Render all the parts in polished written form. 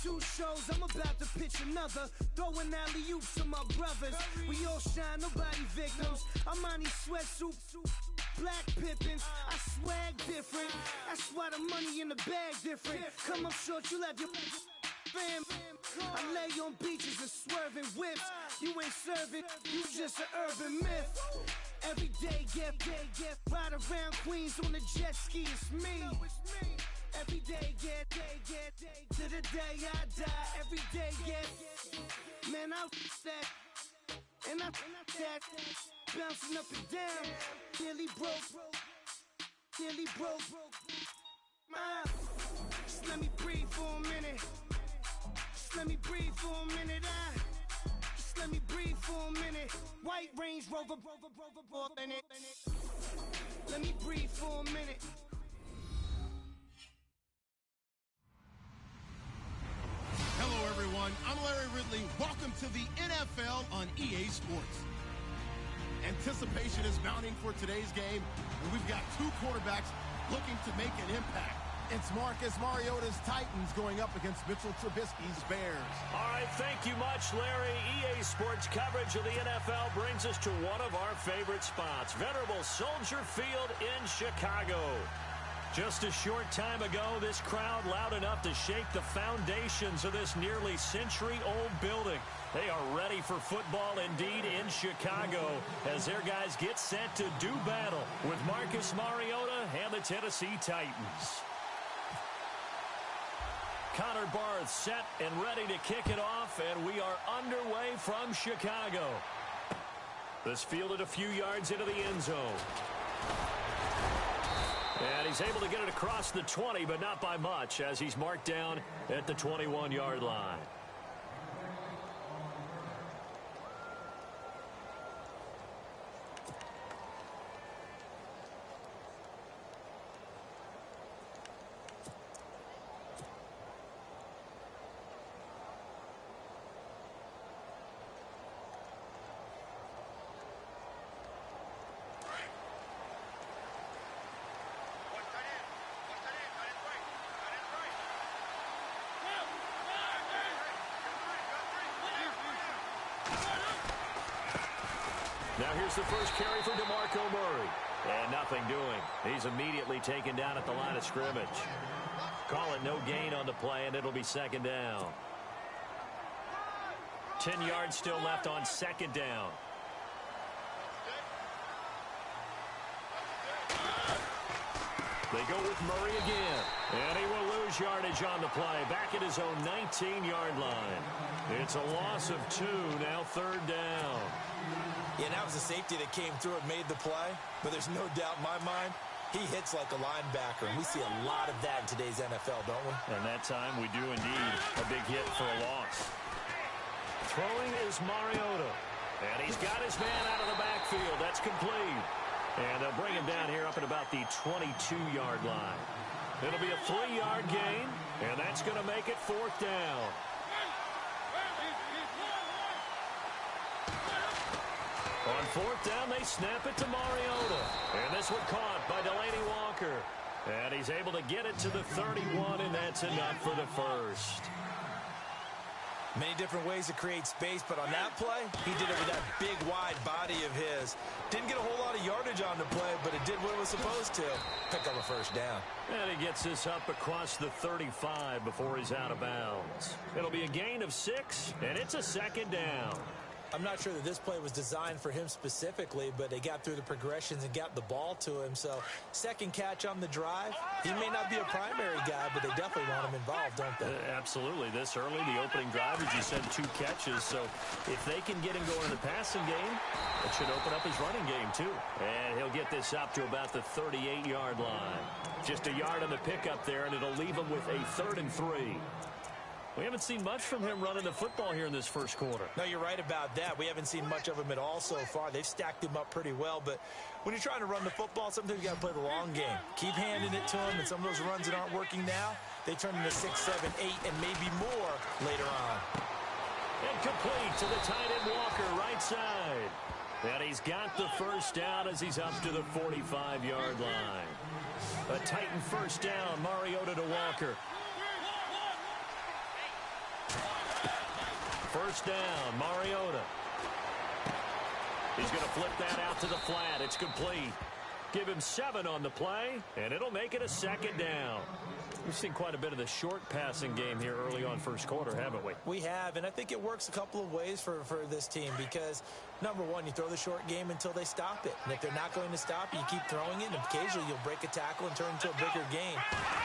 2 shows, I'm about to pitch another. Throwing alley-oops to my brothers. We all shine, nobody victims. I'm on these sweatsuits, black pippins. I swag different. That's why the money in the bag different. Come up short, you left your fam. I lay on beaches and swerving whips. You ain't serving, you just an urban myth. Every day, get ride around Queens on the jet ski, it's me. Every day, get to the day I die. Every day, get man, I that and I that bouncing up and down. Nearly broke. Just let me breathe for a minute. Just let me breathe for a minute. Just let me breathe for a minute. White Range Rover, in it. Let me breathe for a minute. Hello, everyone. I'm Larry Ridley. Welcome to the NFL on EA Sports. Anticipation is mounting for today's game, and we've got 2 quarterbacks looking to make an impact. It's Marcus Mariota's Titans going up against Mitchell Trubisky's Bears. All right, thank you much, Larry. EA Sports coverage of the NFL brings us to one of our favorite spots, venerable Soldier Field in Chicago. Just a short time ago, this crowd loud enough to shake the foundations of this nearly century-old building. They are ready for football indeed in Chicago as their guys get set to do battle with Marcus Mariota and the Tennessee Titans. Connor Barth set and ready to kick it off, and we are underway from Chicago. This fielded a few yards into the end zone. And he's able to get it across the 20, but not by much, as he's marked down at the 21-yard line. Now here's the first carry for DeMarco Murray. And nothing doing. He's immediately taken down at the line of scrimmage. Call it no gain on the play, and it'll be second down. 10 yards still left on second down. They go with Murray again. And he will lose yardage on the play. Back at his own 19-yard line. It's a loss of 2, now third down. Yeah, that was a safety that came through and made the play. But there's no doubt in my mind, he hits like a linebacker. And we see a lot of that in today's NFL, don't we? And that time we do indeed. A big hit for a loss. Throwing is Mariota. And he's got his man out of the backfield. That's complete. And they'll bring him down here up at about the 22-yard line. It'll be a 3-yard gain, and that's going to make it fourth down. On fourth down, they snap it to Mariota. And this one caught by Delaney Walker. And he's able to get it to the 31, and that's enough for the first. Many different ways to create space, but on that play, he did it with that big, wide body of his. Didn't get a whole lot of yardage on the play, but it did what it was supposed to. Pick up a first down. And he gets this up across the 35 before he's out of bounds. It'll be a gain of 6, and it's a second down. I'm not sure that this play was designed for him specifically, but they got through the progressions and got the ball to him. So, second catch on the drive. He may not be a primary guy, but they definitely want him involved, don't they? Absolutely. This early, the opening drive, as you said, 2 catches. So, if they can get him going in the passing game, it should open up his running game, too. And he'll get this up to about the 38-yard line. Just a yard on the pickup there, and it'll leave him with a 3rd and 3. We haven't seen much from him running the football here in this first quarter. No, you're right about that. We haven't seen much of him at all so far. They've stacked him up pretty well, but when you're trying to run the football, sometimes you got to play the long game. Keep handing it to him, and some of those runs that aren't working now, they turn into 6, 7, 8, and maybe more later on. And complete to the tight end Walker, right side. And he's got the first down as he's up to the 45-yard line. A Titan first down, Mariota to Walker. First down, Mariota. He's going to flip that out to the flat. It's complete. Give him 7 on the play, and it'll make it a second down. We've seen quite a bit of the short passing game here early on first quarter, haven't we? We have, and I think it works a couple of ways for this team because, number one, you throw the short game until they stop it. And if they're not going to stop you, keep throwing it, and occasionally you'll break a tackle and turn into a bigger gain.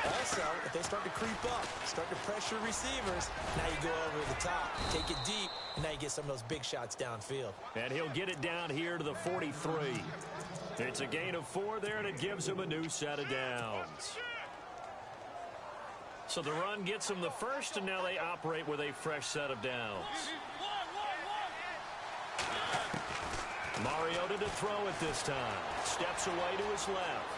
Also, if they start to creep up, start to pressure receivers, now you go over the top, take it deep, and now you get some of those big shots downfield. And he'll get it down here to the 43. It's a gain of 4 there, and it gives him a new set of downs. So the run gets them the first, and now they operate with a fresh set of downs. Mariota to throw it this time. Steps away to his left.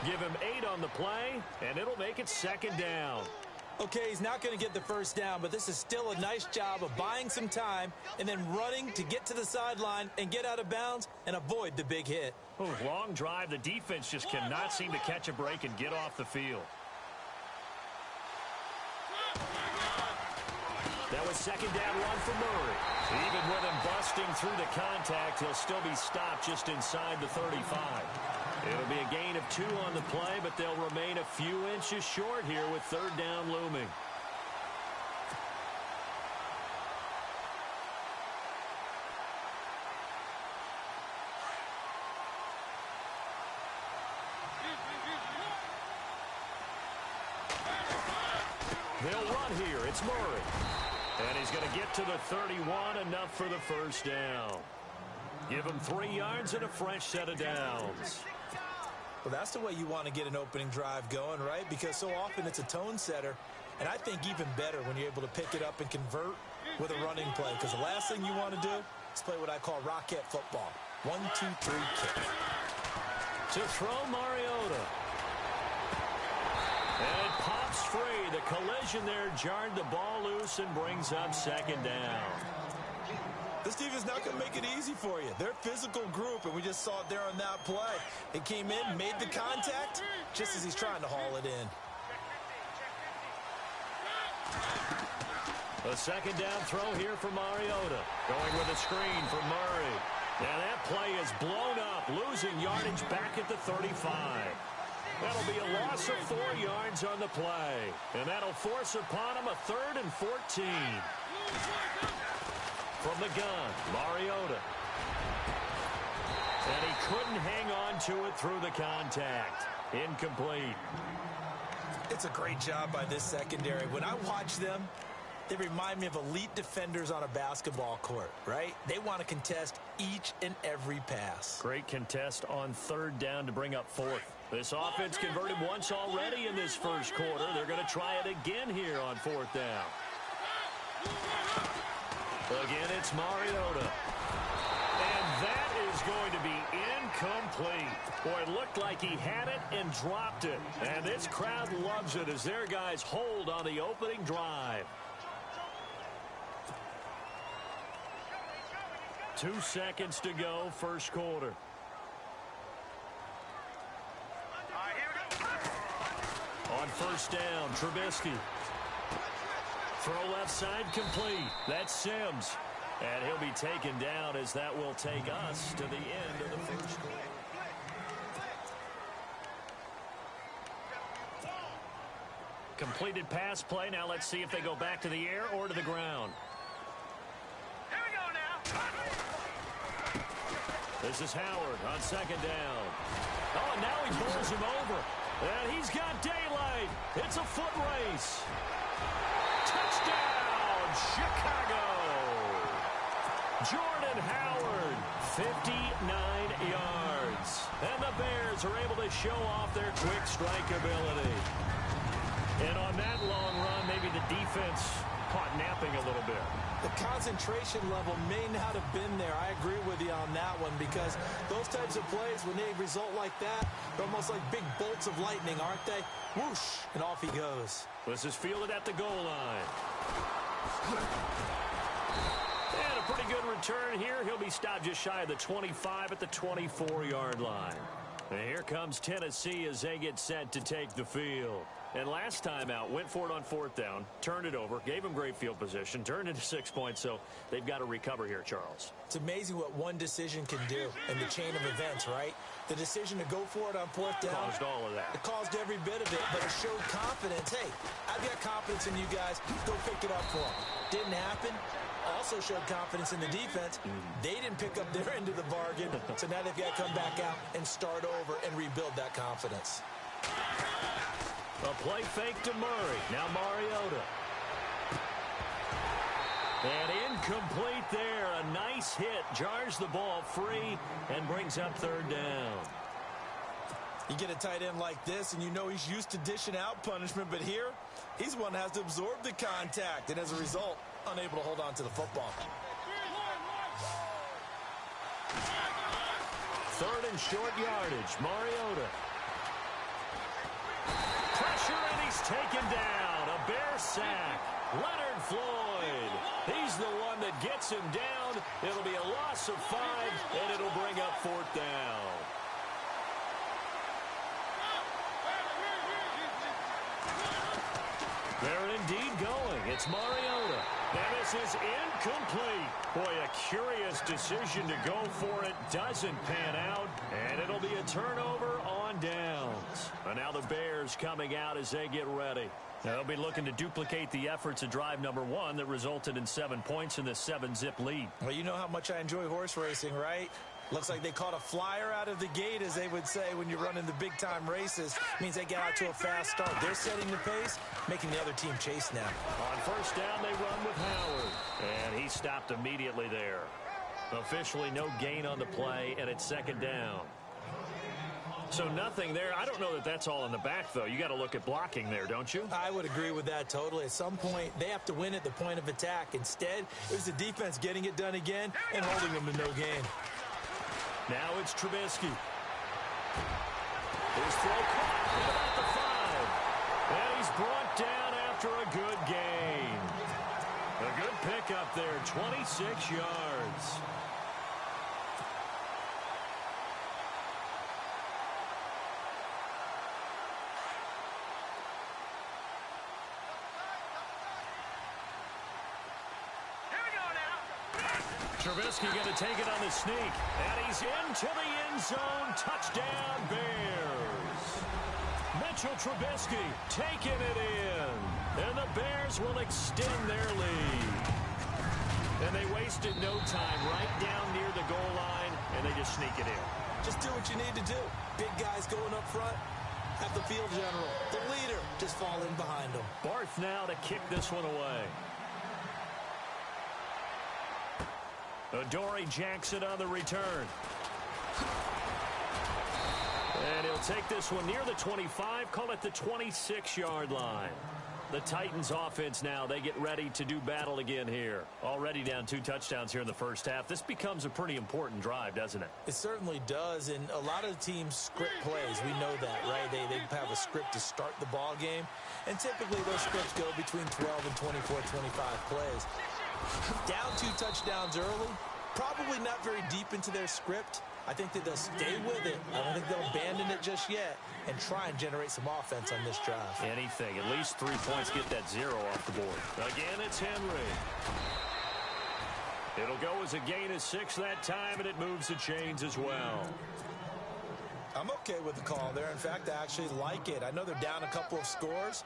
Give him 8 on the play, and it'll make it second down. Okay, he's not going to get the first down, but this is still a nice job of buying some time and then running to get to the sideline and get out of bounds and avoid the big hit. Oh, long drive. The defense just cannot seem to catch a break and get off the field. That was second down run for Murray. Even with him busting through the contact, he'll still be stopped just inside the 35. It'll be a gain of 2 on the play, but they'll remain a few inches short here with third down looming. They'll run here. It's Murray. And he's going to get to the 31, enough for the first down. Give him 3 yards and a fresh set of downs. Well, that's the way you want to get an opening drive going, right? Because so often it's a tone setter. And I think even better when you're able to pick it up and convert with a running play. Because the last thing you want to do is play what I call rocket football. 1, 2, 3, kick. To throw Mariota. And it pops free. The collision there jarred the ball loose and brings up second down. This team is not going to make it easy for you. They're a physical group, and we just saw it there on that play. It came in, made the contact, just as he's trying to haul it in. A second down throw here for Mariota. Going with a screen for Murray. Now that play is blown up, losing yardage back at the 35. That'll be a loss of 4 yards on the play. And that'll force upon him a 3rd and 14. From the gun, Mariota. And he couldn't hang on to it through the contact. Incomplete. It's a great job by this secondary. When I watch them, they remind me of elite defenders on a basketball court, right? They want to contest each and every pass. Great contest on third down to bring up 4th. This offense converted once already in this first quarter. They're going to try it again here on 4th down. Again, it's Mariota. And that is going to be incomplete. Boy, it looked like he had it and dropped it. And this crowd loves it as their guys hold on the opening drive. 2 seconds to go, first quarter. On first down, Trubisky. Throw left side complete. That's Sims. And he'll be taken down as that will take us to the end of the first quarter. Completed pass play. Now let's see if they go back to the air or to the ground. Here we go now. This is Howard on second down. Oh, and now he pulls him over. And he's got daylight. It's a foot race. Touchdown, Chicago. Jordan Howard, 59 yards. And the Bears are able to show off their quick strike ability. And on that long run, maybe the defense caught napping a little bit. The concentration level may not have been there. I agree with you on that one because those types of plays, when they result like that, they're almost like big bolts of lightning, aren't they? Whoosh, and off he goes. This is fielded at the goal line. And a pretty good return here. He'll be stopped just shy of the 25 at the 24-yard line. And here comes Tennessee as they get set to take the field. And last time out, went for it on 4th down, turned it over, gave them great field position, turned into 6 points, so they've got to recover here, Charles. It's amazing what one decision can do in the chain of events, right? The decision to go for it on 4th down. Caused all of that. It caused every bit of it, but it showed confidence. Hey, I've got confidence in you guys. Go pick it up for them. Didn't happen. Also showed confidence in the defense. They didn't pick up their end of the bargain, so now they've got to come back out and start over and rebuild that confidence. A play fake to Murray. Now Mariota. And incomplete there. A nice hit. Jars the ball free and brings up 3rd down. You get a tight end like this, and you know he's used to dishing out punishment, but here, he's the one that has to absorb the contact, and as a result, unable to hold on to the football. 3rd and short yardage. Mariota. Pressure, and he's taken down. A Bear sack. Leonard Floyd. He's the one that gets him down. It'll be a loss of 5, and it'll bring up 4th down. They're indeed going. It's Mariota. And this is incomplete. Boy, a curious decision to go for it. Doesn't pan out. And it'll be a turnover on downs. And now the Bears coming out as they get ready. Now they'll be looking to duplicate the efforts of drive number 1 that resulted in 7 points in this 7-zip lead. Well, you know how much I enjoy horse racing, right? Looks like they caught a flyer out of the gate, as they would say when you're running the big-time races. Means they get out to a fast start. They're setting the pace, making the other team chase now. On 1st down, they run with Howard. And he stopped immediately there. Officially no gain on the play, and it's 2nd down. So nothing there. I don't know that that's all in the back, though. You got to look at blocking there, don't you? I would agree with that totally. At some point, they have to win at the point of attack. Instead, it was the defense getting it done again and holding them to no gain. Now it's Trubisky. His throw caught at about the 5. And he's brought down after a good gain. A good pickup there, 26 yards. Trubisky going to take it on the sneak. And he's into the end zone. Touchdown, Bears. Mitchell Trubisky taking it in. And the Bears will extend their lead. And they wasted no time right down near the goal line, and they just sneak it in. Just do what you need to do. Big guys going up front. Have the field general, the leader, just fall in behind them. Barth now to kick this one away. Adoree Jackson on the return. And he'll take this one near the 25, call it the 26-yard line. The Titans offense now, they get ready to do battle again here. Already down 2 touchdowns here in the first half. This becomes a pretty important drive, doesn't it? It certainly does, and a lot of the teams script plays. We know that, right? They have a script to start the ball game, and typically those scripts go between 12 and 24, 25 plays. Down 2 touchdowns early, probably not very deep into their script. I think that they'll stay with it. I don't think they'll abandon it just yet and try and generate some offense on this drive. Anything. At least 3 points, get that 0 off the board. Again, it's Henry. It'll go as a gain of 6 that time, and it moves the chains as well. I'm okay with the call there. In fact, I actually like it. I know they're down a couple of scores,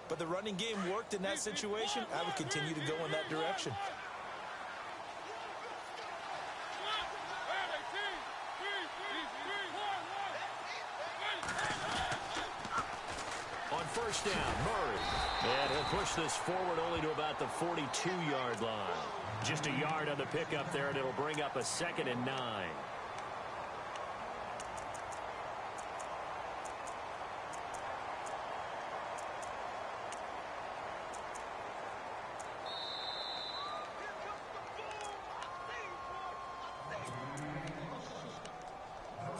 but the running game worked in that situation. I would continue to go in that direction. On first down, Murray. And he'll push this forward only to about the 42-yard line. Just a yard on the pickup there, and it'll bring up a 2nd and 9.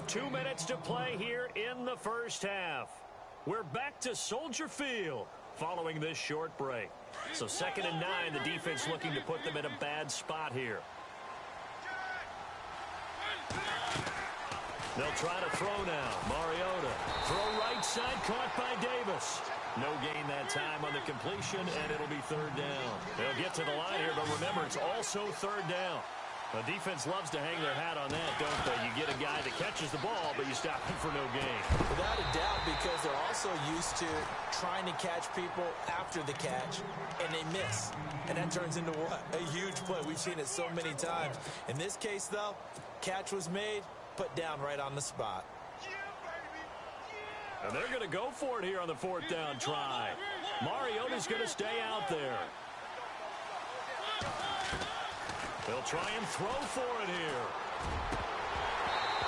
Two minutes to play here in the first half. We're back to Soldier Field following this short break. So 2nd and 9, the defense looking to put them in a bad spot here. They'll try to throw now. Mariota. Throw right side, caught by Davis. No gain that time on the completion, and it'll be third down. They'll get to the line here, but remember, it's also third down. The defense loves to hang their hat on that, don't they? You get a guy that catches the ball, but you stop him for no gain. Without a doubt, because they're also used to trying to catch people after the catch, and they miss. And that turns into what? A huge play. We've seen it so many times. In this case, though, catch was made, put down right on the spot. And they're going to go for it here on the fourth down try. Mariota's going to stay out there. They'll try and throw for it here.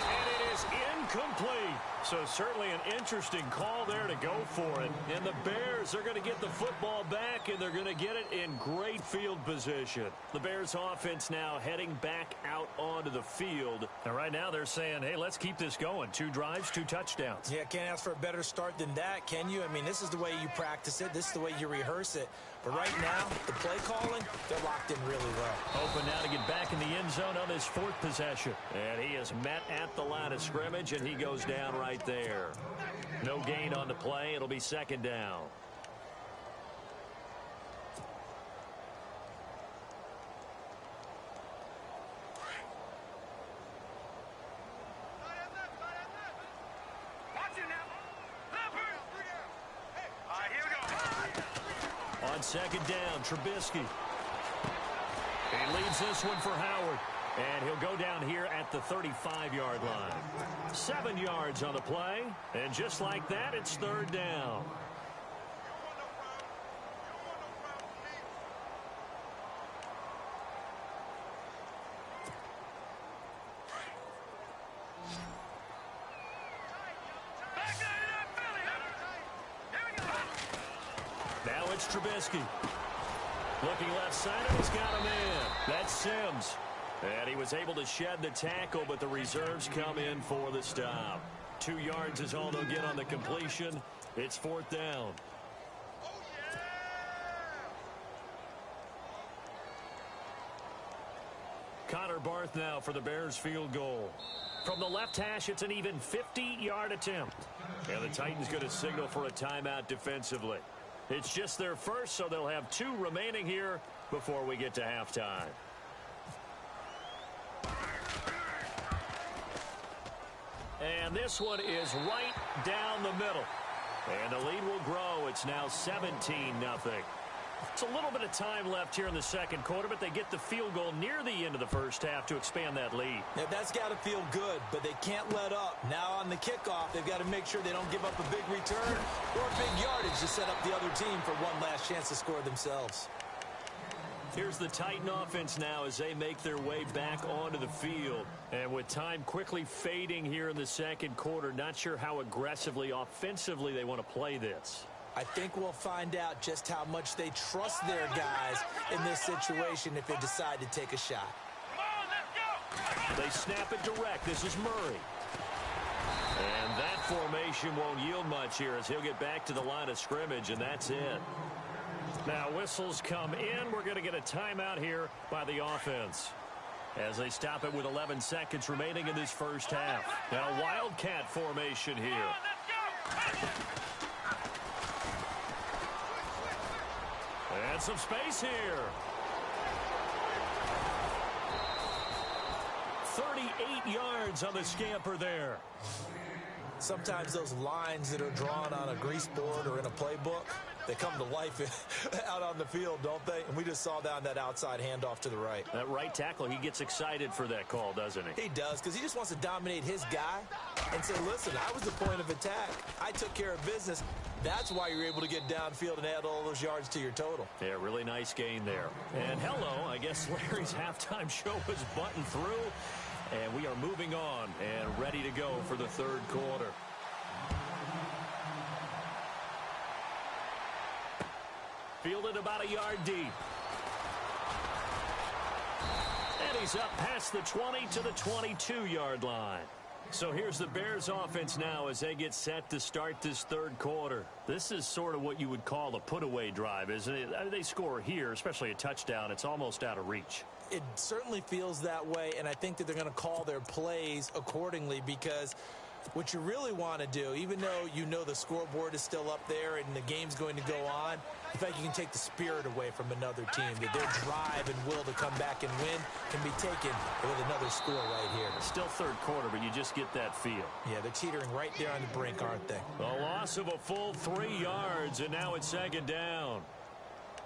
And it is incomplete. So certainly an interesting call there to go for it. And the Bears are going to get the football back, and they're going to get it in great field position. The Bears offense now heading back out onto the field. And right now they're saying, hey, let's keep this going. 2 drives, 2 touchdowns. Yeah, can't ask for a better start than that, can you? I mean, this is the way you practice it. This is the way you rehearse it. But right now, the play calling, they're locked in really well. Open now to get back in the end zone on his 4th possession. And he is met at the line of scrimmage, and he goes down right there. No gain on the play. It'll be second down. On second down, Trubisky. He leads this one for Howard. And he'll go down here at the 35-yard line. 7 yards on the play. And just like that, it's third down. Now it's Trubisky. Looking left side, and he's got a man. That's Sims. And he was able to shed the tackle, but the reserves come in for the stop. 2 yards is all they'll get on the completion. It's fourth down. Connor Barth now for the Bears field goal. From the left hash, it's an even 50-yard attempt. And the Titans going to signal for a timeout defensively. It's just their first, so they'll have 2 remaining here before we get to halftime. And this one is right down the middle. And the lead will grow. It's now 17-0. It's a little bit of time left here in the second quarter, but they get the field goal near the end of the first half to expand that lead. Yeah, that's got to feel good, but they can't let up. Now on the kickoff, they've got to make sure they don't give up a big return or big yardage to set up the other team for one last chance to score themselves. Here's the Titan offense now as they make their way back onto the field. And with time quickly fading here in the second quarter, not sure how aggressively, offensively they want to play this. I think we'll find out just how much they trust their guys in this situation if they decide to take a shot. They snap it direct. This is Murray. And that formation won't yield much here as he'll get back to the line of scrimmage, and that's it. Now whistles come in. We're going to get a timeout here by the offense as they stop it with 11 seconds remaining in this first half. Now Wildcat formation here. And some space here. 38 yards on the scamper there. Sometimes those lines that are drawn on a grease board or in a playbook, they come to life out on the field, don't they? And we just saw down that outside handoff to the right. That right tackle, he gets excited for that call, doesn't he? He does, because he just wants to dominate his guy and say, listen, I was the point of attack. I took care of business. That's why you're able to get downfield and add all those yards to your total. Yeah, really nice gain there. And hello, I guess Larry's halftime show is buttoned through. And we are moving on and ready to go for the third quarter. Fielded about a yard deep. And he's up past the 20 to the 22-yard line. So here's the Bears offense now as they get set to start this third quarter. This is sort of what you would call a put-away drive, isn't it? I mean, they score here, especially a touchdown. It's almost out of reach. It certainly feels that way, and I think that they're going to call their plays accordingly because What you really want to do, even though you know the scoreboard is still up there and the game's going to go on, in fact, you can take the spirit away from another team. That their drive and will to come back and win can be taken with another score right here. Still third quarter, but you just get that feel. Yeah, they're teetering right there on the brink, aren't they? A loss of a full 3 yards, and now it's second down.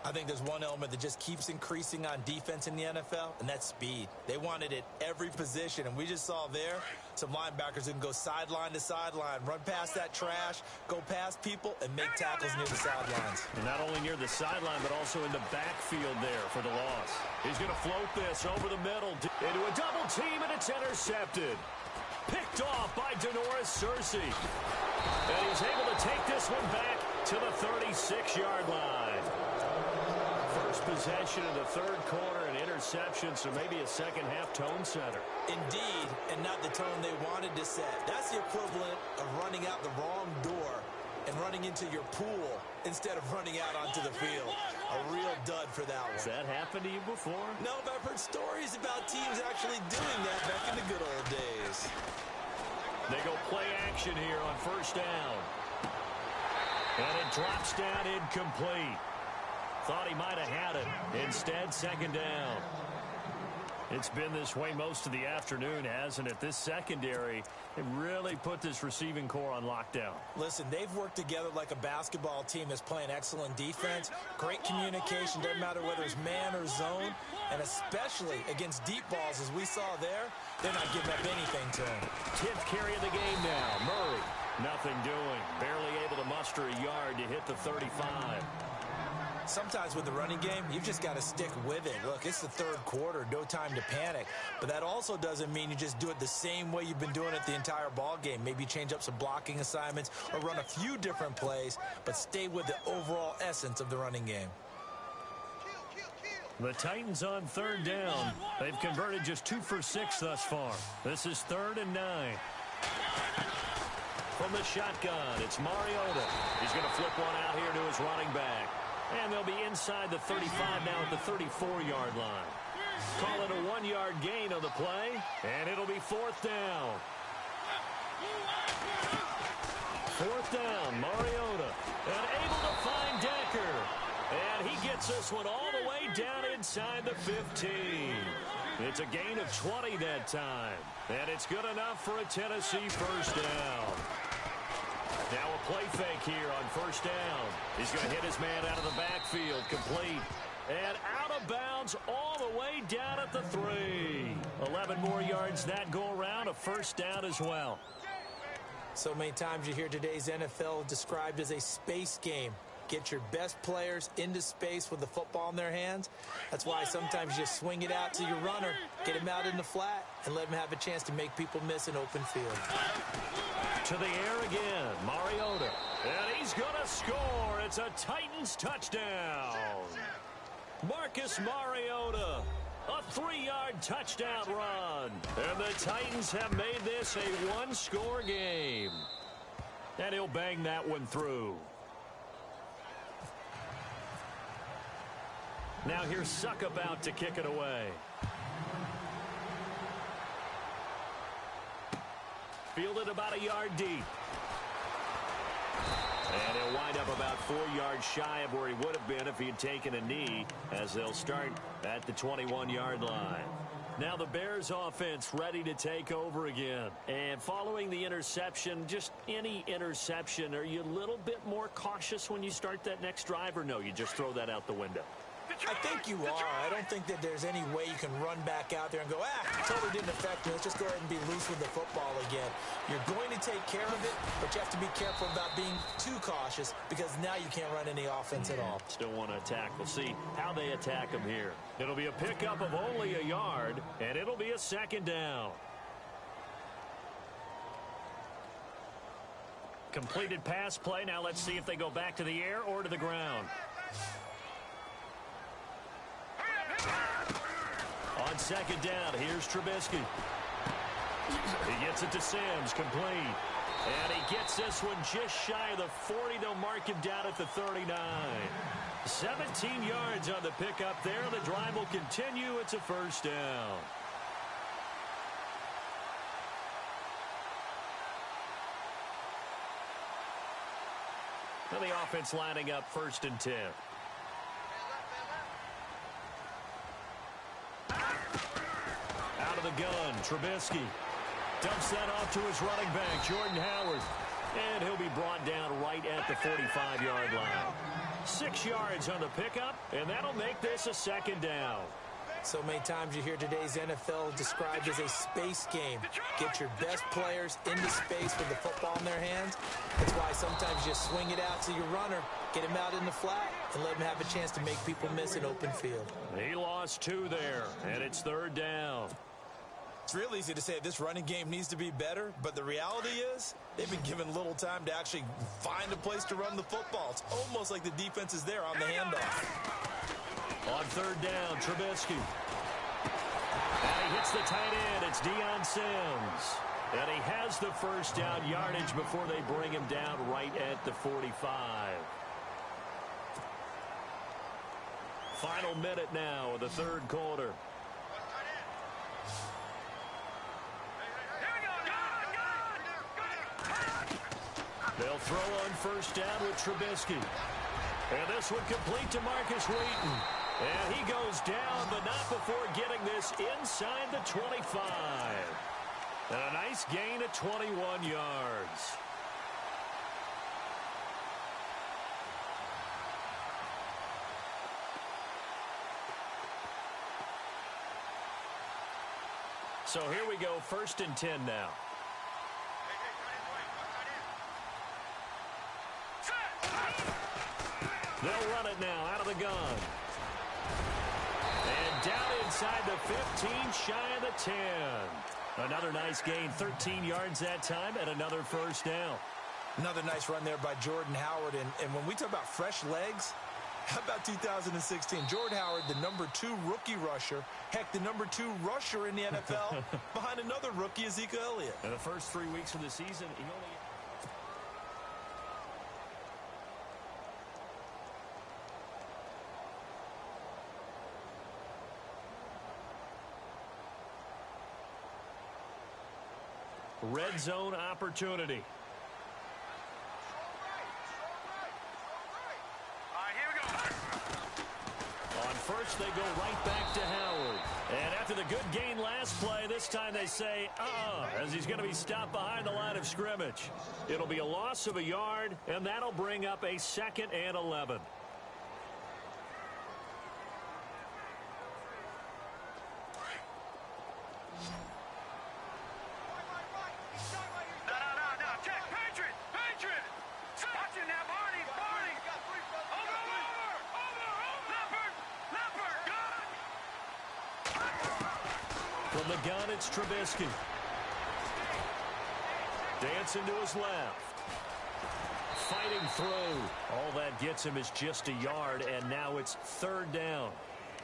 I think there's one element that just keeps increasing on defense in the NFL, and that's speed. They want it at every position, and we just saw there some linebackers who can go sideline to sideline, run past that trash, go past people, and make tackles near the sidelines. And not only near the sideline, but also in the backfield there for the loss. He's going to float this over the middle into a double team, and it's intercepted. Picked off by Denoris Searcy. And he's able to take this one back to the 36-yard line. First possession of the third quarter, an interception, so maybe a second-half tone setter. Indeed, and not the tone they wanted to set. That's the equivalent of running out the wrong door and running into your pool instead of running out onto the field. A real dud for that one. Has that happened to you before? No, but I've heard stories about teams actually doing that back in the good old days. They go play action here on first down. And it drops down incomplete. Thought he might have had it. Instead, second down. It's been this way most of the afternoon, hasn't it? This secondary, they really put this receiving core on lockdown. Listen, they've worked together like a basketball team that's playing excellent defense. Great communication, doesn't matter whether it's man or zone. And especially against deep balls, as we saw there, they're not giving up anything to him. 10th carry of the game now. Murray, nothing doing. Barely able to muster a yard to hit the 35. Sometimes with the running game, you've just got to stick with it. Look, it's the third quarter, no time to panic. But that also doesn't mean you just do it the same way you've been doing it the entire ball game. Maybe change up some blocking assignments or run a few different plays, but stay with the overall essence of the running game. The Titans on third down. They've converted just 2 for 6 thus far. This is 3rd and 9. From the shotgun, it's Mariota. He's going to flip one out here to his running back. And they'll be inside the 35 now at the 34-yard line. Call it a 1-yard gain on the play, and it'll be 4th down. 4th down, Mariota. And able to find Decker. And he gets this one all the way down inside the 15. It's a gain of 20 that time. And it's good enough for a Tennessee first down. Now a play fake here on first down. He's going to hit his man out of the backfield, complete. And out of bounds all the way down at the 3. 11 more yards that go around, a first down as well. So many times you hear today's NFL described as a space game. Get your best players into space with the football in their hands. That's why sometimes you just swing it out to your runner, get him out in the flat, and let him have a chance to make people miss an open field. To the air again, Mariota. And he's going to score. It's a Titans touchdown. Marcus Mariota, a 3-yard touchdown run. And the Titans have made this a one-score game. And he'll bang that one through. Now here's Suckup out to kick it away. Fielded about a yard deep. And he'll wind up about 4 yards shy of where he would have been if he had taken a knee, as they'll start at the 21-yard line. Now the Bears offense ready to take over again. And following the interception, just any interception, are you a little bit more cautious when you start that next drive, or no, you just throw that out the window? I think you are. I don't think that there's any way you can run back out there and go, totally didn't affect me. Let's just go ahead and be loose with the football again. You're going to take care of it, but you have to be careful about being too cautious because now you can't run any offense at all. Still want to attack. We'll see how they attack him here. It'll be a pickup of only a yard, and it'll be a second down. Completed pass play. Now let's see if they go back to the air or to the ground. On second down, here's Trubisky. He gets it to Sims, complete. And he gets this one just shy of the 40. They'll mark him down at the 39. 17 yards on the pickup there. The drive will continue. It's a first down. And the offense lining up 1st and 10. Out of the gun, Trubisky dumps that off to his running back, Jordan Howard. And he'll be brought down right at the 45-yard line. 6 yards on the pickup, and that'll make this a 2nd down. So many times you hear today's NFL described as a space game. Get your best players into space with the football in their hands. That's why sometimes you swing it out to your runner, get him out in the flat, and let him have a chance to make people miss an open field. He lost 2 there, and it's 3rd down. It's real easy to say this running game needs to be better, but the reality is they've been given little time to actually find a place to run the football. It's almost like the defense is there on the handoff. On 3rd down, Trubisky. And he hits the tight end. It's Deion Sims. And he has the 1st down yardage before they bring him down right at the 45. Final minute now of the 3rd quarter. They'll throw on 1st down with Trubisky. And this would complete to Marcus Wheaton. And he goes down, but not before getting this inside the 25. And a nice gain of 21 yards. So here we go, 1st and 10 now. They'll run it now out of the gun. And down inside the 15, shy of the 10. Another nice gain, 13 yards that time, and another 1st down. Another nice run there by Jordan Howard. And when we talk about fresh legs, how about 2016? Jordan Howard, the #2 rookie rusher. Heck, the #2 rusher in the NFL behind another rookie, Ezekiel Elliott. In the first 3 weeks of the season, he only... Red zone opportunity. All right, here we go. On 1st, they go right back to Howard. And after the good gain last play, this time they say, as he's going to be stopped behind the line of scrimmage. It'll be a loss of a yard, and that'll bring up a 2nd and 11. From the gun, it's Trubisky. Dancing to his left. Fighting through. All that gets him is just a yard, and now it's 3rd down.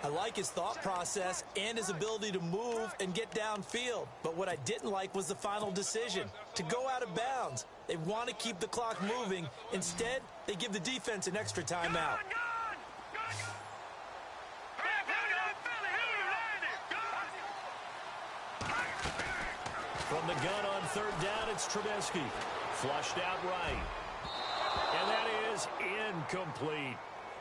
I like his thought process and his ability to move and get downfield. But what I didn't like was the final decision, to go out of bounds. They want to keep the clock moving. Instead, they give the defense an extra timeout. From the gun on 3rd down, it's Trubisky. Flushed out right. And that is incomplete.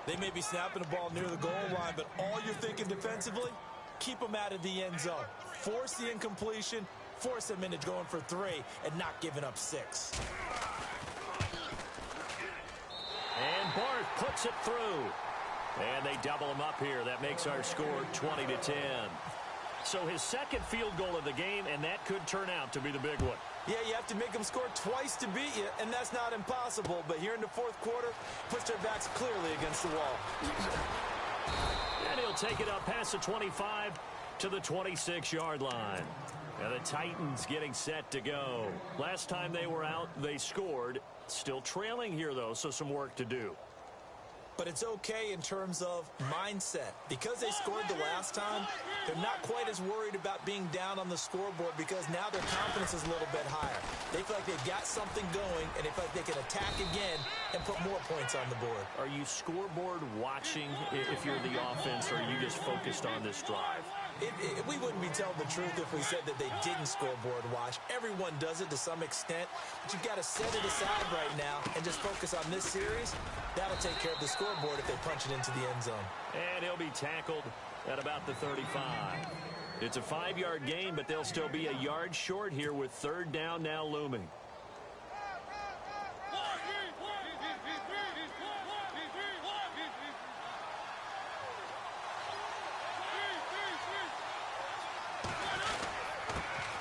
They may be snapping the ball near the goal line, but all you're thinking defensively, keep them out of the end zone. Force the incompletion, force them into going for 3, and not giving up 6. And Barth puts it through. And they double him up here. That makes our score 20-10. So his 2nd field goal of the game, and that could turn out to be the big one. Yeah, you have to make them score twice to beat you, and that's not impossible. But here in the 4th quarter, puts their backs clearly against the wall. And he'll take it up past the 25 to the 26-yard line. And the Titans getting set to go. Last time they were out, they scored. Still trailing here, though, so some work to do. But it's okay in terms of mindset. Because they scored the last time, they're not quite as worried about being down on the scoreboard because now their confidence is a little bit higher. They feel like they've got something going, and they feel like they can attack again and put more points on the board. Are you scoreboard watching if you're the offense, or are you just focused on this drive? We wouldn't be telling the truth if we said that they didn't scoreboard watch. Everyone does it to some extent, but you've got to set it aside right now and just focus on this series. That'll take care of the scoreboard if they punch it into the end zone. And he'll be tackled at about the 35. It's a 5-yard gain, but they'll still be a yard short here with third down now looming.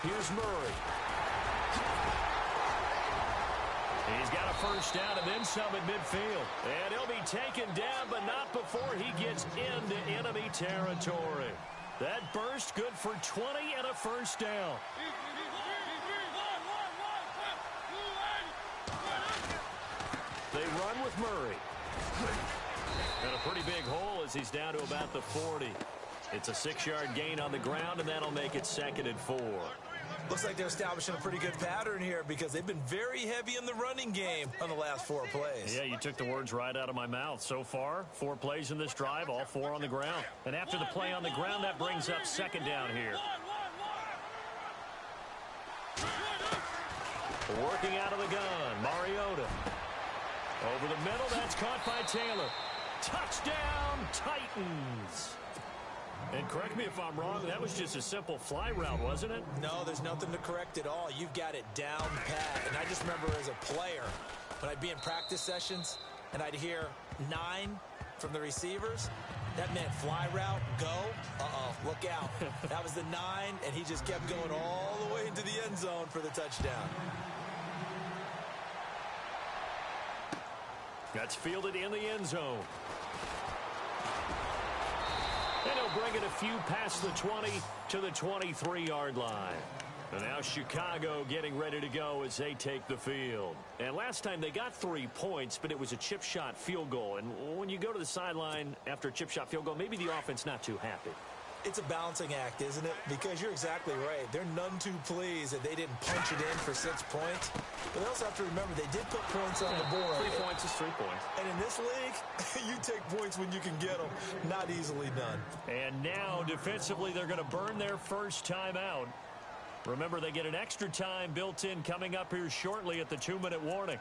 Here's Murray. He's got a first down and then some at midfield. And he'll be taken down, but not before he gets into enemy territory. That burst good for 20 and a first down. They run with Murray. And a pretty big hole as he's down to about the 40. It's a 6-yard gain on the ground, and that'll make it 2nd and 4. Looks like they're establishing a pretty good pattern here because they've been very heavy in the running game on the last 4 plays. Yeah, you took the words right out of my mouth. So far, 4 plays in this drive, all 4 on the ground. And after the play on the ground, that brings up 2nd down here. Working out of the gun, Mariota. Over the middle, that's caught by Taylor. Touchdown, Titans. And correct me if I'm wrong, that was just a simple fly route, wasn't it? No, there's nothing to correct at all. You've got it down pat. And I just remember as a player, when I'd be in practice sessions and I'd hear 9 from the receivers, that meant fly route, go. Uh-oh, look out. That was the 9, and he just kept going all the way into the end zone for the touchdown. That's fielded in the end zone. And he'll bring it a few past the 20 to the 23-yard line. And now Chicago getting ready to go as they take the field. And last time they got 3 points, but it was a chip shot field goal. And when you go to the sideline after a chip shot field goal, maybe the offense not too happy. It's a balancing act, isn't it? Because you're exactly right. They're none too pleased that they didn't punch it in for 6 points. But they also have to remember they did put points on the board. 3 points is 3 points. And in this league, you take points when you can get them. Not easily done. And now, defensively, they're going to burn their first timeout. Remember, they get an extra time built in coming up here shortly at the 2-minute warning.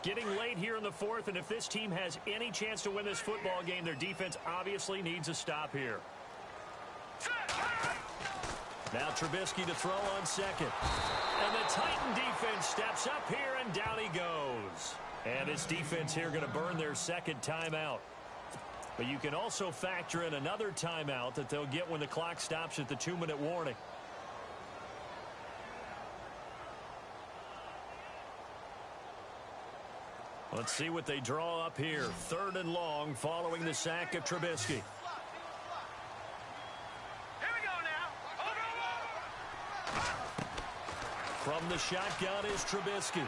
Getting late here in the 4th, and if this team has any chance to win this football game, their defense obviously needs a stop here. Now Trubisky to throw on 2nd. And the Titan defense steps up here, and down he goes. And this defense here going to burn their 2nd timeout. But you can also factor in another timeout that they'll get when the clock stops at the 2-minute warning. Let's see what they draw up here. 3rd and long following the sack of Trubisky. Here we go now. Over. From the shotgun is Trubisky.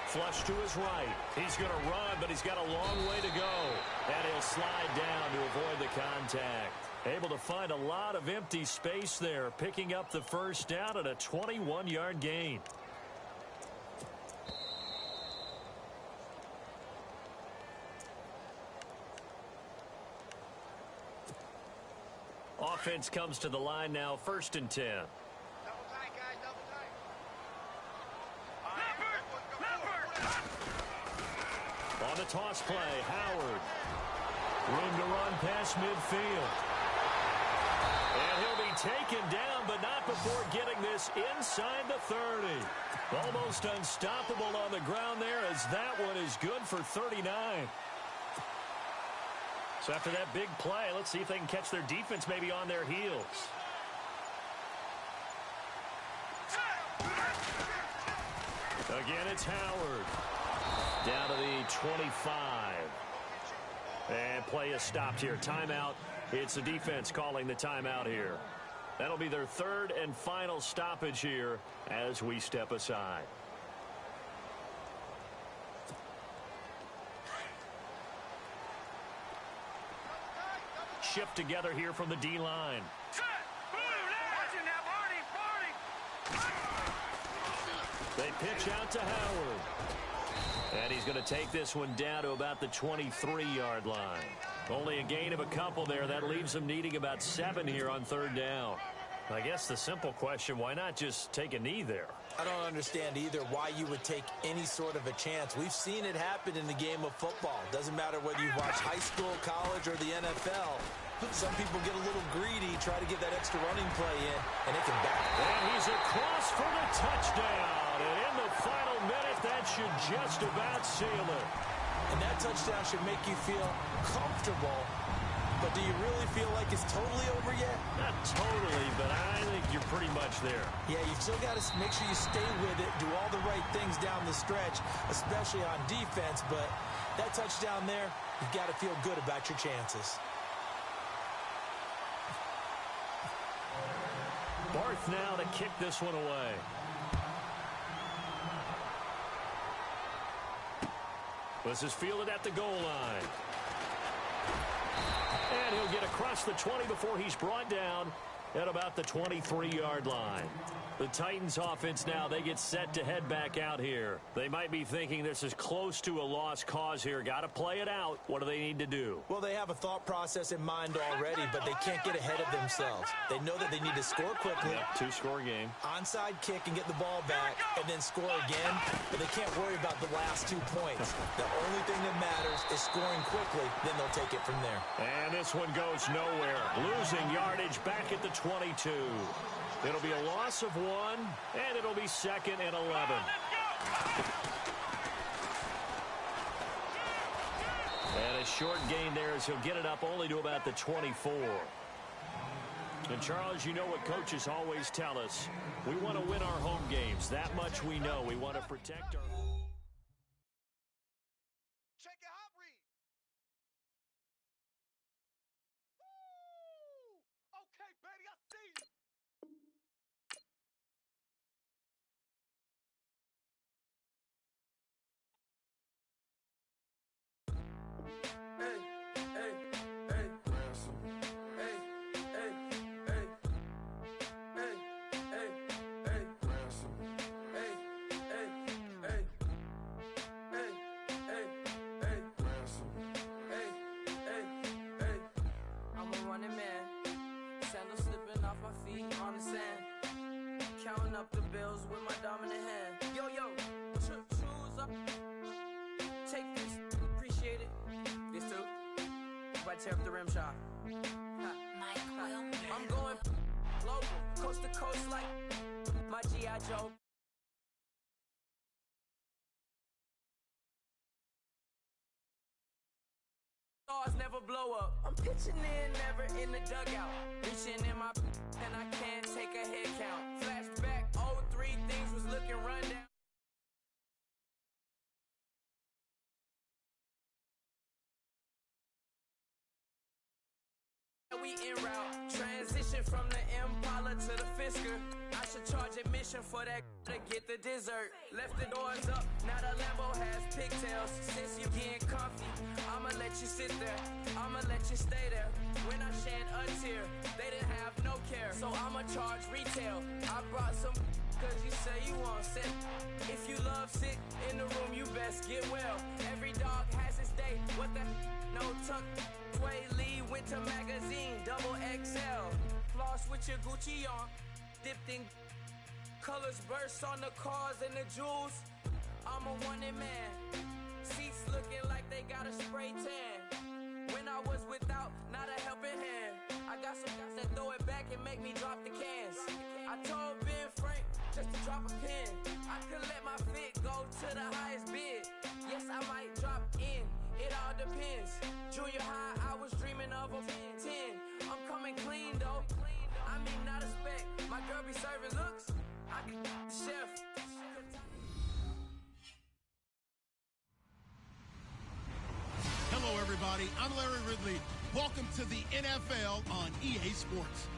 Flush to his right. He's going to run, but he's got a long way to go. And he'll slide down to avoid the contact. Able to find a lot of empty space there, picking up the first down at a 21-yard gain. Offense comes to the line now, 1st and 10. Double tight, guys, double tight. Leopard! On the toss play, Howard. Room to run past midfield. And he'll be taken down, but not before getting this inside the 30. Almost unstoppable on the ground there, as that one is good for 39. So after that big play, let's see if they can catch their defense maybe on their heels. Again, it's Howard. Down to the 25. And play is stopped here. Timeout. It's the defense calling the timeout here. That'll be their third and final stoppage here as we step aside. Shift together here from the D-line. They pitch out to Howard. And he's going to take this one down to about the 23-yard line. Only a gain of a couple there. That leaves them needing about 7 here on third down. I guess the simple question, why not just take a knee there? I don't understand either why you would take any sort of a chance. We've seen it happen in the game of football. Doesn't matter whether you watch high school, college, or the NFL. Some people get a little greedy, try to get that extra running play in, and it can back. And he's across for the touchdown. And in the final minute, that should just about seal it. And that touchdown should make you feel comfortable. But do you really feel like it's totally over yet? Not totally, but I think you're pretty much there. Yeah, you've still got to make sure you stay with it, do all the right things down the stretch, especially on defense. But that touchdown there, you've got to feel good about your chances. Barth now to kick this one away. This is fielded at the goal line. And he'll get across the 20 before he's brought down at about the 23-yard line. The Titans offense now, they get set to head back out here. They might be thinking this is close to a lost cause here. Got to play it out. What do they need to do? Well, they have a thought process in mind already, but they can't get ahead of themselves. They know that they need to score quickly. Yep, two-score game. Onside kick and get the ball back and then score again, but they can't worry about the last 2 points. The only thing that matters is scoring quickly, then they'll take it from there. And this one goes nowhere. Losing yardage back at the 22. It'll be a loss of 1, and it'll be 2nd and 11. And a short gain there as he'll get it up only to about the 24. And, Charles, you know what coaches always tell us. We want to win our home games. That much we know. We want to protect our... Check your hot read. Woo! Okay, baby, I see you. Counting up the bills with my dominant hand. Yo, choose up. Take this, appreciate it. This too. If I tear up the rim shot. I'm going global, coast to coast like my G.I. Joe. Stars never blow up. I'm pitching in, never in the dugout. Reaching in my and I can't take a head count. Flashback, 03, things was looking run down. We en route, transition from the Impala to the Fisker. I should charge admission for that to get the dessert. Left the doors up, now the Lambo has pigtails. Since you getting comfy, I'ma let you sit there, I'ma let you stay there. When I shed a tear, they didn't have no care, so I'ma charge retail. I brought some cause you say you want sick. If you love sick in the room, you best get well. Every dog has its day, what the no tuck. Sway Lee, Winter Magazine, double XL. Floss with your Gucci on, dipped in colors burst on the cars and the jewels. I'm a wanted man. Seats looking like they got a spray tan. When I was without, not a helping hand. I got some guys that throw it back and make me drop the cans. I told Ben Frank just to drop a pin. I could let my fit go to the highest bid. Yes, I might drop in. It all depends. Junior high, I was dreaming of a 10. I'm coming clean though. I mean, not a spec. My girl be serving looks. I can the chef. Hello, everybody. I'm Larry Ridley. Welcome to the NFL on EA Sports.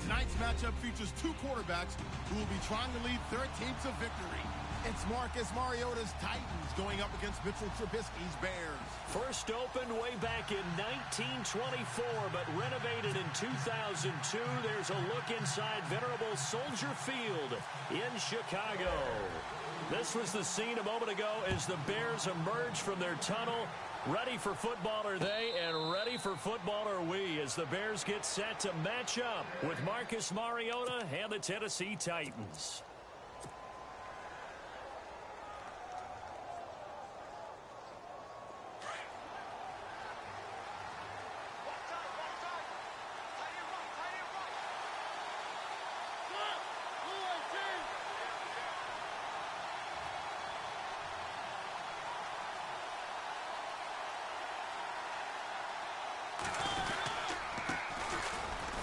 Tonight's matchup features two quarterbacks who will be trying to lead their team to victory. It's Marcus Mariota's Titans going up against Mitchell Trubisky's Bears. First opened way back in 1924, but renovated in 2002. There's a look inside venerable Soldier Field in Chicago. This was the scene a moment ago as the Bears emerged from their tunnel. Ready for football are they, and ready for football are we, as the Bears get set to match up with Marcus Mariota and the Tennessee Titans.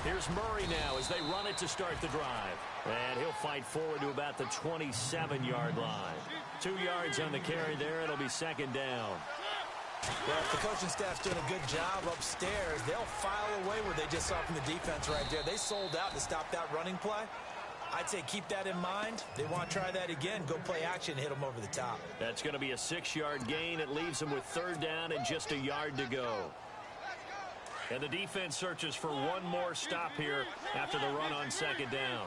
Here's Murray now as they run it to start the drive. And he'll fight forward to about the 27-yard line. 2 yards on the carry there. It'll be second down. Well, if the coaching staff's doing a good job upstairs, they'll file away what they just saw from the defense right there. They sold out to stop that running play. I'd say keep that in mind. They want to try that again. Go play action, hit them over the top. That's going to be a 6-yard gain. It leaves them with third down and just a yard to go. And the defense searches for one more stop here after the run on second down.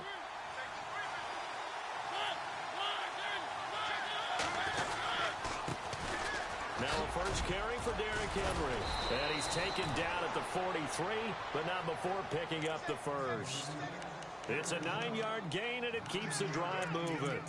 Now a first carry for Derrick Henry. And he's taken down at the 43, but not before picking up the first. It's a 9-yard gain, and it keeps the drive moving.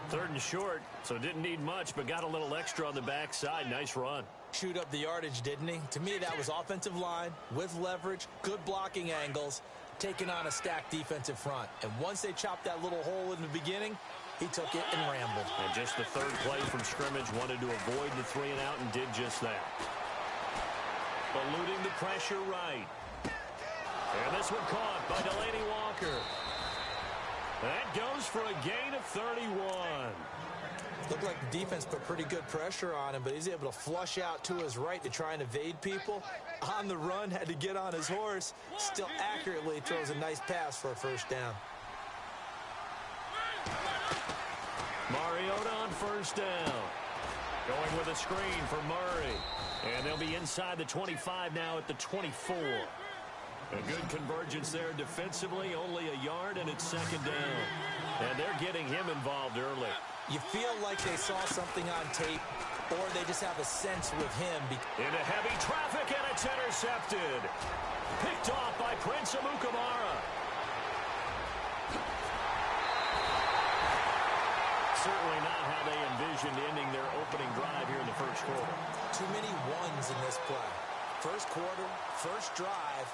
Third and short, so didn't need much, but got a little extra on the backside. Nice run. Shoot up the yardage, didn't he? To me, that was offensive line with leverage, good blocking angles, taking on a stacked defensive front. And once they chopped that little hole in the beginning, he took it and rambled. And just the third play from scrimmage, wanted to avoid the 3-and-out and did just that. Eluding the pressure right. And this one caught by Delaney Walker. That goes for a gain of 31. Looked like the defense put pretty good pressure on him, but he's able to flush out to his right to try and evade people. On the run, had to get on his horse. Still accurately throws a nice pass for a first down. Mariota on first down. Going with a screen for Murray. And they'll be inside the 25 now at the 24. A good convergence there defensively, only a yard, and it's second down. And they're getting him involved early. You feel like they saw something on tape, or they just have a sense with him. Into heavy traffic, and it's intercepted. Picked off by Prince Amukamara. Certainly not how they envisioned ending their opening drive here in the first quarter. Too many ones in this play. First quarter, first drive,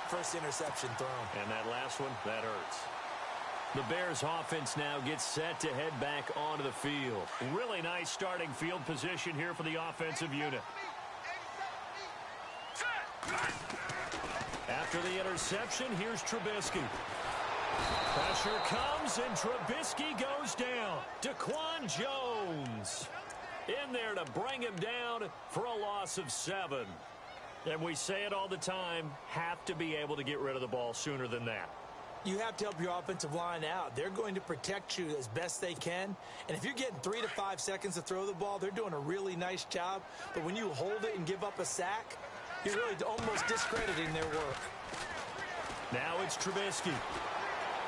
first interception thrown. And that last one, that hurts. The Bears offense now gets set to head back onto the field. Really nice starting field position here for the offensive unit. After the interception, here's Trubisky. Pressure comes, and Trubisky goes down. Daquan Jones in there to bring him down for a loss of 7. And we say it all the time, have to be able to get rid of the ball sooner than that. You have to help your offensive line out. They're going to protect you as best they can. And if you're getting 3 to 5 seconds to throw the ball, they're doing a really nice job. But when you hold it and give up a sack, you're really almost discrediting their work. Now it's Trubisky.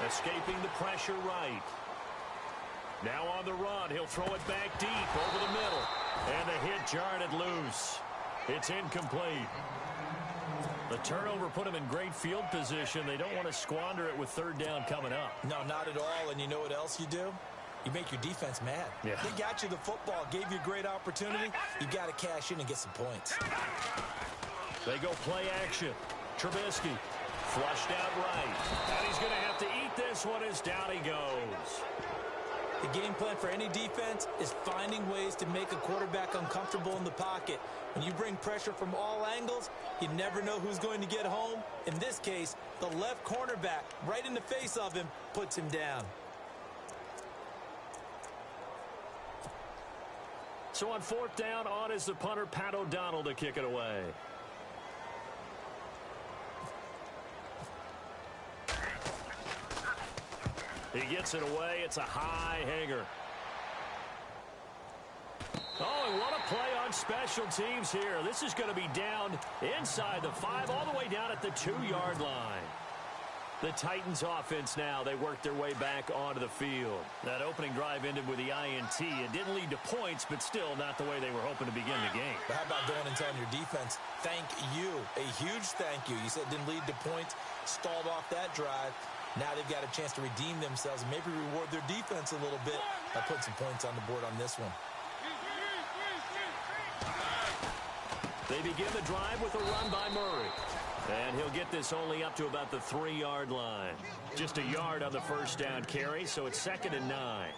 Escaping the pressure right. Now on the run, he'll throw it back deep over the middle. And the hit jarred it loose. It's incomplete. The turnover put him in great field position. They don't want to squander it with third down coming up. No, not at all. And you know what else you do? You make your defense mad. Yeah. They got you the football, gave you a great opportunity. You got to cash in and get some points. They go play action. Trubisky flushed out right. And he's going to have to eat this one as down he goes. The game plan for any defense is finding ways to make a quarterback uncomfortable in the pocket. When you bring pressure from all angles, you never know who's going to get home. In this case, the left cornerback, right in the face of him, puts him down. So on fourth down, on is the punter, Pat O'Donnell, to kick it away. He gets it away. It's a high hanger. Oh, and what a play on special teams here. This is going to be down inside the 5, all the way down at the 2-yard line. The Titans offense now, they work their way back onto the field. That opening drive ended with the INT. It didn't lead to points, but still not the way they were hoping to begin the game. But how about going and telling your defense, thank you, a huge thank you. You said it didn't lead to points, stalled off that drive. Now they've got a chance to redeem themselves and maybe reward their defense a little bit by putting some points on the board on this one. They begin the drive with a run by Murray. And he'll get this only up to about the 3-yard line. Just a yard on the first down carry, so it's 2nd and 9.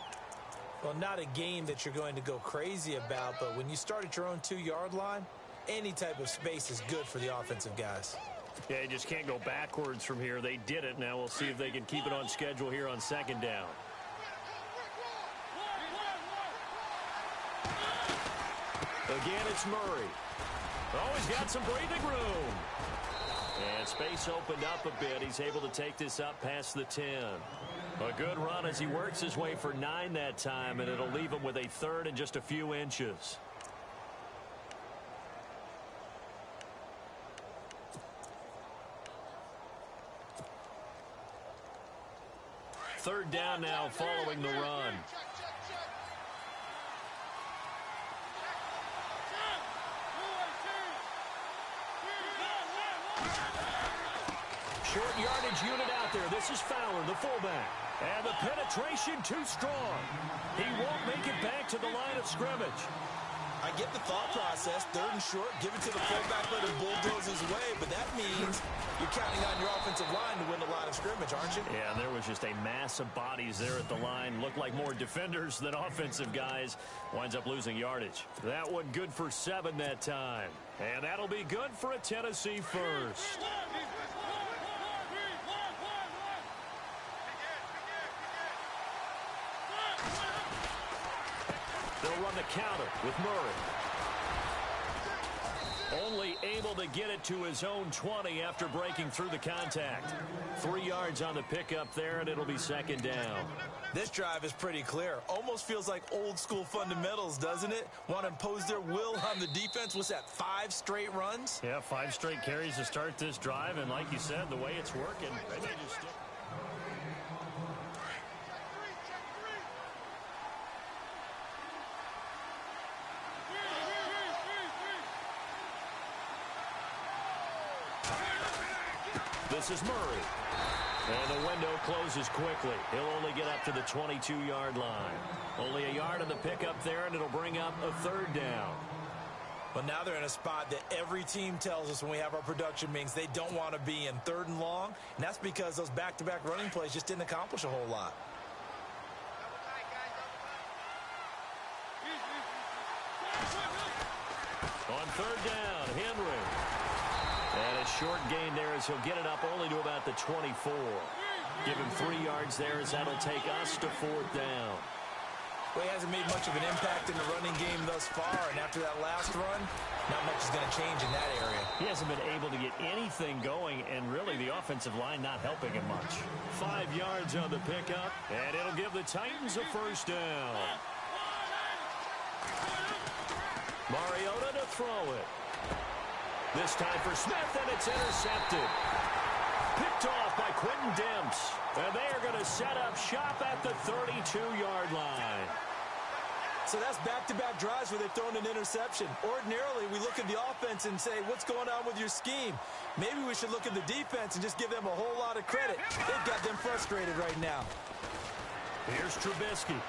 Well, not a game that you're going to go crazy about, but when you start at your own 2-yard line, any type of space is good for the offensive guys. Yeah, you just can't go backwards from here. They did it. Now we'll see if they can keep it on schedule here on 2nd down. Again, it's Murray. Oh, he's got some breathing room. And space opened up a bit. He's able to take this up past the 10. A good run as he works his way for 9 that time, and it'll leave him with a 3rd and just a few inches. Third down now following the run. Short yardage unit out there. This is Fowler, the fullback. And the penetration too strong. He won't make it back to the line of scrimmage. I get the thought process. 3rd and short, give it to the fullback, let him bulldoze his way. But that means you're counting on your offensive line to win the line of scrimmage, aren't you? Yeah, and there was just a mass of bodies there at the line. Looked like more defenders than offensive guys. Winds up losing yardage. That one good for 7 that time. And that'll be good for a Tennessee first. They'll run the counter with Murray. Only able to get it to his own 20 after breaking through the contact. 3 yards on the pickup there, and it'll be 2nd down. This drive is pretty clear. Almost feels like old school fundamentals, doesn't it? Want to impose their will on the defense. What's that, 5 straight runs? Yeah, 5 straight carries to start this drive, and like you said, the way it's working, they may just stick. This is Murray. And the window closes quickly. He'll only get up to the 22-yard line. Only a yard on the pickup there, and it'll bring up a 3rd down. But now they're in a spot that every team tells us when we have our production meetings they don't want to be in, 3rd and long. And that's because those back-to-back running plays just didn't accomplish a whole lot. On 3rd down, Henry. And a short gain there as he'll get it up only to about the 24. Give him 3 yards there as that'll take us to 4th down. Well, he hasn't made much of an impact in the running game thus far, and after that last run, not much is going to change in that area. He hasn't been able to get anything going, and really the offensive line not helping him much. 5 yards on the pickup, and it'll give the Titans a 1st down. Mariota to throw it. This time for Smith, and it's intercepted. Picked off by Quentin Demps. And they are going to set up shop at the 32-yard line. So that's back-to-back drives where they've thrown an interception. Ordinarily, we look at the offense and say, what's going on with your scheme? Maybe we should look at the defense and just give them a whole lot of credit. They've got them frustrated right now. Here's Trubisky.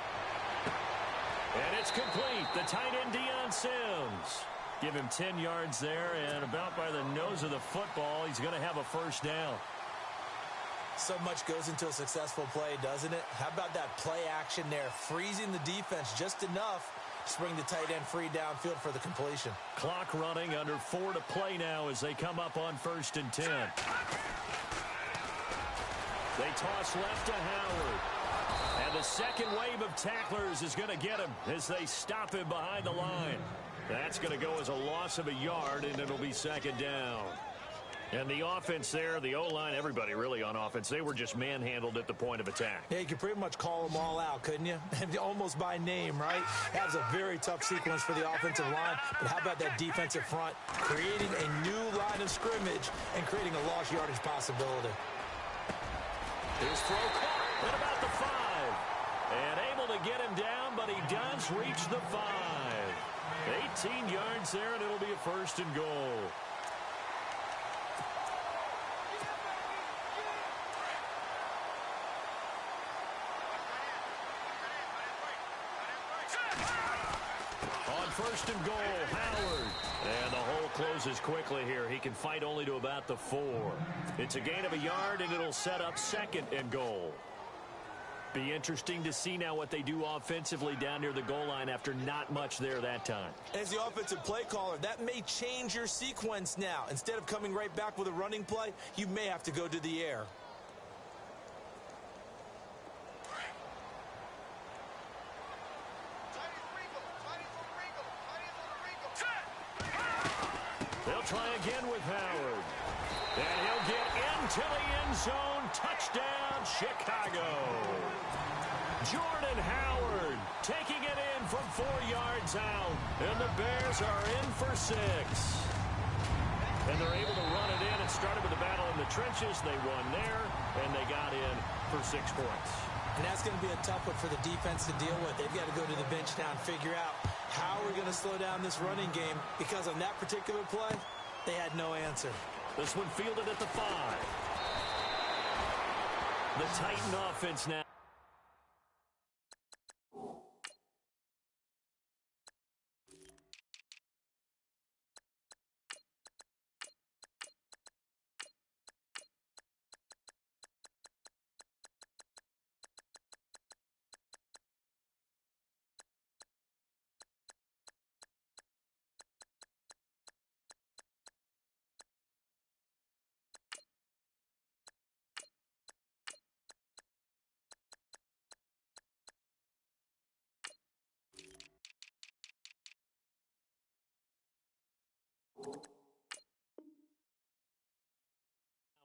And it's complete. The tight end, Deion Sims. Give him 10 yards there, and about by the nose of the football, he's going to have a 1st down. So much goes into a successful play, doesn't it? How about that play action there, freezing the defense just enough to bring the tight end free downfield for the completion. Clock running, under 4 to play now as they come up on 1st and 10. They toss left to Howard. And the second wave of tacklers is going to get him as they stop him behind the line. That's going to go as a loss of a yard, and it'll be 2nd down. And the offense there, the O-line, everybody really on offense, they were just manhandled at the point of attack. Yeah, you could pretty much call them all out, couldn't you? Almost by name, right? That was a very tough sequence for the offensive line. But how about that defensive front? Creating a new line of scrimmage and creating a lost yardage possibility. His throw caught at about the 5. And able to get him down, but he does reach the 5. 18 yards there, and it'll be a 1st and goal. On 1st and goal, Howard. And the hole closes quickly here. He can fight only to about the 4. It's a gain of a yard, and it'll set up 2nd and goal. Be interesting to see now what they do offensively down near the goal line after not much there that time. As the offensive play caller, that may change your sequence now. Instead of coming right back with a running play, you may have to go to the air. They'll try again with Howard. And he'll get into the end zone. Touchdown, Chicago. Jordan Howard taking it in from 4 yards out. And the Bears are in for 6. And they're able to run it in. It started with a battle in the trenches. They won there, and they got in for 6 points. And that's going to be a tough one for the defense to deal with. They've got to go to the bench now and figure out how we're going to slow down this running game, because on that particular play, they had no answer. This one fielded at the 5. The Titan offense now.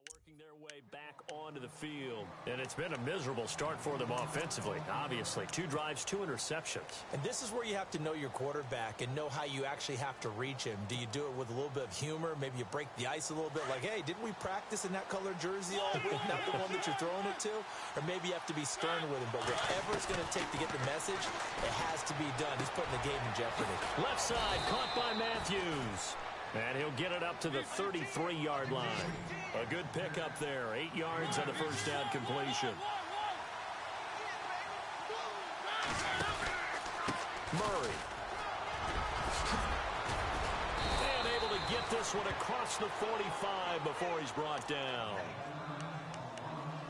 Working their way back onto the field. And it's been a miserable start for them offensively, obviously. 2 drives, 2 interceptions. And this is where you have to know your quarterback and know how you actually have to reach him. Do you do it with a little bit of humor? Maybe you break the ice a little bit, like, hey, didn't we practice in that colored jersey all week, not the one that you're throwing it to? Or maybe you have to be stern with him. But whatever it's going to take to get the message, it has to be done. He's putting the game in jeopardy. Left side, caught by Matthews. And he'll get it up to the 33-yard line. A good pickup there. 8 yards on the first down completion. Murray. And able to get this one across the 45 before he's brought down.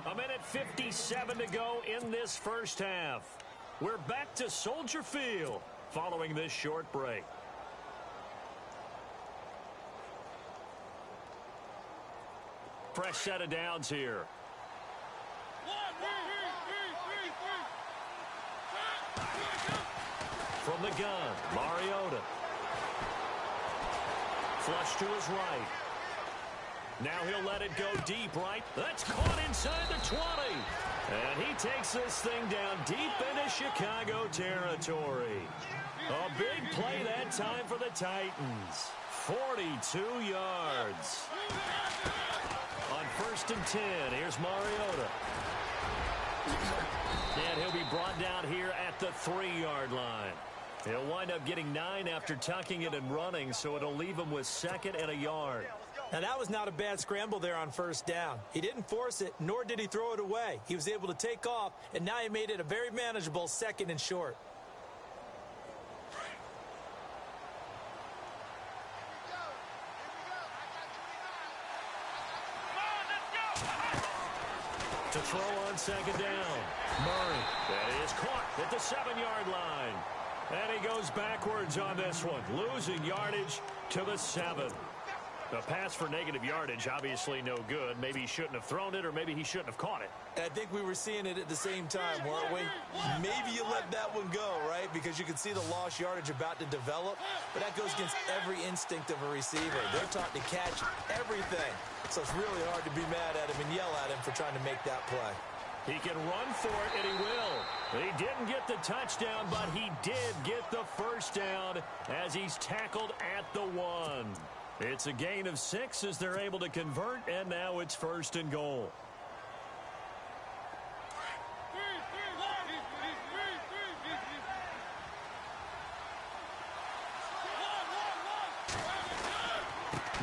1:57 to go in this first half. We're back to Soldier Field following this short break. Fresh set of downs here. From the gun, Mariota. Flush to his right. Now he'll let it go deep, right? That's caught inside the 20. And he takes this thing down deep into Chicago territory. A big play that time for the Titans. 42 yards. On 1st and 10, here's Mariota. And he'll be brought down here at the 3-yard line. He'll wind up getting 9 after tucking it and running, so it'll leave him with 2nd and a yard. Now, that was not a bad scramble there on 1st down. He didn't force it, nor did he throw it away. He was able to take off, and now he made it a very manageable 2nd and short. To throw on 2nd down. Murray. That is caught at the 7-yard line. And he goes backwards on this one, losing yardage to the 7. A pass for negative yardage, obviously no good. Maybe he shouldn't have thrown it, or maybe he shouldn't have caught it. And I think we were seeing it at the same time, weren't we? Maybe you let that one go, right? Because you can see the lost yardage about to develop, but that goes against every instinct of a receiver. They're taught to catch everything. So it's really hard to be mad at him and yell at him for trying to make that play. He can run for it, and he will. He didn't get the touchdown, but he did get the first down as he's tackled at the 1. It's a gain of 6 as they're able to convert, and now it's 1st and goal.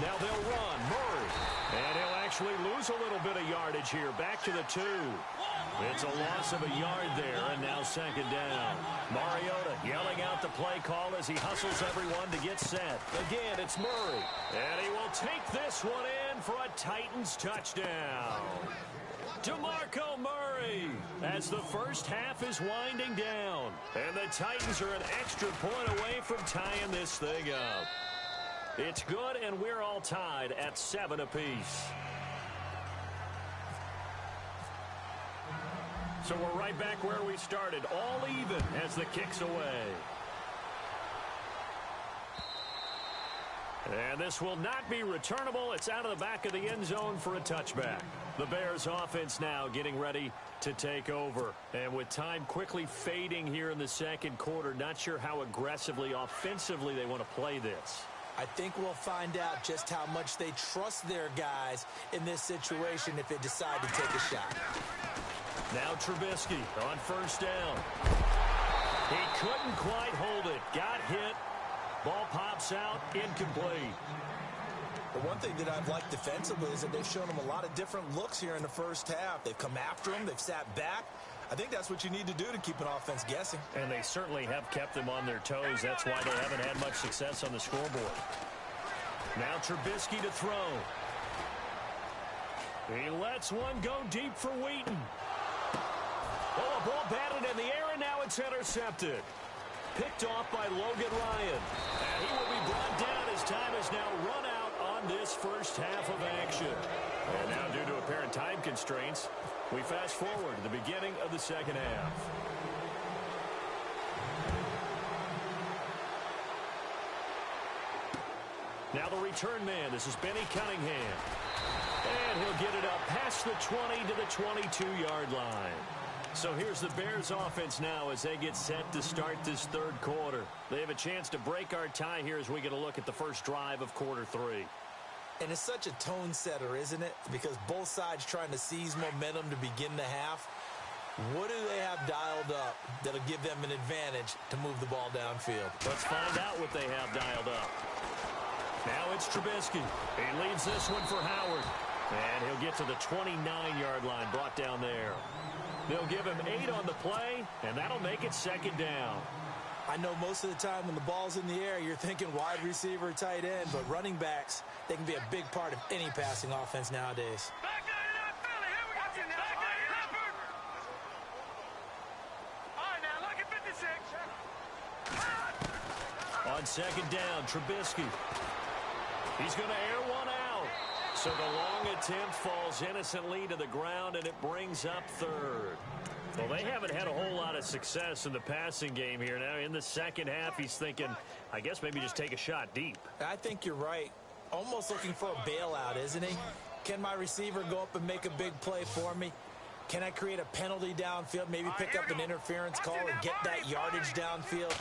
Now they'll run. Murray. And he'll actually lose a little bit of yardage here. Back to the 2. It's a loss of a yard there, and now 2nd down. Mariota yelling out the play call as he hustles everyone to get set. Again, it's Murray. And he will take this one in for a Titans touchdown. DeMarco Murray as the first half is winding down. And the Titans are an extra point away from tying this thing up. It's good, and we're all tied at 7 apiece. So we're right back where we started, all even as the kick's away. And this will not be returnable. It's out of the back of the end zone for a touchback. The Bears offense now getting ready to take over. And with time quickly fading here in the 2nd quarter, not sure how aggressively, offensively they want to play this. I think we'll find out just how much they trust their guys in this situation if they decide to take a shot. Now Trubisky on 1st down. He couldn't quite hold it. Got hit. Ball pops out. Incomplete. The one thing that I've liked defensively is that they've shown him a lot of different looks here in the first half. They've come after him. They've sat back. I think that's what you need to do to keep an offense guessing. And they certainly have kept them on their toes. That's why they haven't had much success on the scoreboard. Now Trubisky to throw. He lets one go deep for Wheaton. Oh, a ball batted in the air, and now it's intercepted. Picked off by Logan Ryan. And he will be brought down as time has now run out on this first half of action. And now, due to apparent time constraints, we fast forward to the beginning of the 2nd half. Now the return man. This is Benny Cunningham. And he'll get it up past the 20 to the 22-yard line. So here's the Bears offense now as they get set to start this 3rd quarter. They have a chance to break our tie here as we get a look at the first drive of quarter 3. And it's such a tone setter, isn't it? Because both sides trying to seize momentum to begin the half. What do they have dialed up that'll give them an advantage to move the ball downfield? Let's find out what they have dialed up. Now it's Trubisky. He leaves this one for Howard. And he'll get to the 29-yard line, brought down there. They'll give him 8 on the play, and that'll make it 2nd down. I know most of the time when the ball's in the air, you're thinking wide receiver, tight end, but running backs, they can be a big part of any passing offense nowadays. On 2nd down, Trubisky. He's going to air one out. So the long attempt falls innocently to the ground, and it brings up 3rd. Well, they haven't had a whole lot of success in the passing game here. Now, in the 2nd half, he's thinking, I guess maybe just take a shot deep. I think you're right. Almost looking for a bailout, isn't he? Can my receiver go up and make a big play for me? Can I create a penalty downfield, maybe pick up an interference call and get that yardage downfield?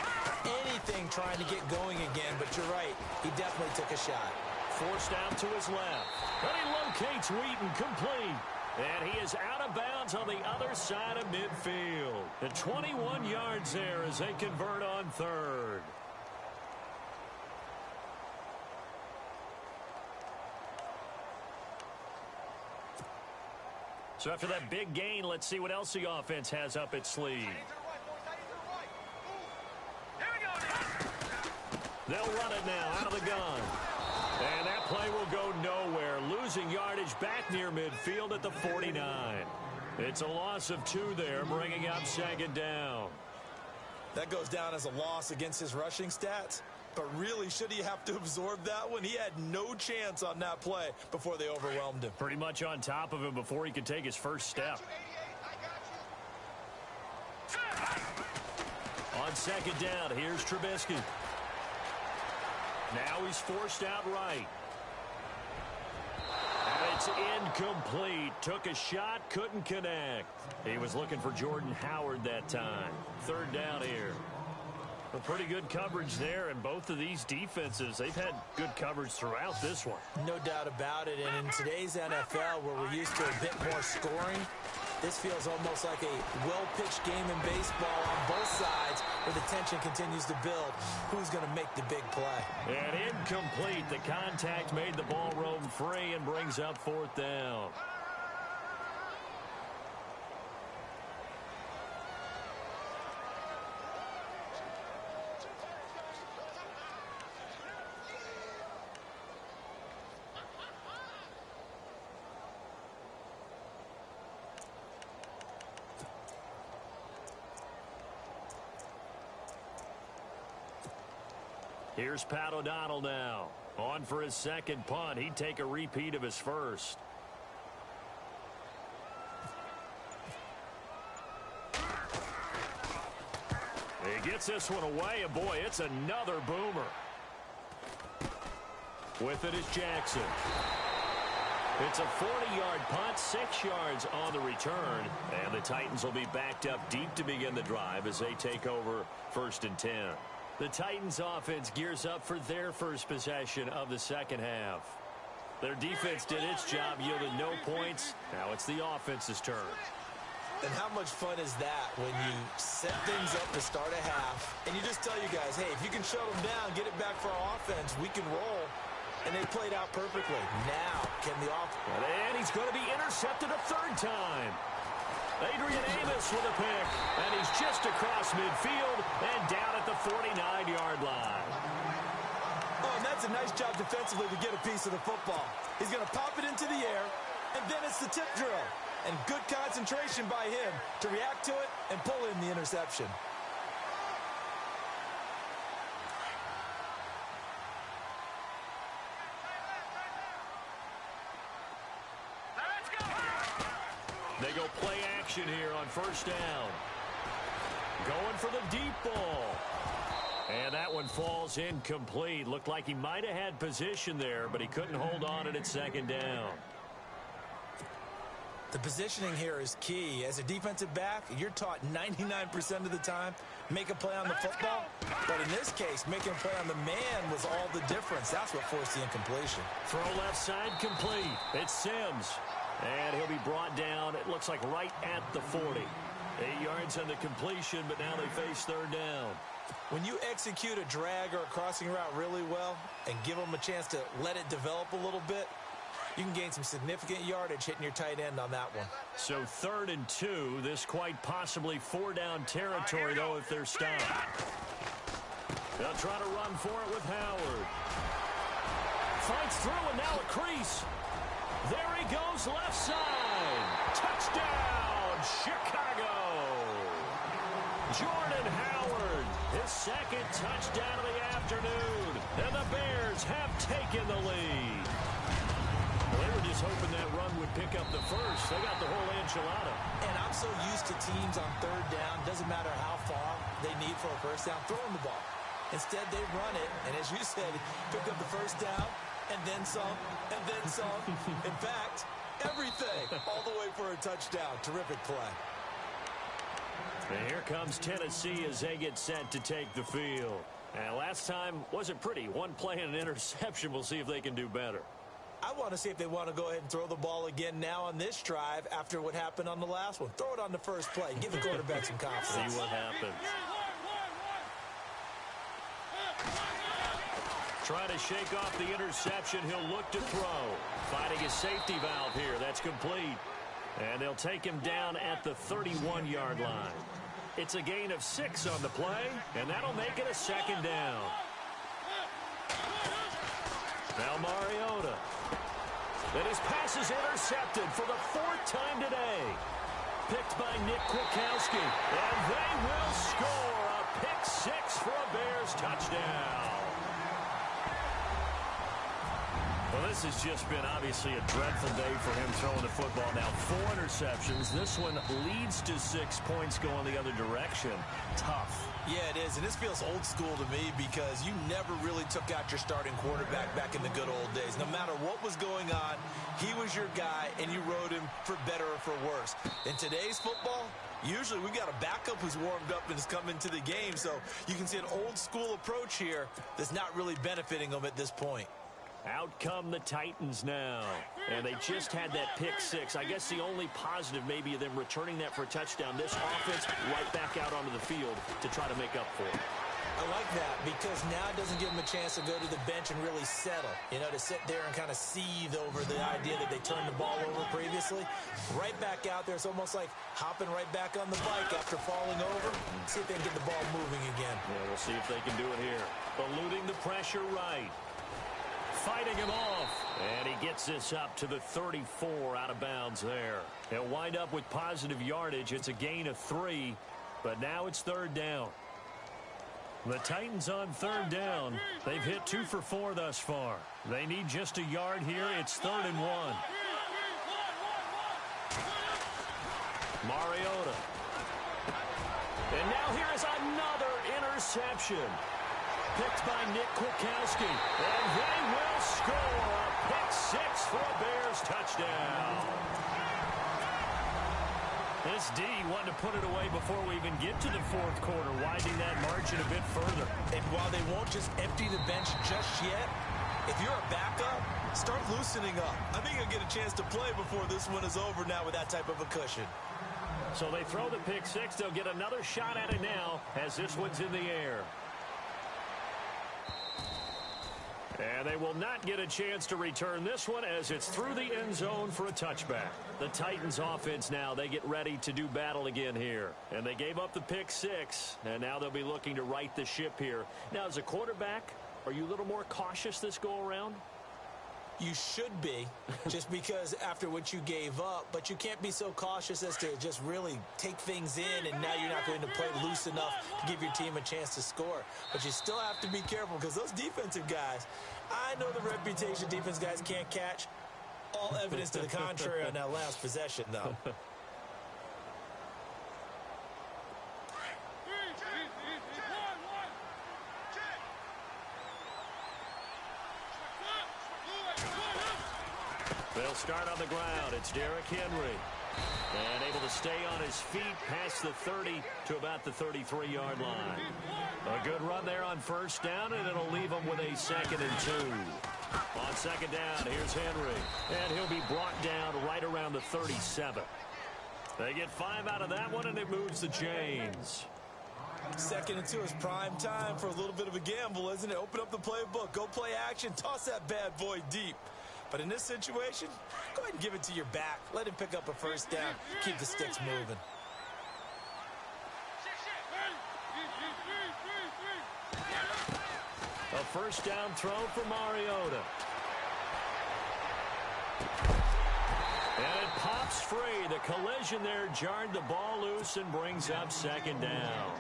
Anything trying to get going again, but you're right. He definitely took a shot. Forced out to his left. But he locates Wheaton complete. And he is out of bounds on the other side of midfield. The 21 yards there as they convert on 3rd. So after that big gain, let's see what else the offense has up its sleeve. They'll run it now out of the gun. And that play will go nowhere. Losing yardage back near midfield at the 49. It's a loss of 2 there, bringing up 2nd down. That goes down as a loss against his rushing stats. But really, should he have to absorb that one? He had no chance on that play before they overwhelmed him. Pretty much on top of him before he could take his first step. On second down, here's Trubisky. Now he's forced out right. And it's incomplete. Took a shot, couldn't connect. He was looking for Jordan Howard that time. Third down here. A pretty good coverage there, and both of these defenses, they've had good coverage throughout this one. No doubt about it, and in today's NFL, where we're used to a bit more scoring, this feels almost like a well-pitched game in baseball on both sides, where the tension continues to build. Who's going to make the big play? And incomplete. The contact made the ball roam free and brings up fourth down. Here's Pat O'Donnell now. On for his second punt. He'd take a repeat of his first. He gets this one away, and boy, it's another boomer. With it is Jackson. It's a 40-yard punt, 6 yards on the return, and the Titans will be backed up deep to begin the drive as they take over 1st and 10. The Titans offense gears up for their first possession of the second half. Their defense did its job, yielded no points. Now it's the offense's turn. And how much fun is that when you set things up to start a half, and you just tell you guys, hey, if you can shut them down, get it back for our offense, we can roll. And they played out perfectly. Now, can the offense... And he's going to be intercepted a third time. Adrian Amos with a pick, and he's just across midfield and down at the 49-yard line. Oh, and that's a nice job defensively to get a piece of the football. He's going to pop it into the air, and then it's the tip drill. And good concentration by him to react to it and pull in the interception. They go play action here on first down. Going for the deep ball. And that one falls incomplete. Looked like he might have had position there, but he couldn't hold on it at second down. The positioning here is key. As a defensive back, you're taught 99% of the time, make a play on the football. But in this case, making a play on the man was all the difference. That's what forced the incompletion. Throw left side complete. It's Sims. And he'll be brought down, it looks like right at the 40. 8 yards on the completion, but now they face third down. When you execute a drag or a crossing route really well and give them a chance to let it develop a little bit, you can gain some significant yardage hitting your tight end on that one. So 3rd and 2, this quite possibly 4-down territory, though, if they're stopped. They'll try to run for it with Howard. Fights through, and now a crease. There he goes, left side. Touchdown, Chicago. Jordan Howard, his second touchdown of the afternoon. And the Bears have taken the lead. Well, they were just hoping that run would pick up the first. They got the whole enchilada. And I'm so used to teams on third down, doesn't matter how far they need for a first down, throwing the ball. Instead, they run it, and as you said, pick up the first down, and then some, and then some. In fact, everything all the way for a touchdown. Terrific play. And here comes Tennessee as they get set to take the field. And last time wasn't pretty. One play and an interception. We'll see if they can do better. I want to see if they want to go ahead and throw the ball again now on this drive after what happened on the last one. Throw it on the first play. Give the quarterback some confidence. See what happens. Trying to shake off the interception. He'll look to throw. Finding his safety valve here. That's complete. And they'll take him down at the 31-yard line. It's a gain of 6 on the play, and that'll make it a second down. Now Mariota. And his pass is intercepted for the 4th time today. Picked by Nick Kwiatkowski. And they will score a pick 6 for a Bears touchdown. Well, this has just been obviously a dreadful day for him throwing the football. Now 4 interceptions. This one leads to 6 points going the other direction. Tough. Yeah, it is, and this feels old school to me because you never really took out your starting quarterback back in the good old days. No matter what was going on, he was your guy, and you rode him for better or for worse. In today's football, usually we got a backup who's warmed up and has come into the game, so you can see an old school approach here that's not really benefiting them at this point. Out come the Titans now, and they just had that pick 6. I guess the only positive maybe of them returning that for a touchdown. This offense right back out onto the field to try to make up for it. I like that because now it doesn't give them a chance to go to the bench and really settle, to sit there and kind of seethe over the idea that they turned the ball over previously. Right back out there, it's almost like hopping right back on the bike after falling over. See if they can get the ball moving again. Yeah, we'll see if they can do it here. Eluding the pressure right. Fighting him off, and he gets this up to the 34 out of bounds there. He'll wind up with positive yardage. It's a gain of 3, but now it's 3rd down. The Titans on 3rd down. They've hit 2 for 4 thus far. They need just a yard here. It's 3rd and 1. Mariota. And now here is another interception. Picked by Nick Kwiatkowski. And they will score a pick 6 for a Bears touchdown. This D wanted to put it away before we even get to the 4th quarter, widening that margin a bit further. And while they won't just empty the bench just yet, if you're a backup, start loosening up. I think you'll get a chance to play before this one is over now with that type of a cushion. So they throw the pick 6. They'll get another shot at it now as this one's in the air. And they will not get a chance to return this one as it's through the end zone for a touchback. The Titans offense now, they get ready to do battle again here. And they gave up the pick 6, and now they'll be looking to right the ship here. Now, as a quarterback, are you a little more cautious this go-around? You should be, just because after what you gave up, but you can't be so cautious as to just really take things in, and now you're not going to play loose enough to give your team a chance to score. But you still have to be careful because those defensive guys, I know the reputation defense guys can't catch. All evidence to the contrary on that last possession, though. They'll start on the ground. It's Derrick Henry. And able to stay on his feet past the 30 to about the 33-yard line. A good run there on 1st down, and it'll leave him with a 2nd and 2. On 2nd down, here's Henry. And he'll be brought down right around the 37. They get 5 out of that one, and it moves the chains. 2nd and 2 is prime time for a little bit of a gamble, isn't it? Open up the playbook. Go play action. Toss that bad boy deep. But in this situation, go ahead and give it to your back. Let him pick up a 1st down. Keep the sticks moving. A 1st down throw for Mariota. And it pops free. The collision there jarred the ball loose and brings up 2nd down.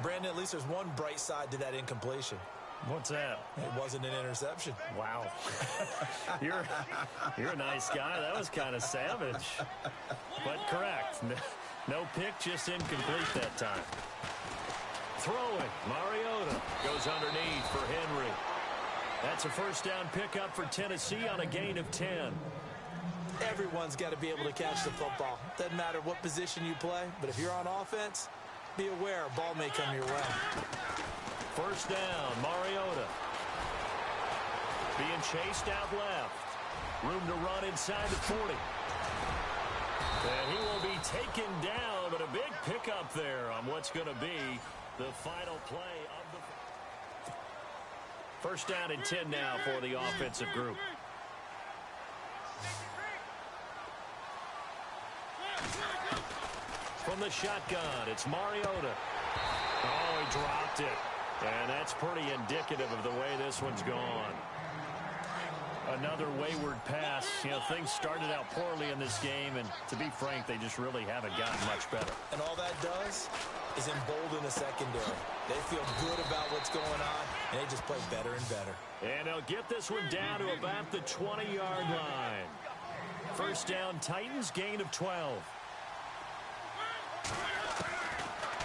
Brandon, at least there's one bright side to that incompletion. What's that? It wasn't an interception. Wow. You're a nice guy. That was kind of savage. But correct. No pick, just incomplete that time. Throwing. Mariota goes underneath for Henry. That's a 1st down pickup for Tennessee on a gain of 10. Everyone's got to be able to catch the football. Doesn't matter what position you play, but if you're on offense, be aware a ball may come your way. 1st down, Mariota. Being chased out left. Room to run inside the 40. And he will be taken down, but a big pickup there on what's going to be the final play of the... 1st down and 10 now for the offensive group. From the shotgun, it's Mariota. Oh, he dropped it. And that's pretty indicative of the way this one's gone. Another wayward pass. You know, things started out poorly in this game, and to be frank, they just really haven't gotten much better. And all that does is embolden the secondary. They feel good about what's going on, and they just play better and better. And they'll get this one down to about the 20-yard line. First down, Titans, gain of 12.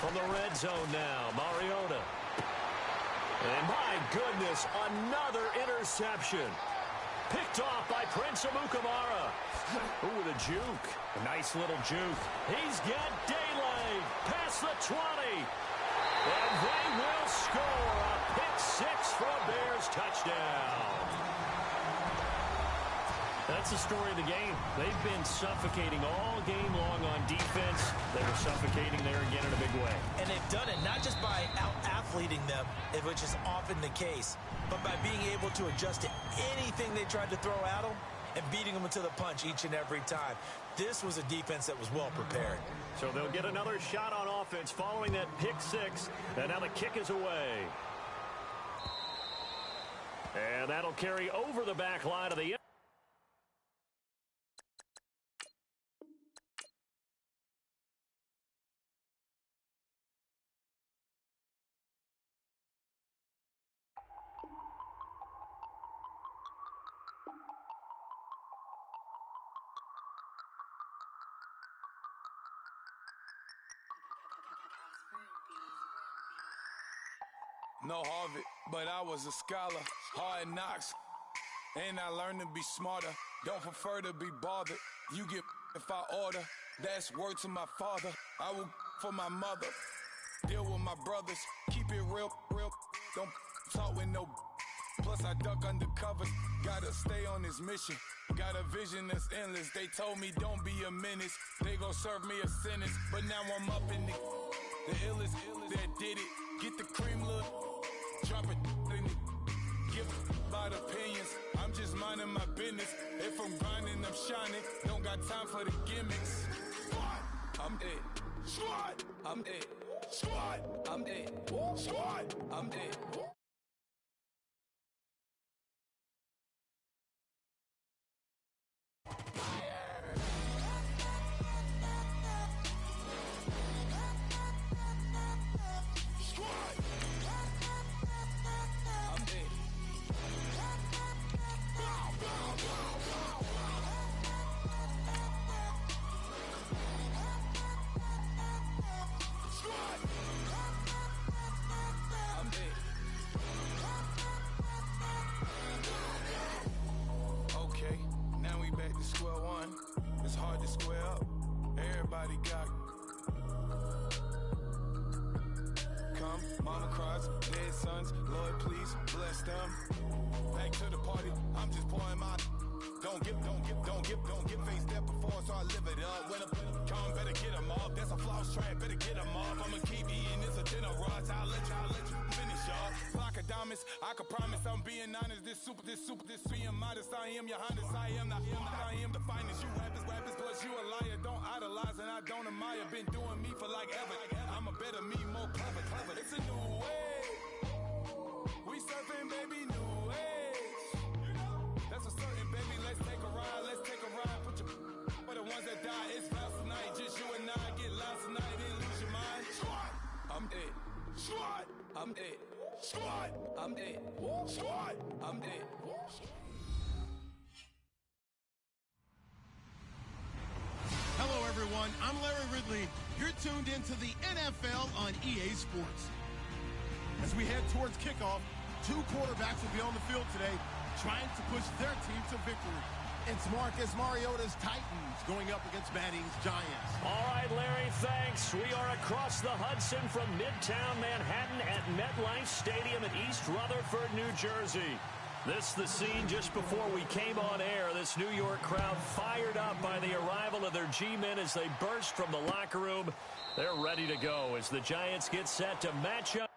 From the red zone now, Mariota. And my goodness, another interception. Picked off by Prince Amukamara. Ooh, with a juke. A nice little juke. He's got daylight. Past the 20. And they will score a pick six for a Bears touchdown. That's the story of the game. They've been suffocating all game long on defense. They were suffocating there again in a big way. And they've done it not just by out-athleting them, which is often the case, but by being able to adjust to anything they tried to throw at them and beating them to the punch each and every time. This was a defense that was well prepared. So they'll get another shot on offense following that pick six. And now the kick is away. And that'll carry over the back line of the No Harvard, but I was a scholar. Hard knocks, and I learned to be smarter. Don't prefer to be bothered. You get if I order. That's word to my father. I will for my mother. Deal with my brothers. Keep it real. Don't talk with no. Plus I duck undercover. Gotta stay on this mission. Got a vision that's endless. They told me don't be a menace. They gon' serve me a sentence. But now I'm up in the illest that did it. Get the cream look. Drop it in it. Give about opinions. I'm just minding my business. If I'm grinding, I'm shining. Don't got time for the gimmicks. I'm it. Squad. I'm it. Squad. I'm it. Squad. I'm it. Square one, it's hard to square up. Everybody got come, mama cries, dead sons, Lord please bless them. Back to the party, I'm just pouring my. Don't get face there before, so I live it up. When I come, better get them off. That's a floss track, better get them off. I'ma keep eating, it's a dinner rush. I'll let you finish, y'all. Block of diamonds, I can promise I'm being honest. This being modest. I am your highness, I am the finest. You rappers, plus you a liar. Don't idolize and I don't admire. Been doing me for like ever. I'm a better me, more clever. It's a new way. We surfing, baby, new age. That's a certain, baby. Let's take a ride. Put your for the ones that die. It's vows tonight. Just you and I get lost tonight. Then lose your mind. I'm it. Squad. I'm it. Squad. I'm it. Squad. I'm it. Hello, everyone. I'm Larry Ridley. You're tuned into the NFL on EA Sports. As we head towards kickoff, two quarterbacks will be on the field today trying to push their team to victory. It's Marcus Mariota's Titans going up against Manning's Giants. All right, Larry, thanks. We are across the Hudson from Midtown Manhattan at MetLife Stadium in East Rutherford, New Jersey. This the scene just before we came on air. This New York crowd fired up by the arrival of their G-men as they burst from the locker room. They're ready to go as the Giants get set to match up.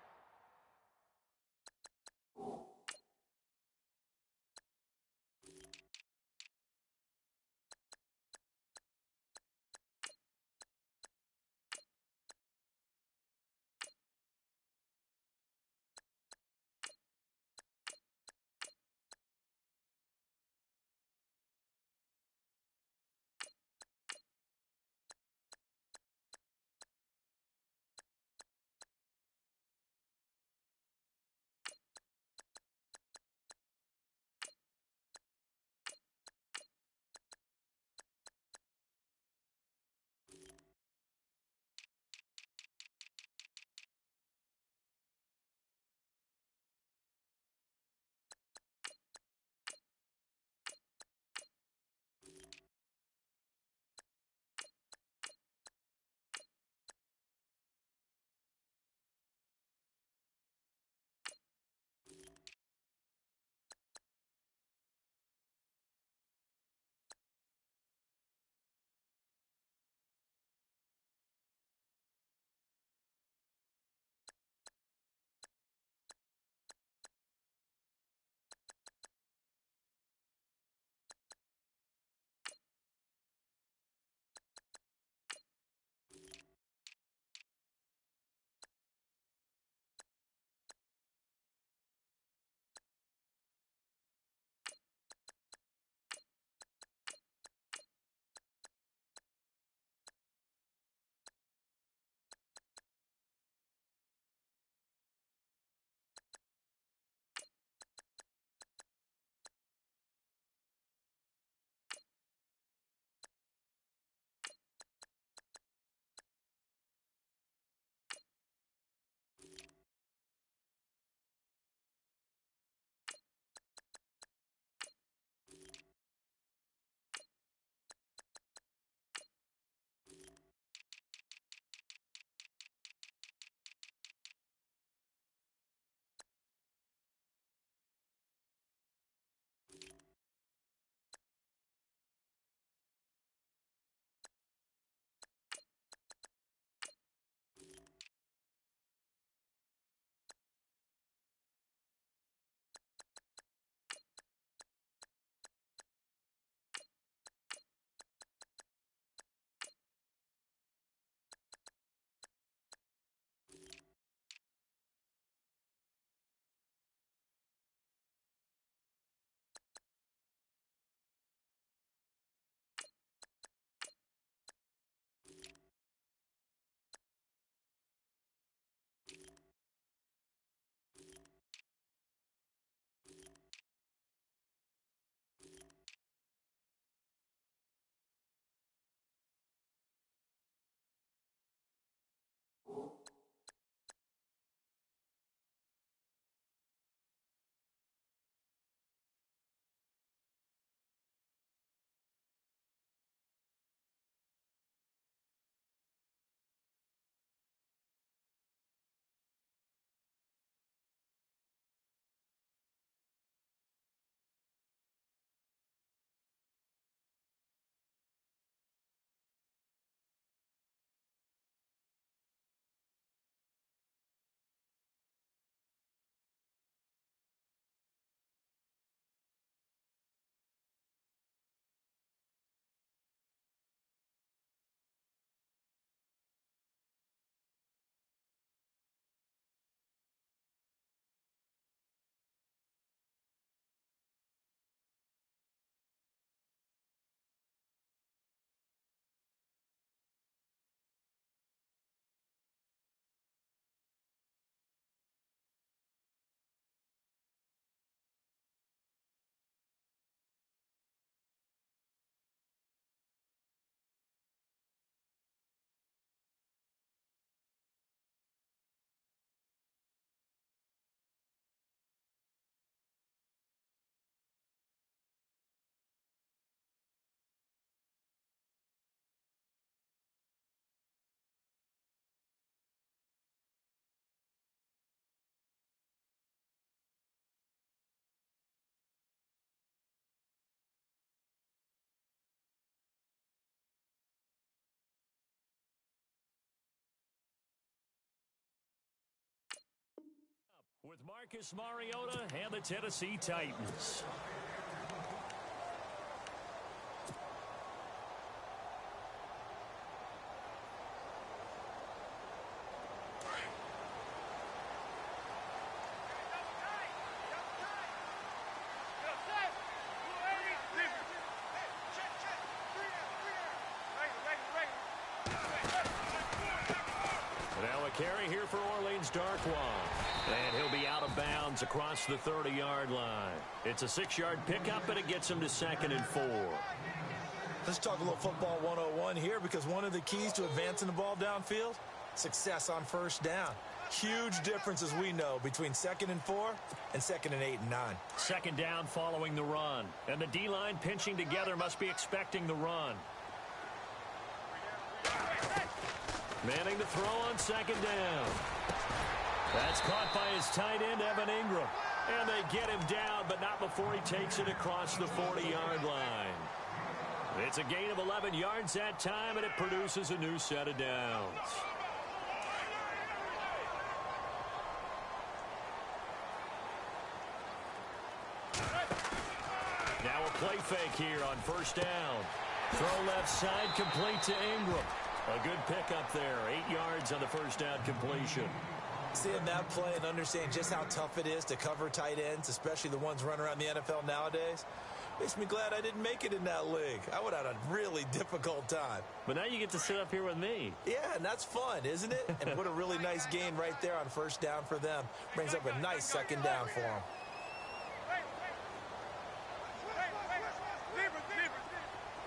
with Marcus Mariota and the Tennessee Titans. Carry here for Orleans Darkwa. And he'll be out of bounds across the 30-yard line. It's a 6-yard pickup, and it gets him to 2nd and 4. Let's talk a little football 101 here, because one of the keys to advancing the ball downfield, success on first down. Huge difference, as we know, between 2nd and 4 and 2nd and 8 and 9. 2nd down following the run. And the D-line pinching together must be expecting the run. Manning to throw on 2nd down. That's caught by his tight end, Evan Ingram. And they get him down, but not before he takes it across the 40-yard line. It's a gain of 11 yards that time, and it produces a new set of downs. Now a play fake here on 1st down. Throw left side, complete to Ingram. A good pickup there, 8 yards on the 1st down completion. Seeing that play and understanding just how tough it is to cover tight ends, especially the ones running around the NFL nowadays, makes me glad I didn't make it in that league. I would have had a really difficult time. But now you get to sit up here with me. Yeah, and that's fun, isn't it? And what a really nice gain right there on 1st down for them. Brings up a nice 2nd down for them.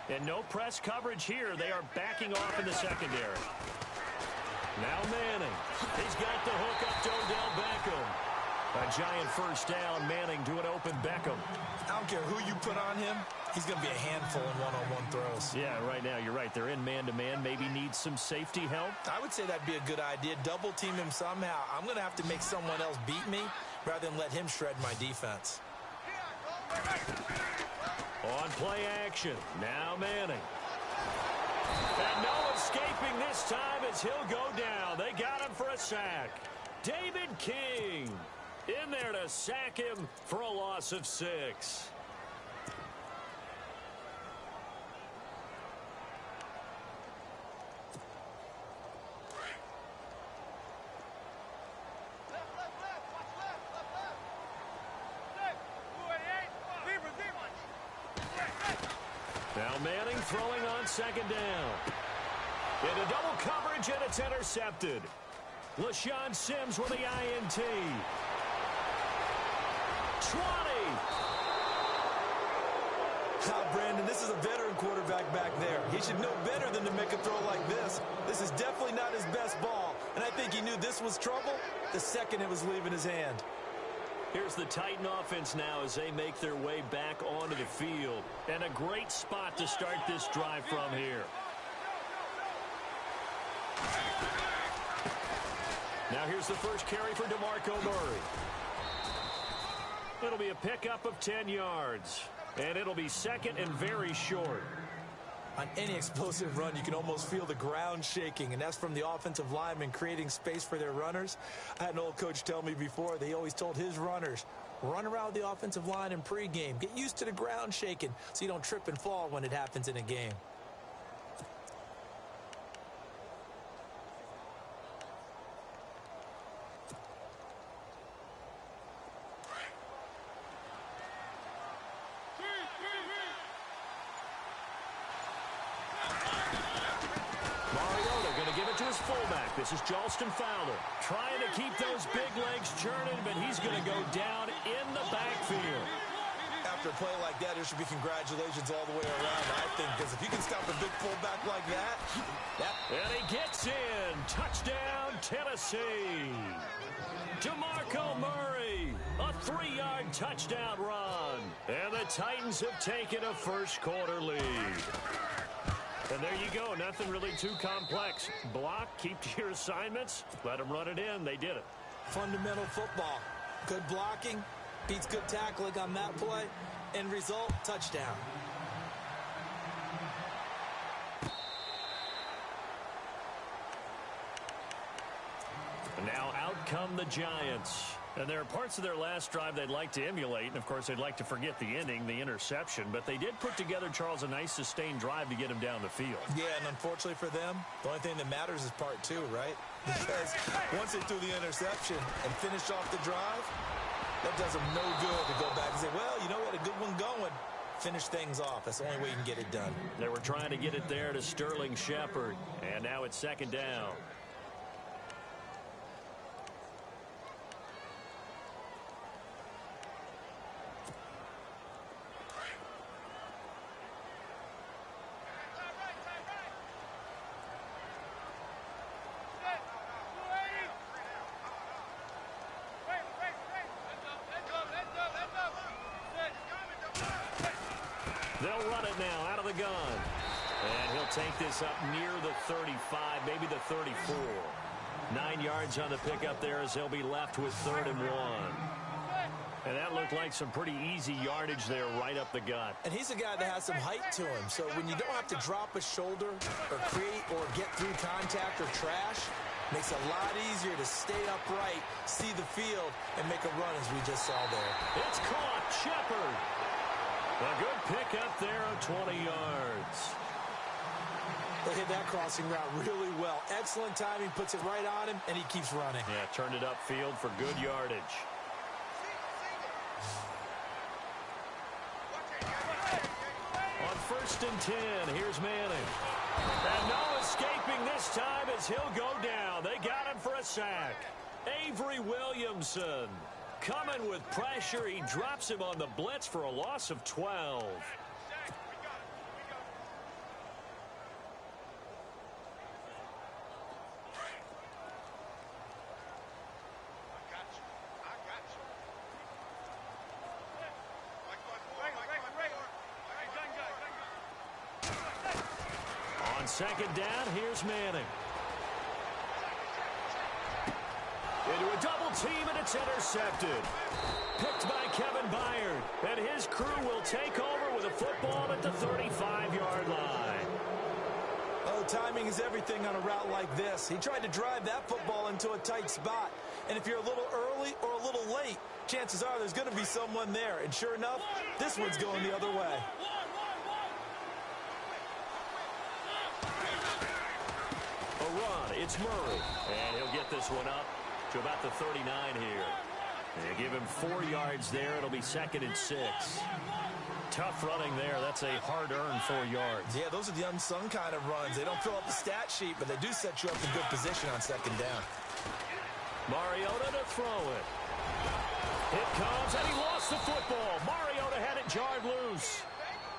And no press coverage here. They are backing off in the secondary. Now Manning. He's got the hook up to Odell Beckham. A giant 1st down. Manning to an open Beckham. I don't care who you put on him. He's going to be a handful in one-on-one throws. Yeah, right now you're right. They're in man-to-man. Maybe needs some safety help. I would say that'd be a good idea. Double team him somehow. I'm going to have to make someone else beat me rather than let him shred my defense. On play action. Now Manning. And no escaping this time as he'll go down. They got him for a sack. David King in there to sack him for a loss of 6. Now Manning throwing on 2nd down. Into double coverage, and it's intercepted. LaShawn Sims with the INT. 20. Brandon, this is a veteran quarterback back there. He should know better than to make a throw like this. This is definitely not his best ball, and I think he knew this was trouble the second it was leaving his hand. Here's the Titan offense now as they make their way back onto the field. And a great spot to start this drive from here. Now here's the first carry for DeMarco Murray. It'll be a pickup of 10 yards. And it'll be 2nd and very short. On any explosive run, you can almost feel the ground shaking, and that's from the offensive linemen creating space for their runners. I had an old coach tell me before, they always told his runners, run around the offensive line in pregame. Get used to the ground shaking so you don't trip and fall when it happens in a game. Fullback. This is Jalston Fowler trying to keep those big legs churning, but he's going to go down in the backfield. After a play like that, there should be congratulations all the way around, I think, because if you can stop a big fullback like that. And he gets in. Touchdown, Tennessee. DeMarco Murray, a 3-yard touchdown run. And the Titans have taken a first-quarter lead. And there you go. Nothing really too complex. Block, keep to your assignments, let them run it in. They did it. Fundamental football. Good blocking, beats good tackling on that play. End result, touchdown. And now out come the Giants. And there are parts of their last drive they'd like to emulate, and, of course, they'd like to forget the ending, the interception. But they did put together, Charles, a nice sustained drive to get him down the field. Yeah, and unfortunately for them, the only thing that matters is part two, right? Because once they threw the interception and finished off the drive, that does them no good to go back and say, well, you know what, a good one going. Finish things off. That's the only way you can get it done. They were trying to get it there to Sterling Shepard, and now it's second down. They'll run it now out of the gun. And he'll take this up near the 35, maybe the 34. 9 yards on the pickup there as they'll be left with 3rd and 1. And that looked like some pretty easy yardage there right up the gut. And he's a guy that has some height to him. So when you don't have to drop a shoulder or create or get through contact or trash, makes it a lot easier to stay upright, see the field, and make a run as we just saw there. It's caught. Shepard. A good pickup there of 20 yards. They hit that crossing route really well. Excellent timing, puts it right on him, and he keeps running. Yeah, turned it upfield for good yardage. On 1st and 10, here's Manning. And no escaping this time as he'll go down. They got him for a sack. Avery Williamson coming with pressure. He drops him on the blitz for a loss of 12. On 2nd down, here's Manning. Into a double team, and it's intercepted. Picked by Kevin Byard. And his crew will take over with a football at the 35-yard line. Oh, timing is everything on a route like this. He tried to drive that football into a tight spot. And if you're a little early or a little late, chances are there's going to be someone there. And sure enough, this one's going the other way. A run, it's Murray. And he'll get this one up to about the 39 here. They give him 4 yards there. It'll be 2nd and 6. Tough running there. That's a hard-earned 4 yards. Yeah, those are the unsung kind of runs. They don't fill up the stat sheet, but they do set you up in good position on 2nd down. Mariota to throw it. It comes, and he lost the football. Mariota had it jarred loose.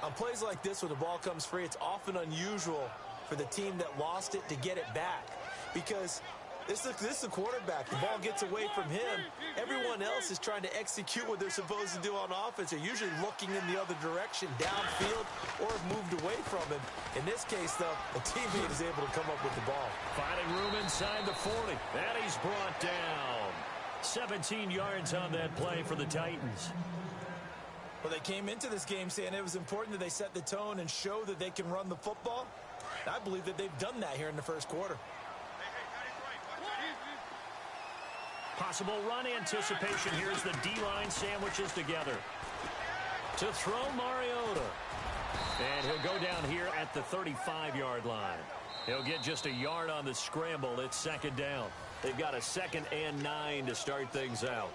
On plays like this, when the ball comes free, it's often unusual for the team that lost it to get it back. Because this is the quarterback. The ball gets away from him. Everyone else is trying to execute what they're supposed to do on offense. They're usually looking in the other direction, downfield, or have moved away from him. In this case, though, a teammate is able to come up with the ball. Finding room inside the 40. And he's brought down. 17 yards on that play for the Titans. Well, they came into this game saying it was important that they set the tone and show that they can run the football. I believe that they've done that here in the first quarter. Possible run anticipation. Here's the D-line sandwiches together. To throw Mariota. And he'll go down here at the 35-yard line. He'll get just a yard on the scramble. It's 2nd down. They've got a 2nd and 9 to start things out.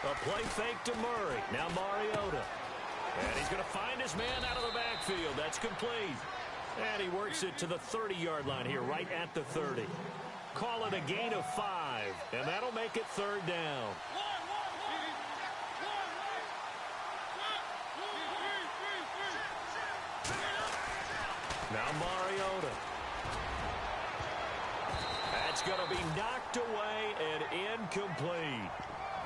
A play fake to Murray. Now Mariota. And he's going to find his man out of the backfield. That's complete. And he works it to the 30-yard line here, right at the 30. Call it a gain of 5. And that'll make it 3rd down. Now Mariota. That's going to be knocked away and incomplete.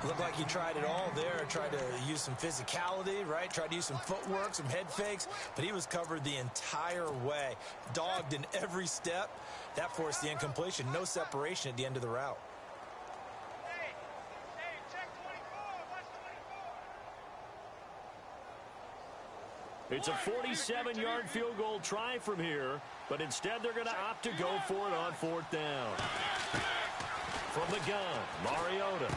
Looked like he tried it all there, tried to use some physicality, right? Tried to use some footwork, some head fakes, but he was covered the entire way. Dogged in every step. That forced the incompletion. No separation at the end of the route. It's a 47-yard field goal try from here, but instead they're going to opt to go for it on 4th down. From the gun, Mariota.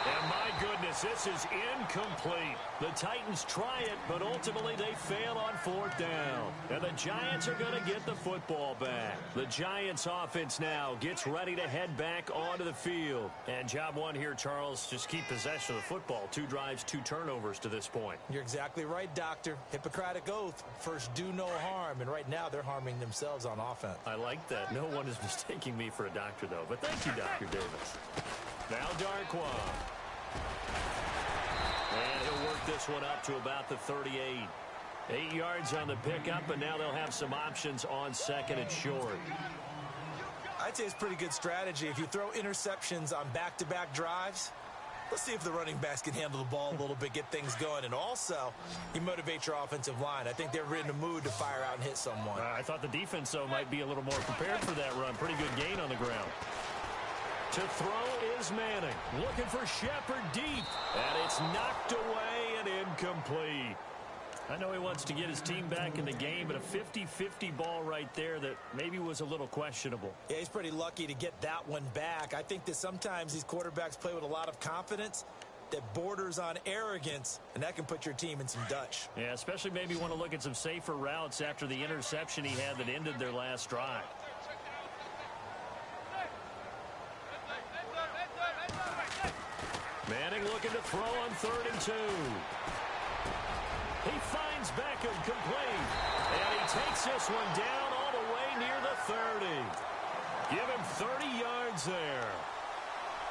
And my goodness, this is incomplete. The Titans try it, but ultimately they fail on 4th down. And the Giants are going to get the football back. The Giants offense now gets ready to head back onto the field. And job one here, Charles, just keep possession of the football. 2 drives, 2 turnovers to this point. You're exactly right, Doctor. Hippocratic oath. First, do no harm. And right now, they're harming themselves on offense. I like that. No one is mistaking me for a doctor, though. But thank you, Dr. Davis. Now Darquan. And he'll work this one up to about the 38. 8 yards on the pickup, and now they'll have some options on 2nd and short. I'd say it's pretty good strategy. If you throw interceptions on back-to-back drives, let's see if the running backs can handle the ball a little bit, get things going. And also, you motivate your offensive line. I think they're in the mood to fire out and hit someone. I thought the defense, though, might be a little more prepared for that run. Pretty good gain on the ground. To throw is Manning. Looking for Shepard deep. And it's knocked away and incomplete. I know he wants to get his team back in the game, but a 50-50 ball right there that maybe was a little questionable. Yeah, he's pretty lucky to get that one back. I think that sometimes these quarterbacks play with a lot of confidence that borders on arrogance, and that can put your team in some Dutch. Yeah, especially maybe want to look at some safer routes after the interception he had that ended their last drive. Manning looking to throw on 3rd and 2. He finds Beckham complete. And he takes this one down all the way near the 30. Give him 30 yards there.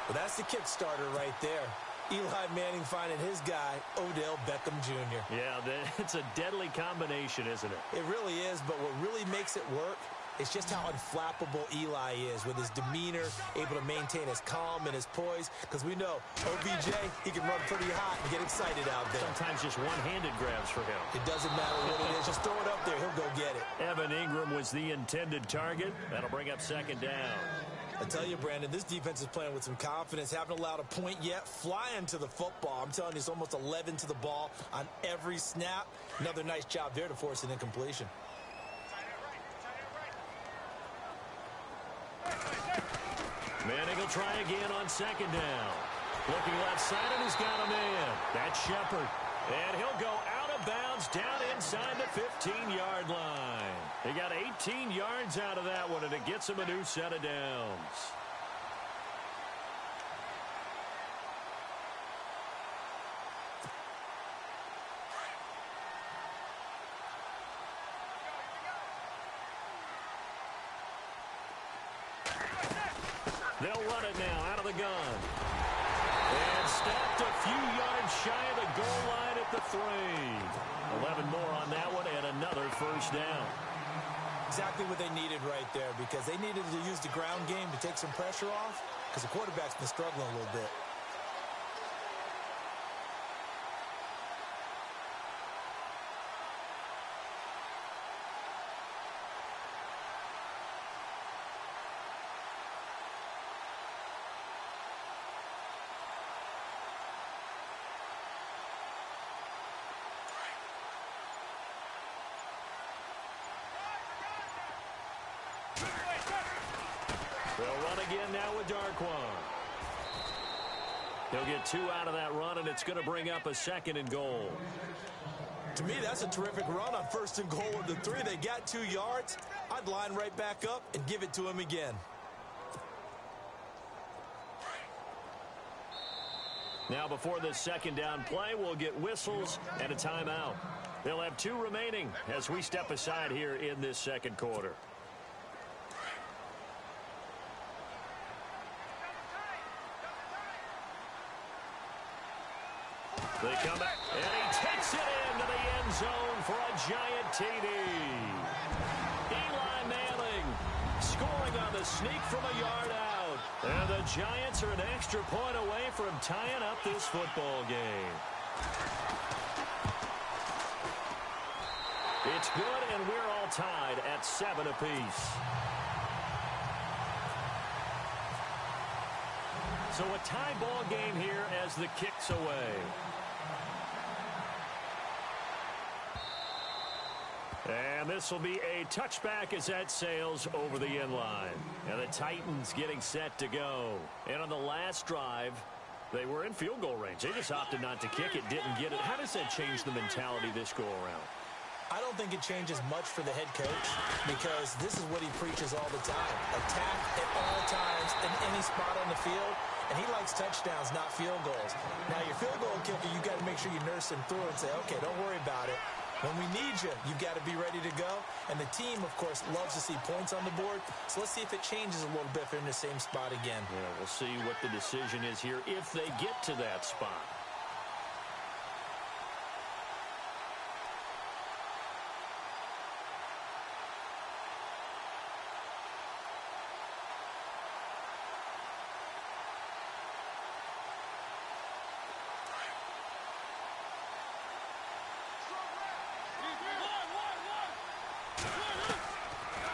Well, that's the kickstarter right there. Eli Manning finding his guy, Odell Beckham Jr. Yeah, it's a deadly combination, isn't it? It really is, but what really makes it work is just how unflappable Eli is with his demeanor, able to maintain his calm and his poise. Because we know OBJ, he can run pretty hot and get excited out there. Sometimes just one-handed grabs for him. It doesn't matter what it is. Just throw it up there. He'll go get it. Evan Ingram was the intended target. That'll bring up 2nd down. I tell you, Brandon, this defense is playing with some confidence. Haven't allowed a point yet. Flying to the football. I'm telling you, it's almost 11 to the ball on every snap. Another nice job there to force an incompletion. Manning will try again on 2nd down. Looking left side, and he's got a man. That's Shepard. And he'll go out of bounds down inside the 15-yard line. He got 18 yards out of that one, and it gets him a new set of downs. They'll run it now out of the gun. And stopped a few yards shy of the goal line at the 3. 11 more on that one and another 1st down. Exactly what they needed right there, because they needed to use the ground game to take some pressure off, because the quarterback's been struggling a little bit. They'll run again now with Darquan. He'll get 2 out of that run, and it's going to bring up a 2nd and goal. To me, that's a terrific run on 1st and goal with the 3. They got 2 yards. I'd line right back up and give it to him again. Now, before this 2nd down play, we'll get whistles and a timeout. They'll have 2 remaining as we step aside here in this 2nd quarter. They come back, and he takes it into the end zone for a giant TD. Eli Manning scoring on the sneak from a yard out. And the Giants are an extra point away from tying up this football game. It's good, and we're all tied at 7 apiece. So a tie ball game here as the kick's away. And this will be a touchback as that sails over the end line. And the Titans getting set to go. And on the last drive, they were in field goal range. They just opted not to kick it, didn't get it. How does that change the mentality this go around? I don't think it changes much for the head coach because this is what he preaches all the time. Attack at all times in any spot on the field, and he likes touchdowns, not field goals. Now, your field goal kicker, you've got to make sure you nurse him through and say, okay, don't worry about it. When we need you, you've got to be ready to go. And the team, of course, loves to see points on the board. So let's see if it changes a little bit if they're in the same spot again. Yeah, we'll see what the decision is here if they get to that spot.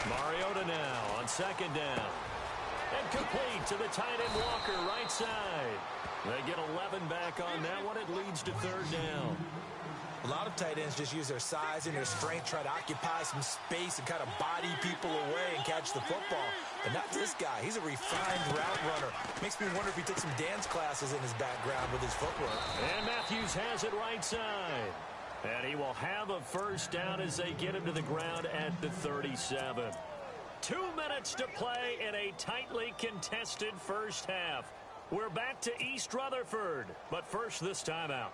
Mariota now on second down. And complete to the tight end Walker, right side. They get 11 back on that one. It leads to third down. A lot of tight ends just use their size and their strength, try to occupy some space and kind of body people away and catch the football. But not this guy. He's a refined route runner. Makes me wonder if he took some dance classes in his background with his footwork. And Matthews has it right side. And he will have a first down as they get him to the ground at the 37. 2 minutes to play in a tightly contested first half. We're back to East Rutherford, but first this timeout.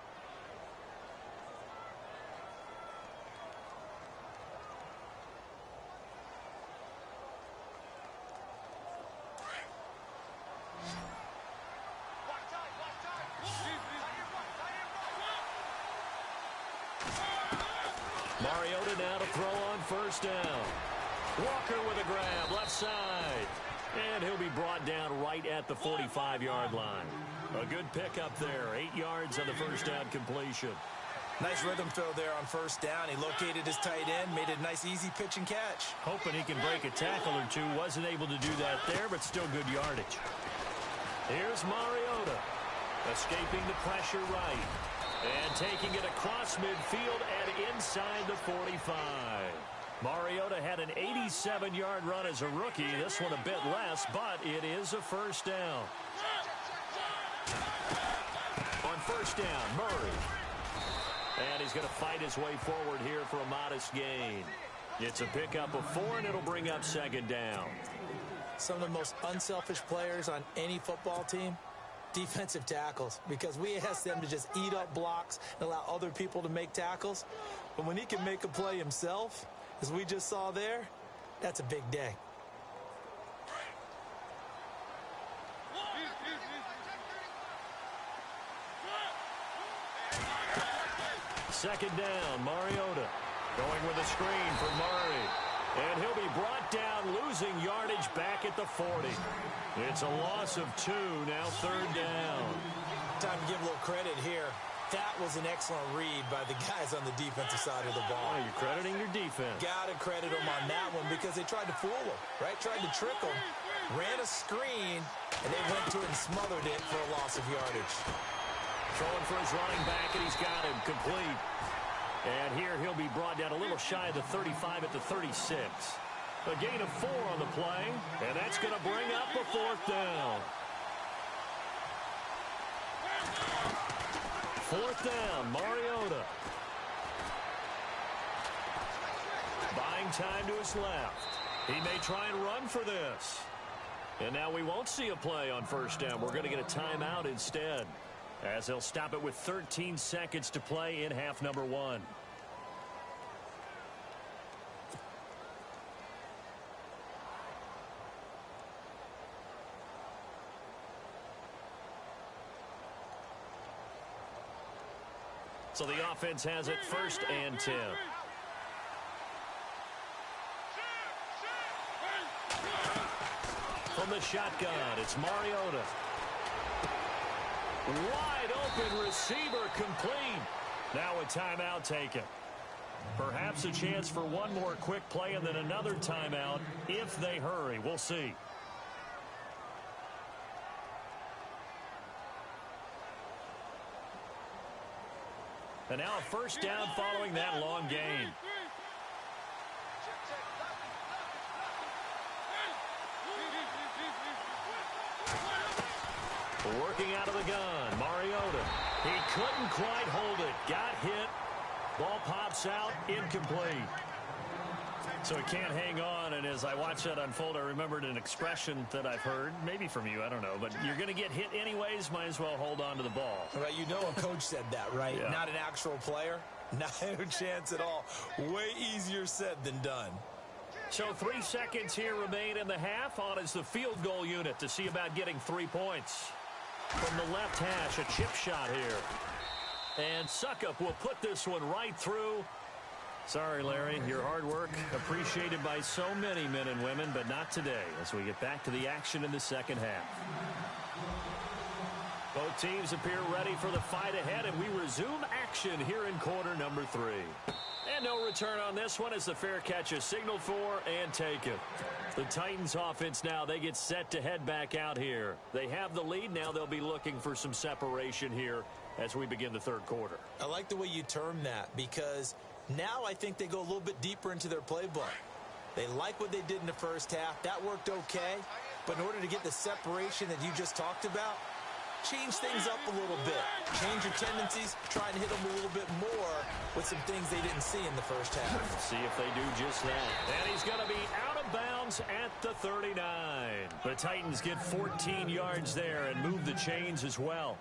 Mariota now to throw on first down. Walker with a grab, left side. And he'll be brought down right at the 45-yard line. A good pickup there. 8 yards on the first down completion. Nice rhythm throw there on first down. He located his tight end, made a nice easy pitch and catch. Hoping he can break a tackle or two. Wasn't able to do that there, but still good yardage. Here's Mariota. Escaping the pressure right. And taking it across midfield and inside the 45. Mariota had an 87-yard run as a rookie. This one a bit less, but it is a first down. On first down, Murray. And he's going to fight his way forward here for a modest gain. It's a pickup of 4, and it'll bring up second down. Some of the most unselfish players on any football team, defensive tackles, because we ask them to just eat up blocks and allow other people to make tackles. But when he can make a play himself, as we just saw there, that's a big day. Second down, Mariota going with a screen for Murray. And he'll be brought down, losing yardage back at the 40. It's a loss of 2, now third down. Time to give a little credit here. That was an excellent read by the guys on the defensive side of the ball. Oh, you're crediting your defense. Got to credit them on that one because they tried to fool him, right? Tried to trick him, ran a screen, and they went to it and smothered it for a loss of yardage. Throwing for his running back, and he's got him complete. And here he'll be brought down a little shy of the 35 at the 36. A gain of 4 on the play, and that's going to bring up a fourth down. Fourth down, Mariota. Buying time to his left. He may try and run for this. And now we won't see a play on first down. We're going to get a timeout instead, as they'll stop it with 13 seconds to play in half number 1. So the offense has it first and 10. From the shotgun, it's Mariota. Wide open receiver complete. Now a timeout taken. Perhaps a chance for one more quick play and then another timeout if they hurry. We'll see. And now a first down following that long gain. Working out of the gun, Mariota. He couldn't quite hold it. Got hit. Ball pops out, incomplete. So he can't hang on, and as I watch that unfold, I remembered an expression that I've heard, maybe from you, I don't know, but you're going to get hit anyways, might as well hold on to the ball. Right, you know a coach said that, right? Yeah. Not an actual player. Not a chance at all. Way easier said than done. So 3 seconds here remain in the half. On is the field goal unit to see about getting 3 points. From the left hash, a chip shot here. And Suckup will put this one right through. Sorry, Larry, your hard work appreciated by so many men and women, but not today as we get back to the action in the second half. Both teams appear ready for the fight ahead, and we resume action here in quarter number 3. And no return on this one as the fair catch is signaled for and taken. The Titans offense now, they get set to head back out here. They have the lead. Now they'll be looking for some separation here as we begin the third quarter. I like the way you term that because now I think they go a little bit deeper into their playbook. They like what they did in the first half. That worked okay. But in order to get the separation that you just talked about, change things up a little bit. Change your tendencies. Try and hit them a little bit more with some things they didn't see in the first half. See if they do just that. And he's going to be out of bounds at the 39. The Titans get 14 yards there and move the chains as well.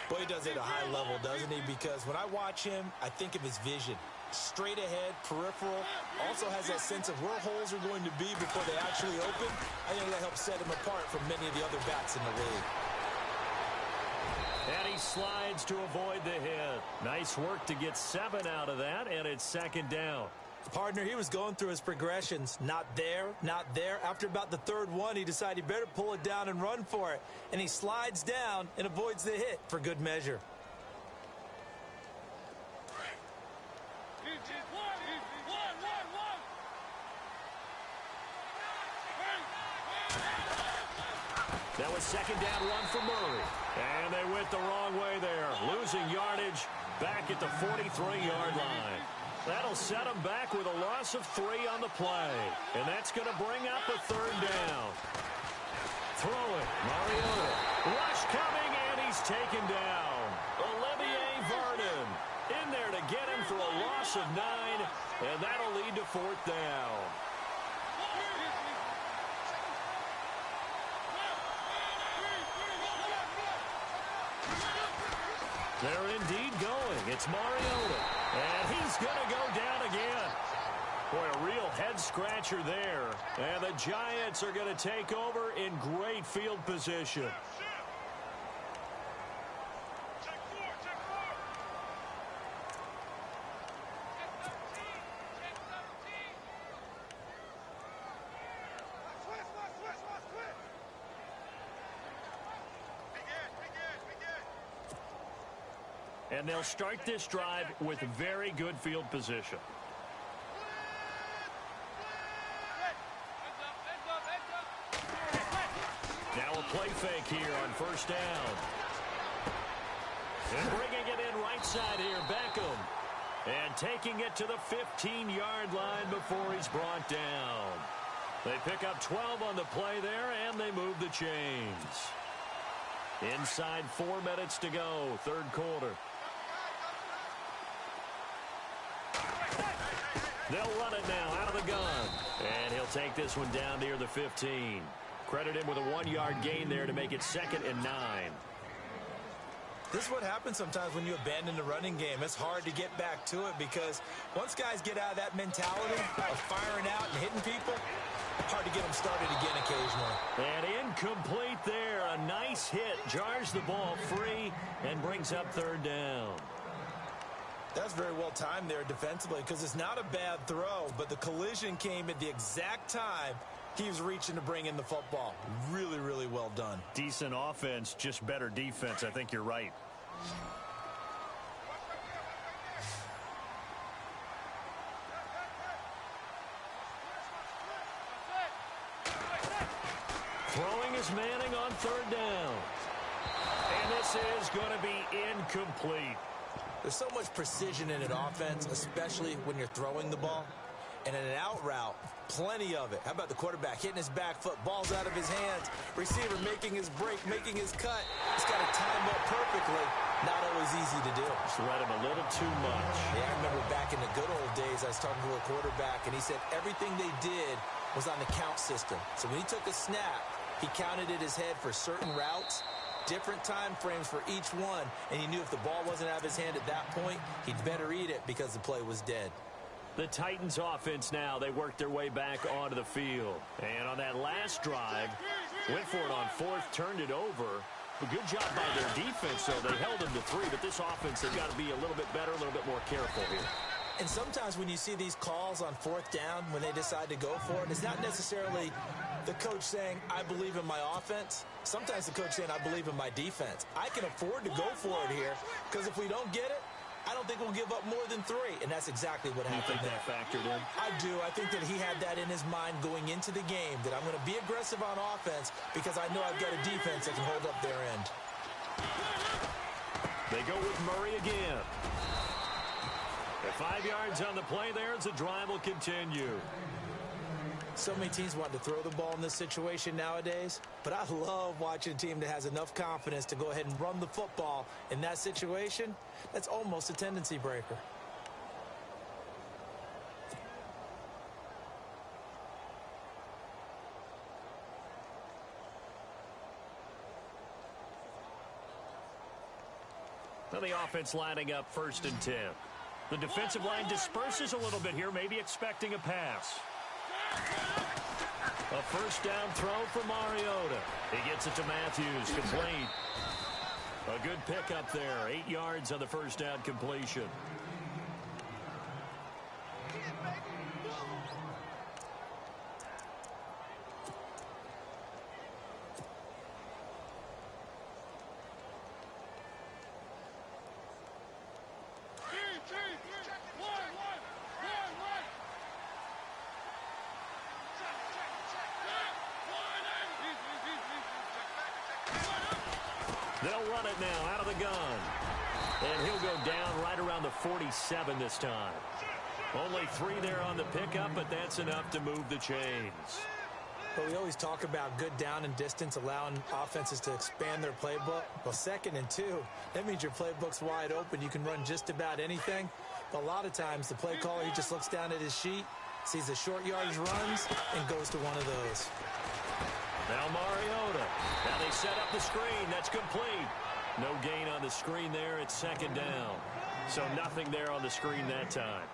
Boy, he does it at a high level, doesn't he? Because when I watch him, I think of his vision. Straight ahead, peripheral. Also has that sense of where holes are going to be before they actually open. I think that helps set him apart from many of the other backs in the league. And he slides to avoid the hit. Nice work to get 7 out of that, and it's second down. Partner, he was going through his progressions. Not there, not there. After about the third one, he decided he better pull it down and run for it. And he slides down and avoids the hit for good measure. That was second down run for Murray. And they went the wrong way there. Losing yardage back at the 43-yard line. That'll set them back with a loss of 3 on the play. And that's going to bring up a third down. Throwing, Mariota. Rush coming, and he's taken down. Olivier Vernon in there to get him for a loss of 9. And that'll lead to fourth down. They're indeed going. It's Mariota. And he's going to go down again. Boy, a real head-scratcher there. And the Giants are going to take over in great field position. And they'll start this drive with very good field position. Now a play fake here on first down. And bringing it in right side here, Beckham. And taking it to the 15-yard line before he's brought down. They pick up 12 on the play there, and they move the chains. Inside 4 minutes to go, third quarter. They'll run it now out of the gun. And he'll take this one down near the 15. Credit him with a 1-yard gain there to make it 2nd and 9. This is what happens sometimes when you abandon the running game. It's hard to get back to it because once guys get out of that mentality of firing out and hitting people, hard to get them started again occasionally. And incomplete there. A nice hit. Jars the ball free and brings up third down. That's very well timed there defensively because it's not a bad throw, but the collision came at the exact time he was reaching to bring in the football. Really, really well done. Decent offense, just better defense. I think you're right. Throwing is Manning on third down. And this is going to be incomplete. There's so much precision in an offense, especially when you're throwing the ball. And in an out route, plenty of it. How about the quarterback hitting his back foot, balls out of his hands, receiver making his break, making his cut. He's got to time up perfectly. Not always easy to do. Just read him a little too much. Yeah, I remember back in the good old days, I was talking to a quarterback, and he said everything they did was on the count system. So when he took a snap, he counted in his head for certain routes, different time frames for each one, and he knew if the ball wasn't out of his hand at that point, he'd better eat it because the play was dead. The Titans offense now, they worked their way back onto the field. And on that last drive, went for it on fourth, turned it over. A good job by their defense, though. They held them to 3, but this offense, they've got to be a little bit better, a little bit more careful here. And sometimes when you see these calls on fourth down, when they decide to go for it, it's not necessarily the coach saying, I believe in my offense. Sometimes the coach saying, I believe in my defense. I can afford to go for it here because if we don't get it, I don't think we'll give up more than 3, and that's exactly what happened there. You think that factored in? I do. I think that he had that in his mind going into the game, that I'm going to be aggressive on offense because I know I've got a defense that can hold up their end. They go with Murray again. At 5 yards on the play there as the drive will continue. So many teams want to throw the ball in this situation nowadays, but I love watching a team that has enough confidence to go ahead and run the football in that situation. That's almost a tendency breaker. Now the offense lining up 1st and 10. The defensive line disperses a little bit here, maybe expecting a pass. A first down throw for Mariota. He gets it to Matthews, complete. A good pickup there, 8 yards on the first down completion. They'll run it now out of the gun. And he'll go down right around the 47 this time. Only 3 there on the pickup, but that's enough to move the chains. But we always talk about good down and distance, allowing offenses to expand their playbook. Well, 2nd and 2, that means your playbook's wide open. You can run just about anything. But a lot of times, the play caller, he just looks down at his sheet, sees the short yardage runs, and goes to one of those. Now Mariota. Now they set up the screen. That's complete. No gain on the screen there. It's 2nd down. So nothing there on the screen that time.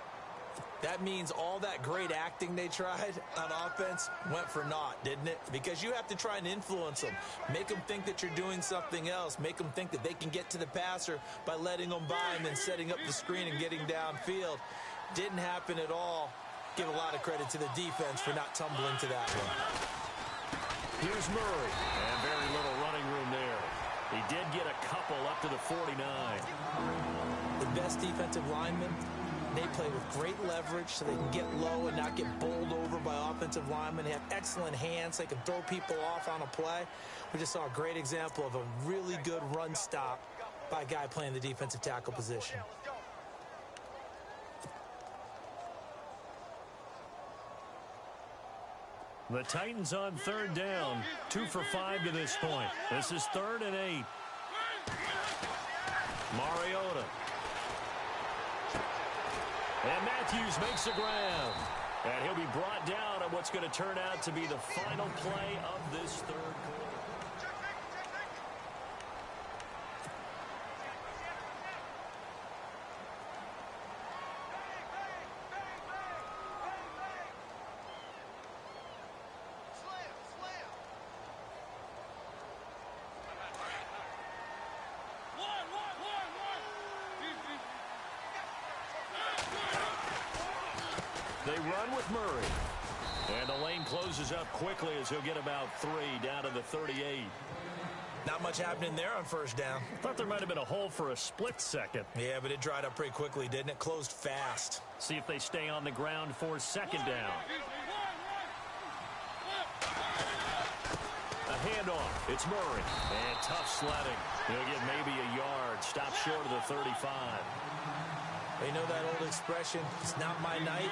That means all that great acting they tried on offense went for naught, didn't it? Because you have to try and influence them. Make them think that you're doing something else. Make them think that they can get to the passer by letting them by and then setting up the screen and getting downfield. Didn't happen at all. Give a lot of credit to the defense for not tumbling to that one. Here's Murray. And very little running room there. He did get a couple up to the 49. The best defensive linemen, they play with great leverage so they can get low and not get bowled over by offensive linemen. They have excellent hands. They can throw people off on a play. We just saw a great example of a really good run stop by a guy playing the defensive tackle position. The Titans on 3rd down. 2 for 5 to this point. This is 3rd and 8. Mariota. And Matthews makes the grab. And he'll be brought down on what's going to turn out to be the final play of this 3rd quarter. They run with Murray. And the lane closes up quickly as he'll get about 3 down to the 38. Not much happening there on 1st down. Thought there might have been a hole for a split second. Yeah, but it dried up pretty quickly, didn't it? Closed fast. See if they stay on the ground for 2nd down. A handoff. It's Murray. And tough sledding. He'll get maybe a yard. Stop short of the 35. You know that old expression, it's not my night?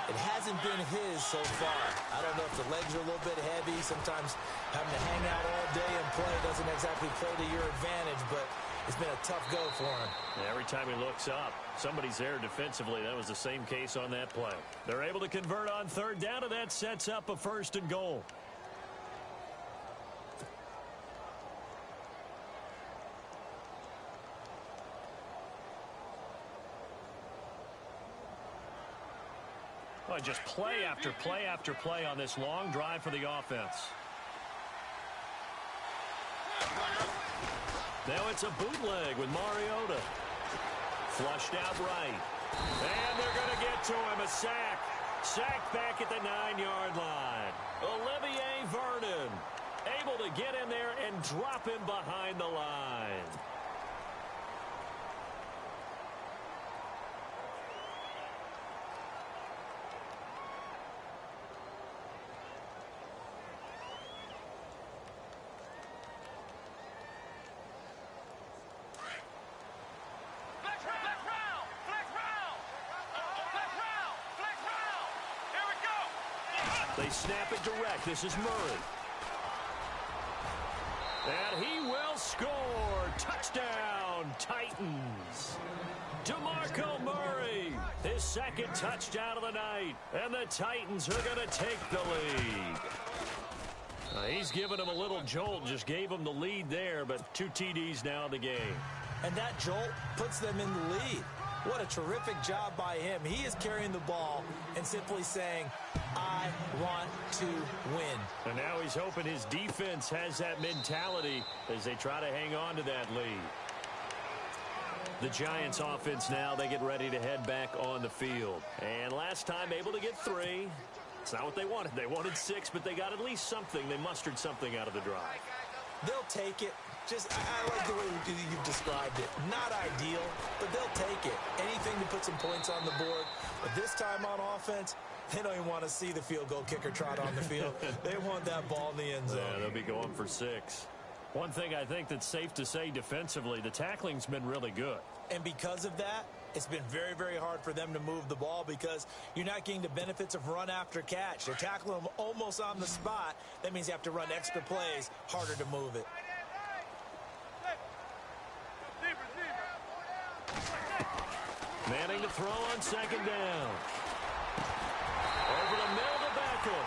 It hasn't been his so far. I don't know if the legs are a little bit heavy. Sometimes having to hang out all day and play doesn't exactly play to your advantage, but it's been a tough go for him. Yeah, every time he looks up, somebody's there defensively. That was the same case on that play. They're able to convert on third down, and that sets up a 1st and goal. Well, just play after play after play on this long drive for the offense. Now it's a bootleg with Mariota. Flushed out right. And they're going to get to him. A sack. Sacked back at the 9-yard line. Olivier Vernon able to get in there and drop him behind the line. They snap it direct. This is Murray. And he will score. Touchdown, Titans. DeMarco Murray, his 2nd touchdown of the night. And the Titans are going to take the lead. He's given him a little jolt, just gave him the lead there, but 2 TDs now in the game. And that jolt puts them in the lead. What a terrific job by him. He is carrying the ball and simply saying, I want to win. And now he's hoping his defense has that mentality as they try to hang on to that lead. The Giants offense now, they get ready to head back on the field. And last time able to get 3. It's not what they wanted. They wanted 6, but they got at least something. They mustered something out of the drive. They'll take it. I like the way you've described it. Not ideal, but they'll take it. Anything to put some points on the board. But this time on offense, they don't even want to see the field goal kicker trot on the field. They want that ball in the end zone. Yeah, they'll be going for 6. One thing I think that's safe to say defensively, the tackling's been really good. And because of that, it's been very, very hard for them to move the ball because you're not getting the benefits of run after catch. They're tackling them almost on the spot. That means you have to run extra plays, harder to move it. Manning to throw on 2nd down. Over the middle to Beckham.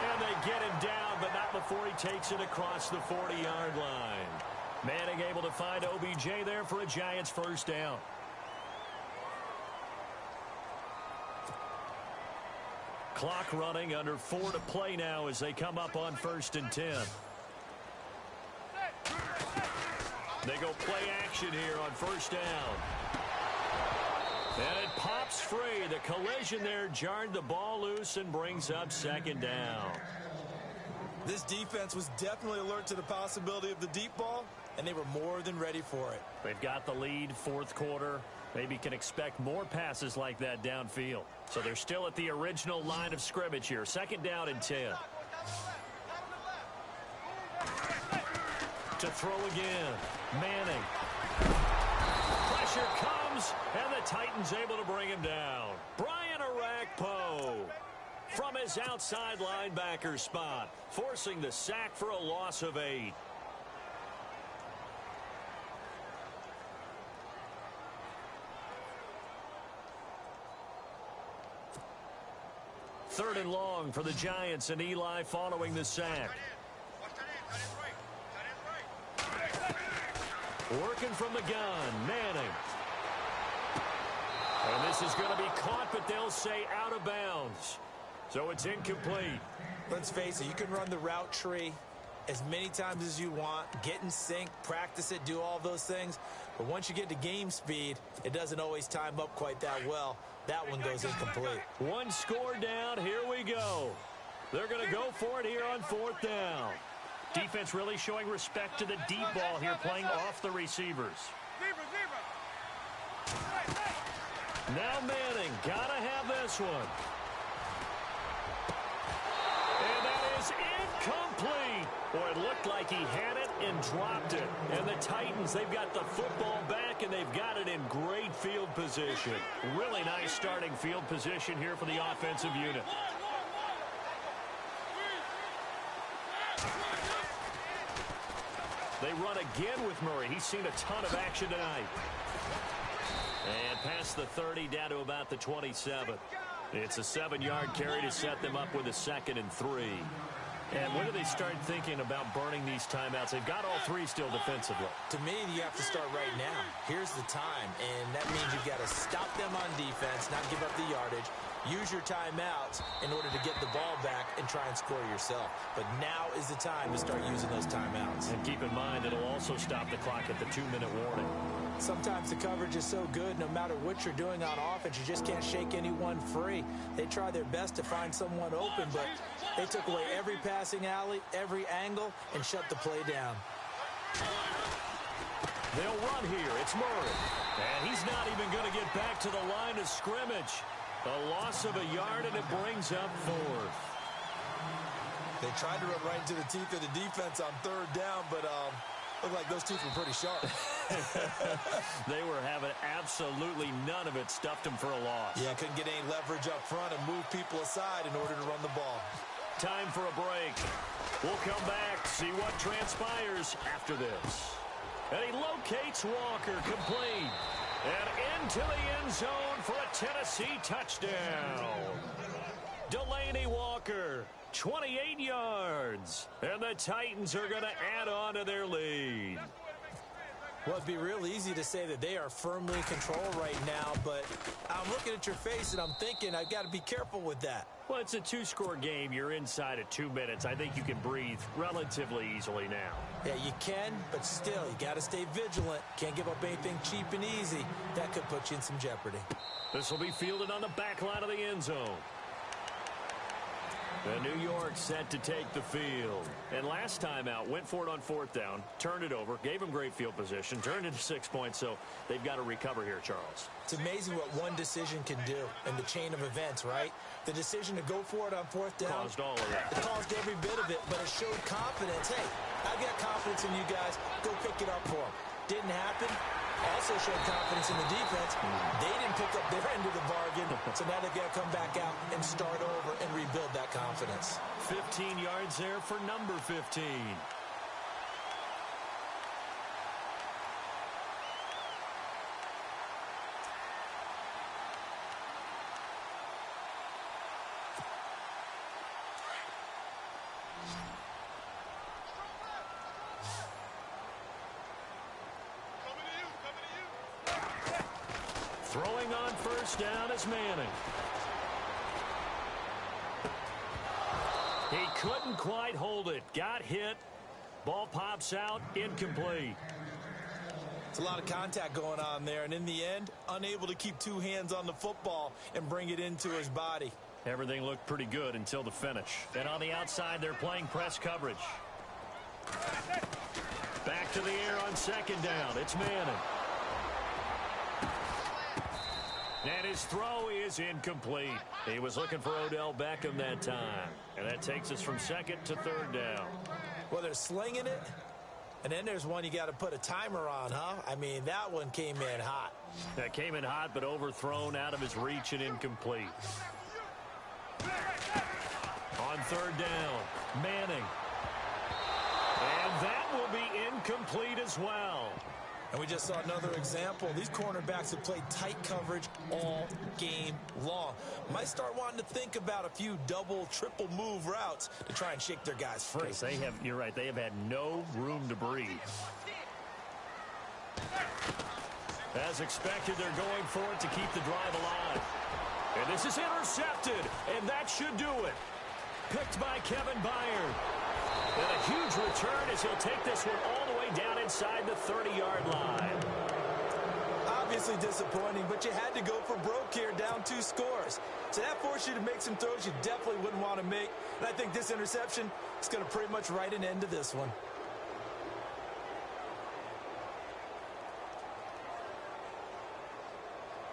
And they get him down, but not before he takes it across the 40-yard line. Manning able to find OBJ there for a Giants 1st down. Clock running, under 4 to play now as they come up on 1st and 10. They go play action here on 1st down. And it pops free. The collision there jarred the ball loose and brings up 2nd down. This defense was definitely alert to the possibility of the deep ball, and they were more than ready for it. They've got the lead, 4th quarter. Maybe can expect more passes like that downfield. So they're still at the original line of scrimmage here. 2nd down and 10. To throw again. Manning. Pressure comes, and the Titans able to bring him down. Brian Arakpo from his outside linebacker spot, forcing the sack for a loss of 8. Third and long for the Giants, and Eli following the sack. Working from the gun, Manning. And this is going to be caught, but they'll say out of bounds. So it's incomplete. Let's face it, you can run the route tree as many times as you want, get in sync, practice it, do all those things. But once you get to game speed, it doesn't always time up quite that well. That one goes incomplete. 1 score down. Here we go. They're going to go for it here on 4th down. Defense really showing respect to the deep ball here, playing off the receivers. Now Manning, gotta have this one. And that is incomplete. Boy, it looked like he had it and dropped it. And the Titans, they've got the football back, and they've got it in great field position. Really nice starting field position here for the offensive unit. They run again with Murray. He's seen a ton of action tonight. And past the 30, down to about the 27. It's a 7-yard carry to set them up with a 2nd and 3. And when do they start thinking about burning these timeouts? They've got all 3 still defensively. To me, you have to start right now. Here's the time, and that means you've got to stop them on defense, not give up the yardage. Use your timeouts in order to get the ball back and try and score yourself. But now is the time to start using those timeouts. And keep in mind, it'll also stop the clock at the 2-minute warning. Sometimes the coverage is so good, no matter what you're doing on offense, you just can't shake anyone free. They try their best to find someone open, but they took away every passing alley, every angle, and shut the play down. They'll run here. It's Murray. And he's not even going to get back to the line of scrimmage. A loss of a yard, and it brings up 4th. They tried to run right into the teeth of the defense on 3rd down, but looked like those teeth were pretty sharp. They were having absolutely none of it. Stuffed them for a loss. Yeah, couldn't get any leverage up front and move people aside in order to run the ball. Time for a break. We'll come back, see what transpires after this. And he locates Walker, complete. And into the end zone for a Tennessee touchdown. Delaney Walker, 28 yards. And the Titans are going to add on to their lead. Well, it'd be real easy to say that they are firmly in control right now, but I'm looking at your face and I'm thinking I've got to be careful with that. Well, it's a 2-score game. You're inside of 2 minutes. I think you can breathe relatively easily now. Yeah, you can, but still, you got to stay vigilant. Can't give up anything cheap and easy. That could put you in some jeopardy. This will be fielded on the back line of the end zone. The New York set to take the field. And last time out, went for it on 4th down, turned it over, gave them great field position, turned it to 6 points, so they've got to recover here, Charles. It's amazing what one decision can do in the chain of events, right? The decision to go for it on 4th down. Caused all of that. It caused every bit of it, but it showed confidence. Hey, I've got confidence in you guys. Go pick it up for them. Didn't happen. Also showed confidence in the defense. They didn't pick up their end of the bargain, so now they've got to come back out and start over and rebuild that confidence. 15 yards there for number 15. Throwing on 1st down is Manning. He couldn't quite hold it. Got hit. Ball pops out. Incomplete. It's a lot of contact going on there, and in the end, unable to keep 2 hands on the football and bring it into his body. Everything looked pretty good until the finish. And on the outside, they're playing press coverage. Back to the air on 2nd down. It's Manning. And his throw is incomplete. He was looking for Odell Beckham that time. And that takes us from 2nd to 3rd down. Well, they're slinging it. And then there's one you got to put a timer on, huh? I mean, that one came in hot. That came in hot, but overthrown, out of his reach and incomplete. On 3rd down, Manning. And that will be incomplete as well. And we just saw another example. These cornerbacks have played tight coverage all game long. Might start wanting to think about a few double, triple move routes to try and shake their guys free. You're right, they have had no room to breathe. As expected, they're going for it to keep the drive alive. And this is intercepted, and that should do it. Picked by Kevin Byard. And a huge return as he'll take this one all the way down inside the 30-yard line. Obviously disappointing, but you had to go for broke here, down 2 scores. So that forced you to make some throws you definitely wouldn't want to make. And I think this interception is going to pretty much write an end to this one.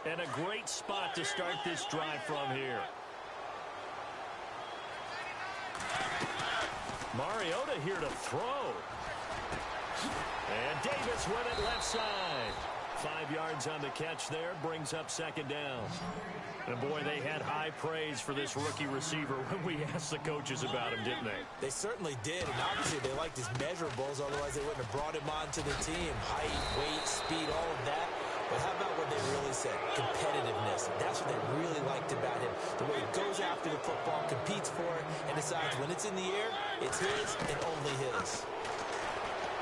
And a great spot to start this drive from here. Mariota here to throw. And Davis with it left side. 5 yards on the catch there, brings up second down. And boy, they had high praise for this rookie receiver when we asked the coaches about him, didn't they? They certainly did, and obviously they liked his measurables, otherwise they wouldn't have brought him onto the team. Height, weight, speed, all of that. But how about what they really said? Competitiveness. That's what they really liked about him. The way he goes after the football, competes for it, and decides when it's in the air, it's his and only his.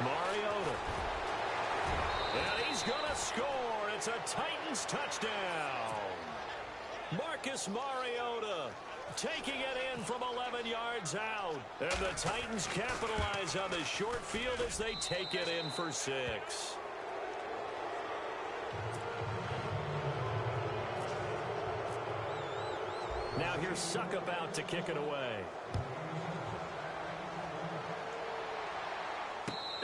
Mariota. And he's going to score. It's a Titans touchdown. Marcus Mariota taking it in from 11 yards out. And the Titans capitalize on the short field as they take it in for 6. Now here's Suckup out to kick it away.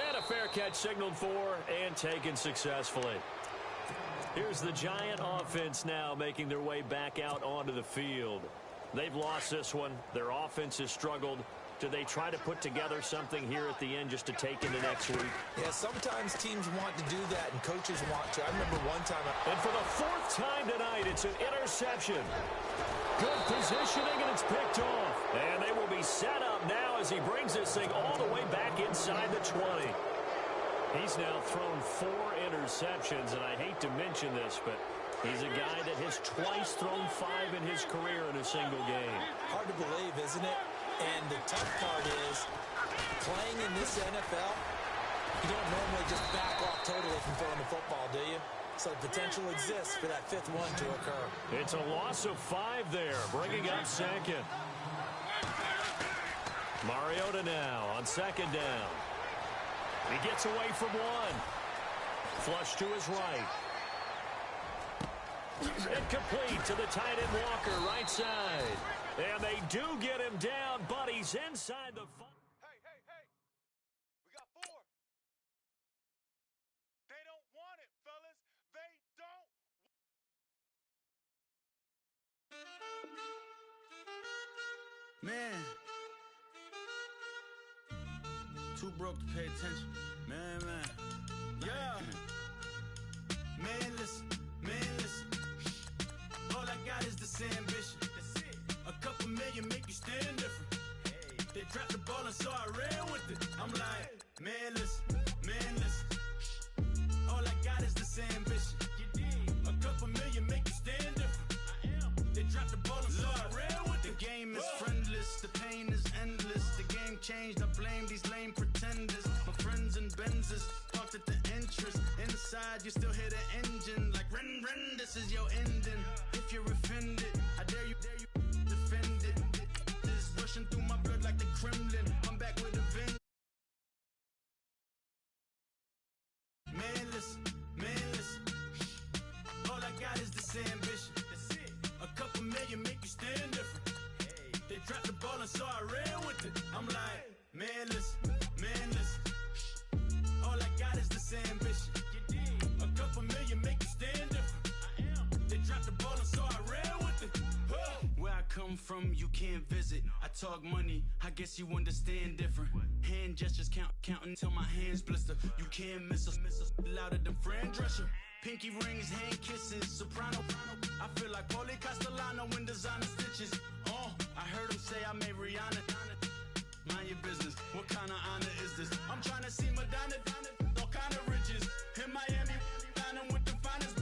And a fair catch signaled for and taken successfully. Here's the Giant offense now making their way back out onto the field. They've lost this one. Their offense has struggled. Do they try to put together something here at the end just to take into next week? Yeah, sometimes teams want to do that and coaches want to. I remember one time. And for the 4th time tonight, it's an interception. Good positioning, and it's picked off. And they will be set up now as he brings this thing all the way back inside the 20. He's now thrown 4 interceptions, and I hate to mention this, but he's a guy that has twice thrown 5 in his career in a single game. Hard to believe, isn't it? And the tough part is, playing in this NFL, you don't normally just back off totally from throwing the football, do you? So the potential exists for that 5th one to occur. It's a loss of 5 there, bringing up second. Mariota now on second down. He gets away from 1. Flush to his right. Incomplete to the tight end Walker, right side. And they do get him down, but he's inside the... Hey, hey, hey. We got 4. They don't want it, fellas. They don't. Man. Too broke to pay attention. Man. Yeah. Man, listen. All I got is this ambition. A couple million make you stand different. They dropped the ball and so I ran with it. I'm like, man, listen. All I got is this ambition. A couple million make you stand different. They dropped the ball and so I ran with it. The game is friendless, the pain is endless. The game changed, I blame these lame pretenders. My friends and Benzes parked at the entrance. Inside, you still hear the engine like ren, this is your ending. If you're offended, I dare you defend it. This rushing through my blood like the Kremlin. I'm back with a vengeance. Man, listen. All I got is this ambition. A couple million make you stand different. They dropped the ball and so I ran with it. I'm like, man, listen. All I got is this ambition. A couple million make you stand different. They dropped the ball and so I ran with it. Where I come from, you can't visit. I talk money, I guess you understand different. Hand gestures counting till my hands blister. You can't miss us louder than Fran Drescher. Pinky rings, hand kisses, soprano. I feel like Paulie Castellano in designer stitches. I heard him say I made Rihanna. Mind your business, what kind of honor is this? I'm trying to see Madonna, all kind of riches. In Miami, dining with the finest.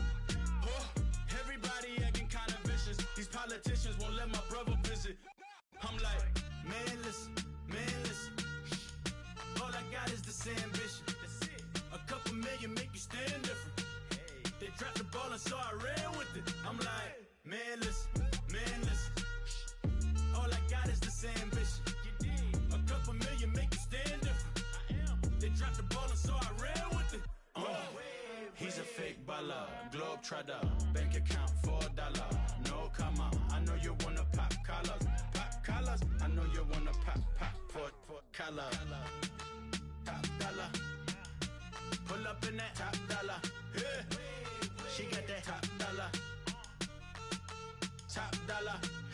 Everybody acting kind of vicious. These politicians won't let my brother visit. I'm like, man, listen. All I got is this ambition. A couple million make you stand different. They dropped the ball and so I ran with it. I'm like, man, listen. All I got is this ambition. A couple million make you stand different. They dropped the ball and so I ran with it. He's a fake baller, globe trotter, bank account $4. No comma, I know you wanna pop collars. I know you wanna pop for collar. Top dollar, pull up in that top dollar. Yeah. She got that top dollar.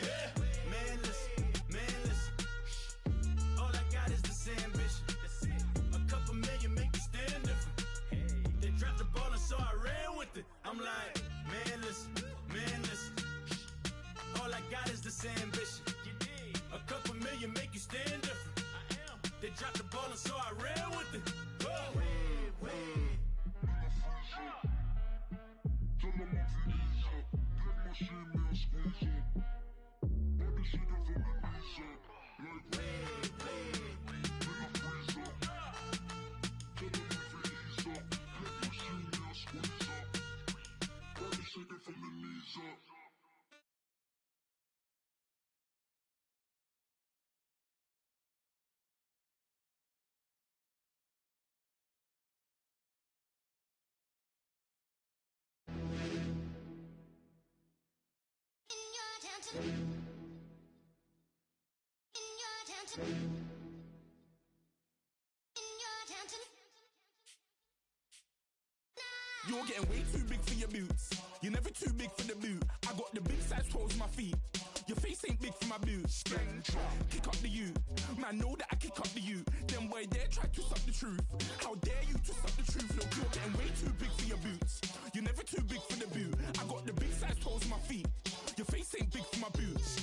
Yeah. Man, listen. All I got is this like, man, listen. All I got is this ambition. A couple million make you stand different. They dropped the ball and so I ran with it. You're getting way too big for your boots. You're never too big for the boot. I got the big size toes on my feet. Your face ain't big for my boots. Kick up the you. Man, know that I kick up the you. Them boy there try to suck the truth. How dare you to suck the truth? Look, you're getting way too big for your boots. You're never too big for the boot. I got the big size toes on my feet. Your face ain't big for my boots.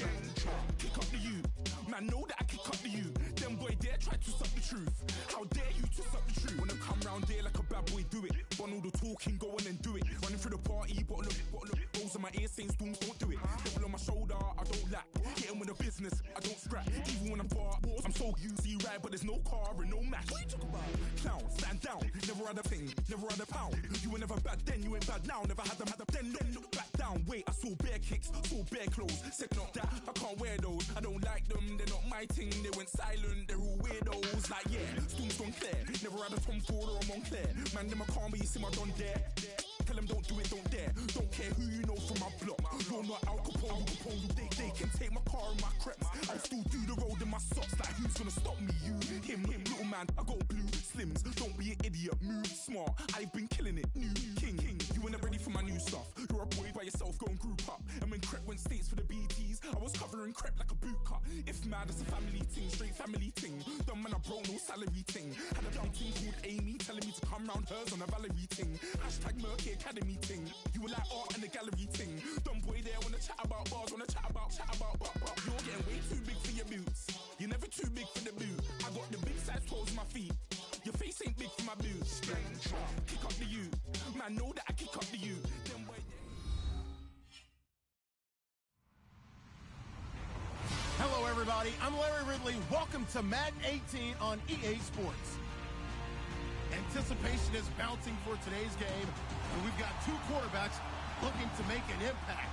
Kick up the you. Man, know that I kick up the you. Them boy there try to suck the truth. How dare you to suck the truth? Wanna come round there like a bad boy, do it. Want all the talking, go on and do it. Running through the party, bottle up. Rolls in my ear saying storms, don't do it. Devil on my shoulder, I don't lack. Hitting with a business, I don't scrap. Even when I'm far, I'm so easy ride, but there's no car and no match. What you talk about? Clown, stand down. Never had a thing, never had a pound. You were never bad then, you ain't bad now. Never had them, then look back down. Wait, I saw bare kicks, saw bare clothes. Said not that, I can't wear those. I don't like them, they're not my thing. They went silent, they're all weirdos. Like yeah, storms don't clear. Never had a Tom Ford or a Montclair. Man, them a calm, but you see my done there. Tell them don't do it, don't dare. Don't care who you know from my block. You're not Al Capone, they can take my car and my crepes. I'll still do the road in my socks. Like who's gonna stop me? You, him, little man. I got blue slims. Don't be an idiot, move smart. I've been killing it, new king. You were never ready for my new stuff. You're a boy by yourself, go and group up. And when Crep went states for the BTs, I was covering Crep like a boot cut. If mad, it's a family ting, straight family ting. Dumb man, I broke no salary ting. Had a young ting called Amy telling me to come round hers on a Valerie ting. Hashtag Murky Academy ting. You were like art and the gallery ting. Dumb boy there wanna chat about bars, wanna chat about. You're getting way too big for your boots. You're never too big for the boot. I got the big size toes on my feet. Your face ain't big for my boots. Kick up the you. Man, know that I kick up the you. Them boy Hello, everybody. I'm Larry Ridley. Welcome to Madden 18 on EA Sports. Anticipation is bouncing for today's game, and we've got two quarterbacks looking to make an impact.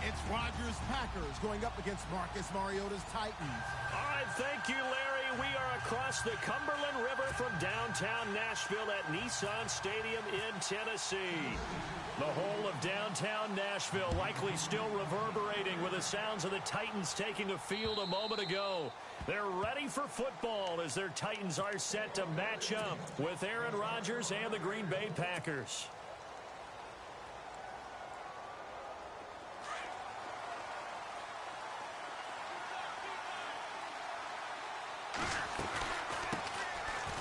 It's Rodgers' Packers going up against Marcus Mariota's Titans. All right, thank you, Larry. We are across the Cumberland River from downtown Nashville at Nissan Stadium in Tennessee. The whole of downtown Nashville likely still reverberating with the sounds of the Titans taking the field a moment ago. They're ready for football as their Titans are set to match up with Aaron Rodgers and the Green Bay Packers.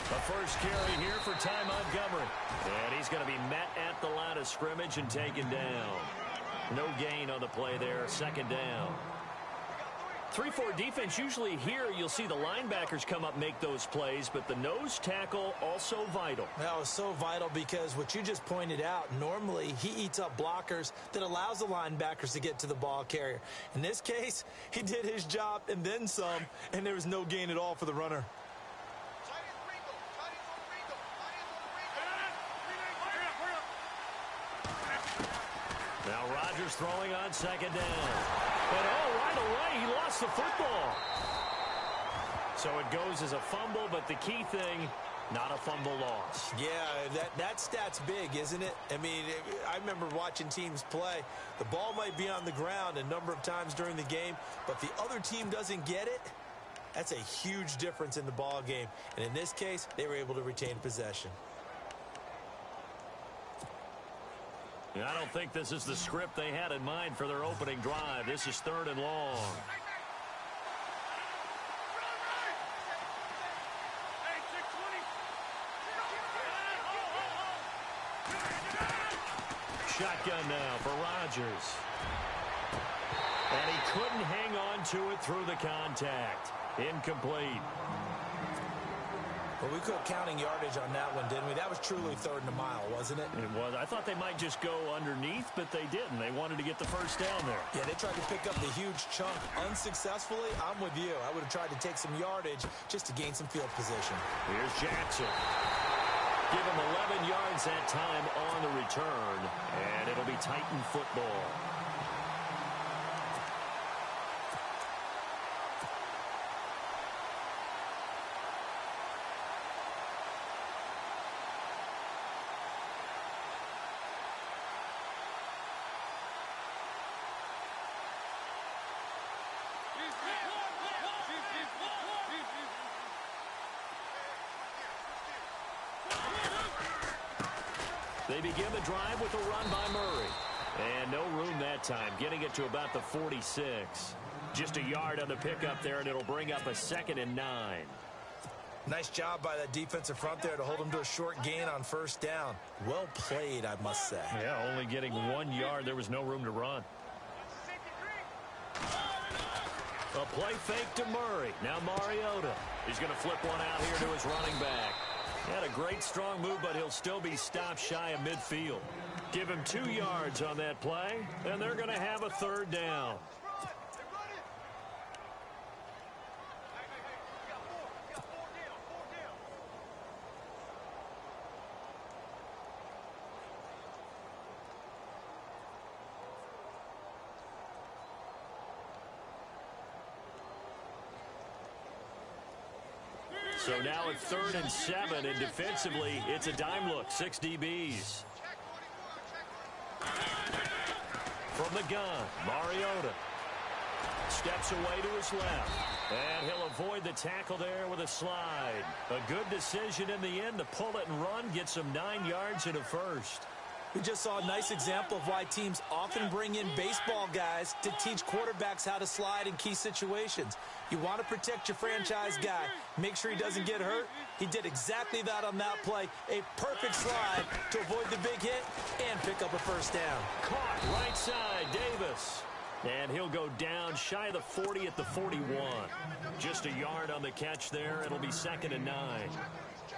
The first carry here for Ty Montgomery. And he's going to be met at the line of scrimmage and taken down. No gain on the play there, second down. 3-4 defense, usually here you'll see the linebackers come up make those plays, but the nose tackle also vital. That was so vital because what you just pointed out, normally he eats up blockers that allows the linebackers to get to the ball carrier. In this case, he did his job and then some, and there was no gain at all for the runner. Now Rodgers throwing on second down. And right away, he lost the football. So it goes as a fumble, but the key thing, not a fumble loss. Yeah, that stat's big, isn't it? I mean, I remember watching teams play. The ball might be on the ground a number of times during the game, but the other team doesn't get it. That's a huge difference in the ball game. And in this case, they were able to retain possession. I don't think this is the script they had in mind for their opening drive. This is 3rd and long. shotgun now for Rodgers. And he couldn't hang on to it through the contact. Incomplete. Well, we quit counting yardage on that one, didn't we? That was truly third and a mile, wasn't it? It was. I thought they might just go underneath, but they didn't. They wanted to get the first down there. Yeah, they tried to pick up the huge chunk unsuccessfully. I'm with you. I would have tried to take some yardage just to gain some field position. Here's Jackson. Give him 11 yards that time on the return, and it'll be Titan football. They begin the drive with a run by Murray. And no room that time, getting it to about the 46. Just a yard on the pickup there, and it'll bring up a 2nd and 9. Nice job by that defensive front there to hold him to a short gain on first down. Well played, I must say. Yeah, only getting 1 yard. There was no room to run. A play fake to Murray. Now Mariota. He's going to flip one out here to his running back. Had a great strong move, but he'll still be stopped shy of midfield. Give him 2 yards on that play, and they're going to have a third down. So now it's 3rd and 7, and defensively, it's a dime look. 6 DBs. From the gun, Mariota steps away to his left. And he'll avoid the tackle there with a slide. A good decision in the end to pull it and run, get some 9 yards and a first. We just saw a nice example of why teams often bring in baseball guys to teach quarterbacks how to slide in key situations. You want to protect your franchise guy. Make sure he doesn't get hurt. He did exactly that on that play. A perfect slide to avoid the big hit and pick up a first down. Caught right side, Davis. And he'll go down shy of the 40 at the 41. Just a yard on the catch there. It'll be 2nd and 9.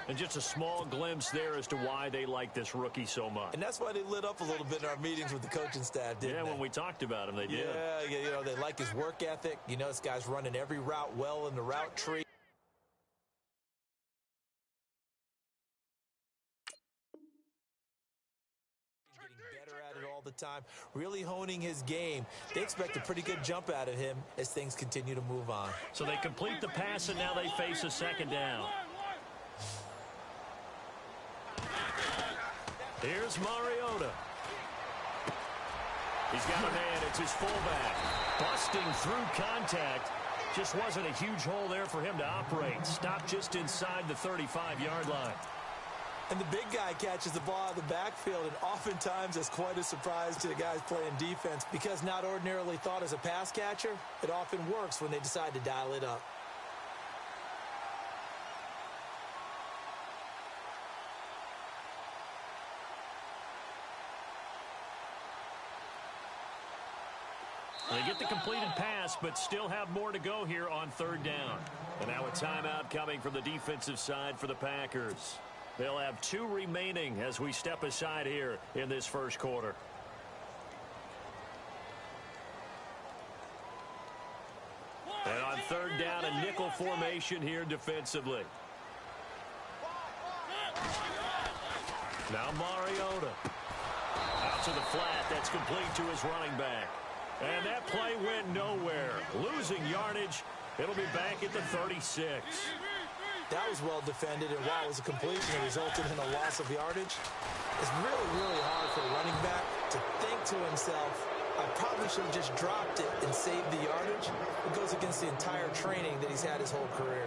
And just a small glimpse there as to why they like this rookie so much. And that's why they lit up a little bit in our meetings with the coaching staff, didn't they? Yeah, when we talked about him, they did. Yeah, you know, they like his work ethic. You know, this guy's running every route well in the route tree. Getting better at it all the time, really honing his game. They expect a pretty good jump out of him as things continue to move on. So they complete the pass, and now they face a 2nd down. Here's Mariota. He's got a man. It's his fullback. Busting through contact. Just wasn't a huge hole there for him to operate. Stopped just inside the 35-yard line. And the big guy catches the ball out of the backfield, and oftentimes that's quite a surprise to the guys playing defense because not ordinarily thought as a pass catcher, it often works when they decide to dial it up. They get the completed pass, but still have more to go here on 3rd down. And now a timeout coming from the defensive side for the Packers. They'll have 2 remaining as we step aside here in this first quarter. And on 3rd down, a nickel formation here defensively. Now Mariota. Out to the flat. That's complete to his running back. And that play went nowhere. Losing yardage. It'll be back at the 36. That was well defended, and while it was a completion, it resulted in a loss of yardage. It's really, really hard for a running back to think to himself, I probably should have just dropped it and saved the yardage. It goes against the entire training that he's had his whole career.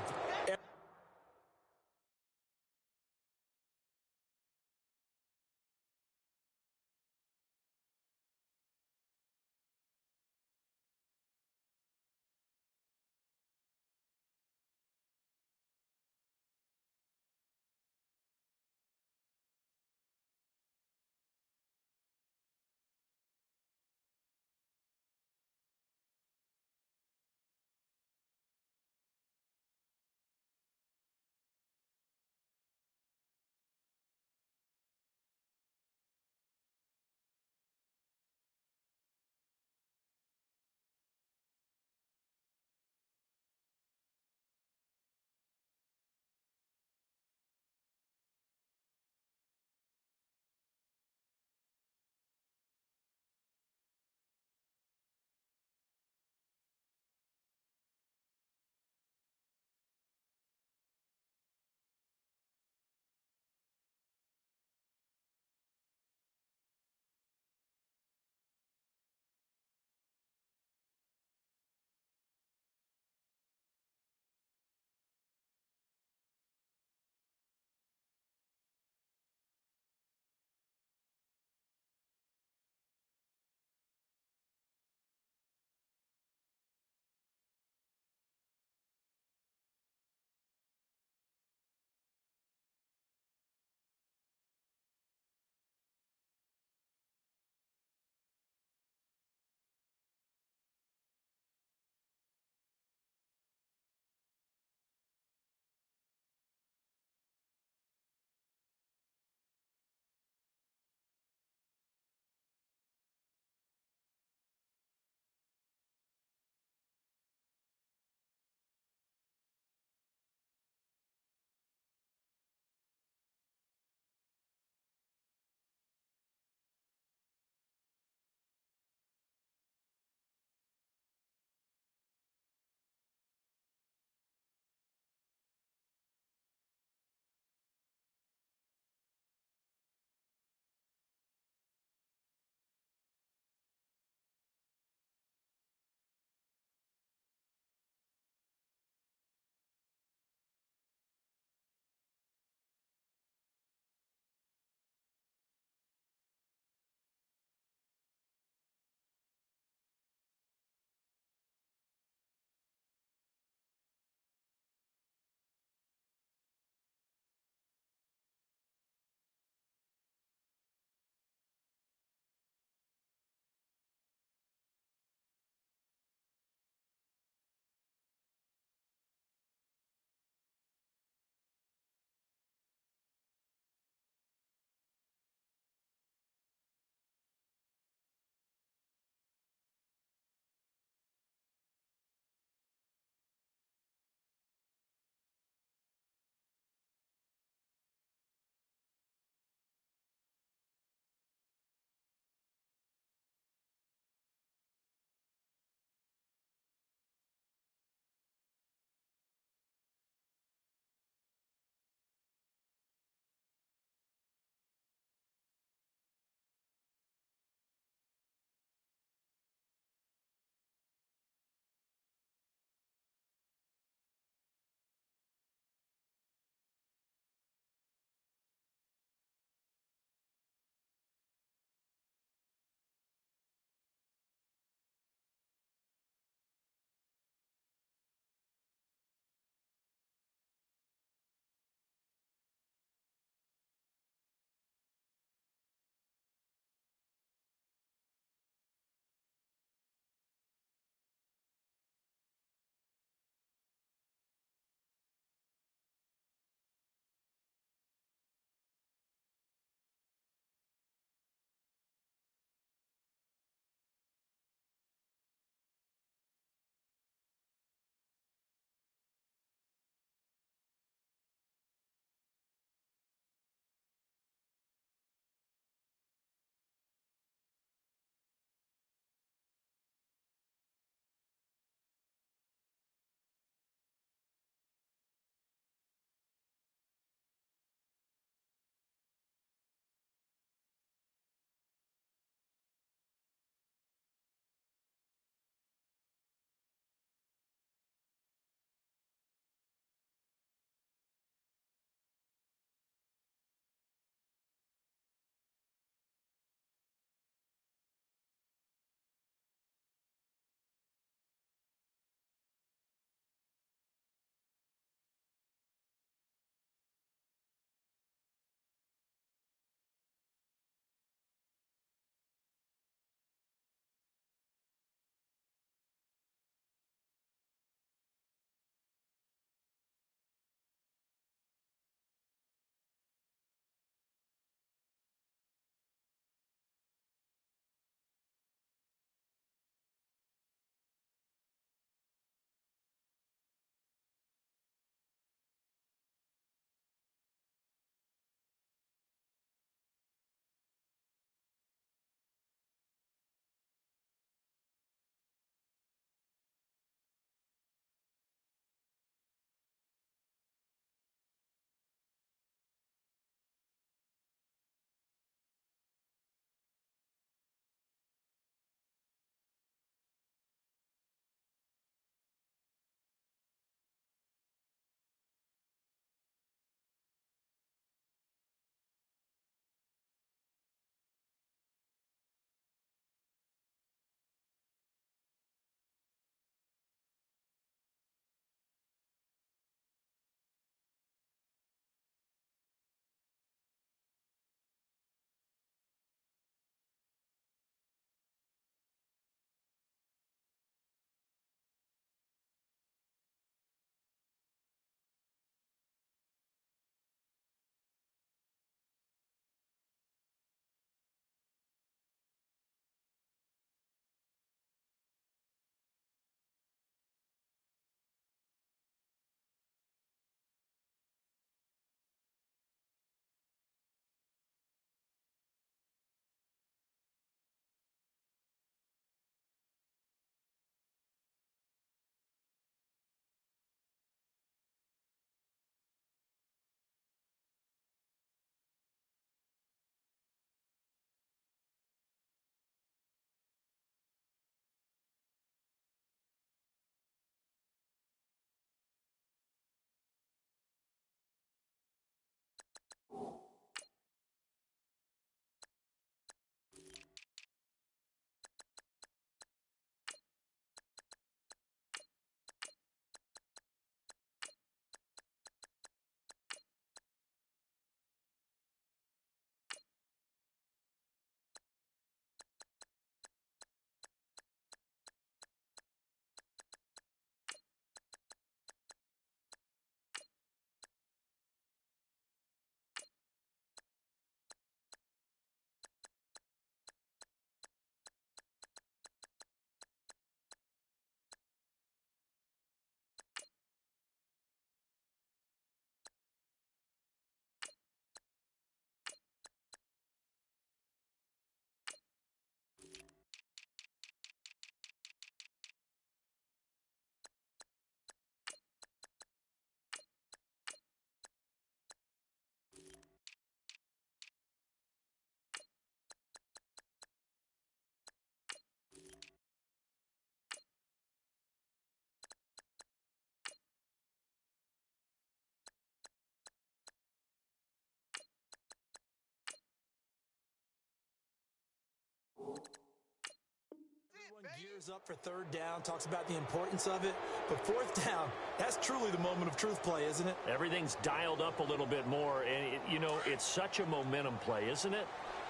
Gears up for third down, talks about the importance of it, but fourth down, that's truly the moment of truth play, isn't it? Everything's dialed up a little bit more, and, it's such a momentum play, isn't it?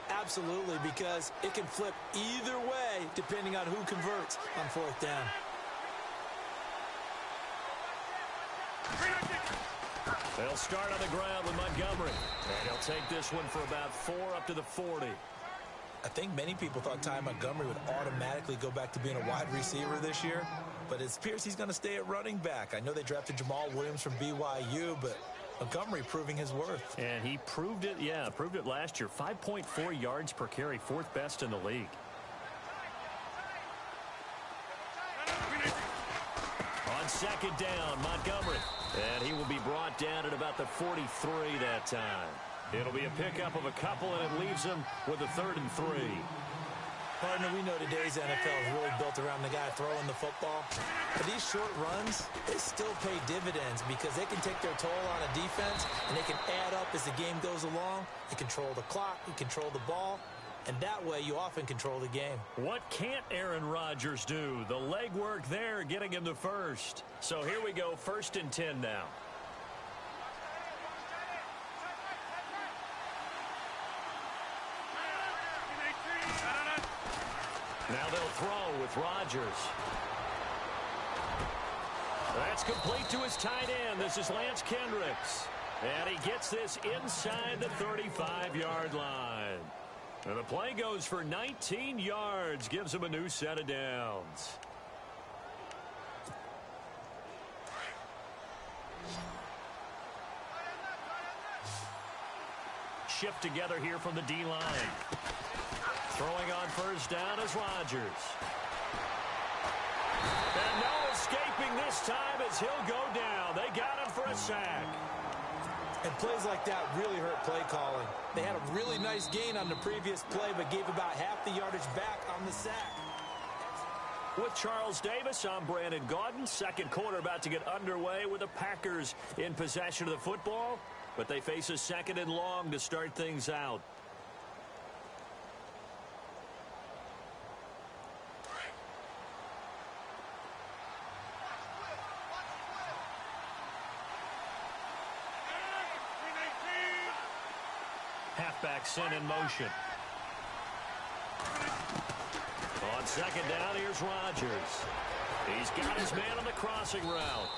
Absolutely, because it can flip either way depending on who converts on fourth down. They'll start on the ground with Montgomery, and he'll take this one for about 4 up to the 40. I think many people thought Ty Montgomery would automatically go back to being a wide receiver this year, but it appears he's going to stay at running back. I know they drafted Jamal Williams from BYU, but Montgomery proving his worth. And he proved it, proved it last year. 5.4 yards per carry, 4th best in the league. On second down, Montgomery. And he will be brought down at about the 43 that time. It'll be a pickup of a couple, and it leaves him with a 3rd and 3. Partner, we know today's NFL is really built around the guy throwing the football. But these short runs, they still pay dividends because they can take their toll on a defense, and they can add up as the game goes along. You control the clock, you control the ball, and that way you often control the game. What can't Aaron Rodgers do? The legwork there getting him the first. So here we go, 1st and 10 now. Now they'll throw with Rodgers. That's complete to his tight end. This is Lance Kendricks. And he gets this inside the 35-yard line. And the play goes for 19 yards. Gives him a new set of downs. Shift together here from the D-line. Throwing on first down is Rodgers. And no escaping this time as he'll go down. They got him for a sack. And plays like that really hurt play calling. They had a really nice gain on the previous play, but gave about half the yardage back on the sack. With Charles Davis, I'm Brandon Gaudin. Second quarter about to get underway with the Packers in possession of the football, but they face a 2nd and long to start things out. Halfback sent in motion. On second down, here's Rodgers. He's got his man on the crossing route.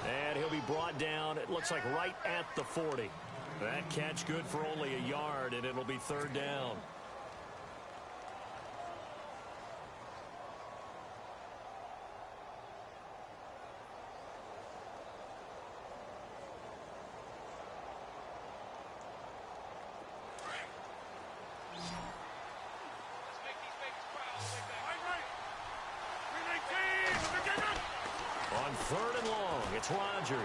And he'll be brought down, it looks like right at the 40. That catch good for only a yard, and it'll be 3rd down. On 3rd and long, it's Rodgers.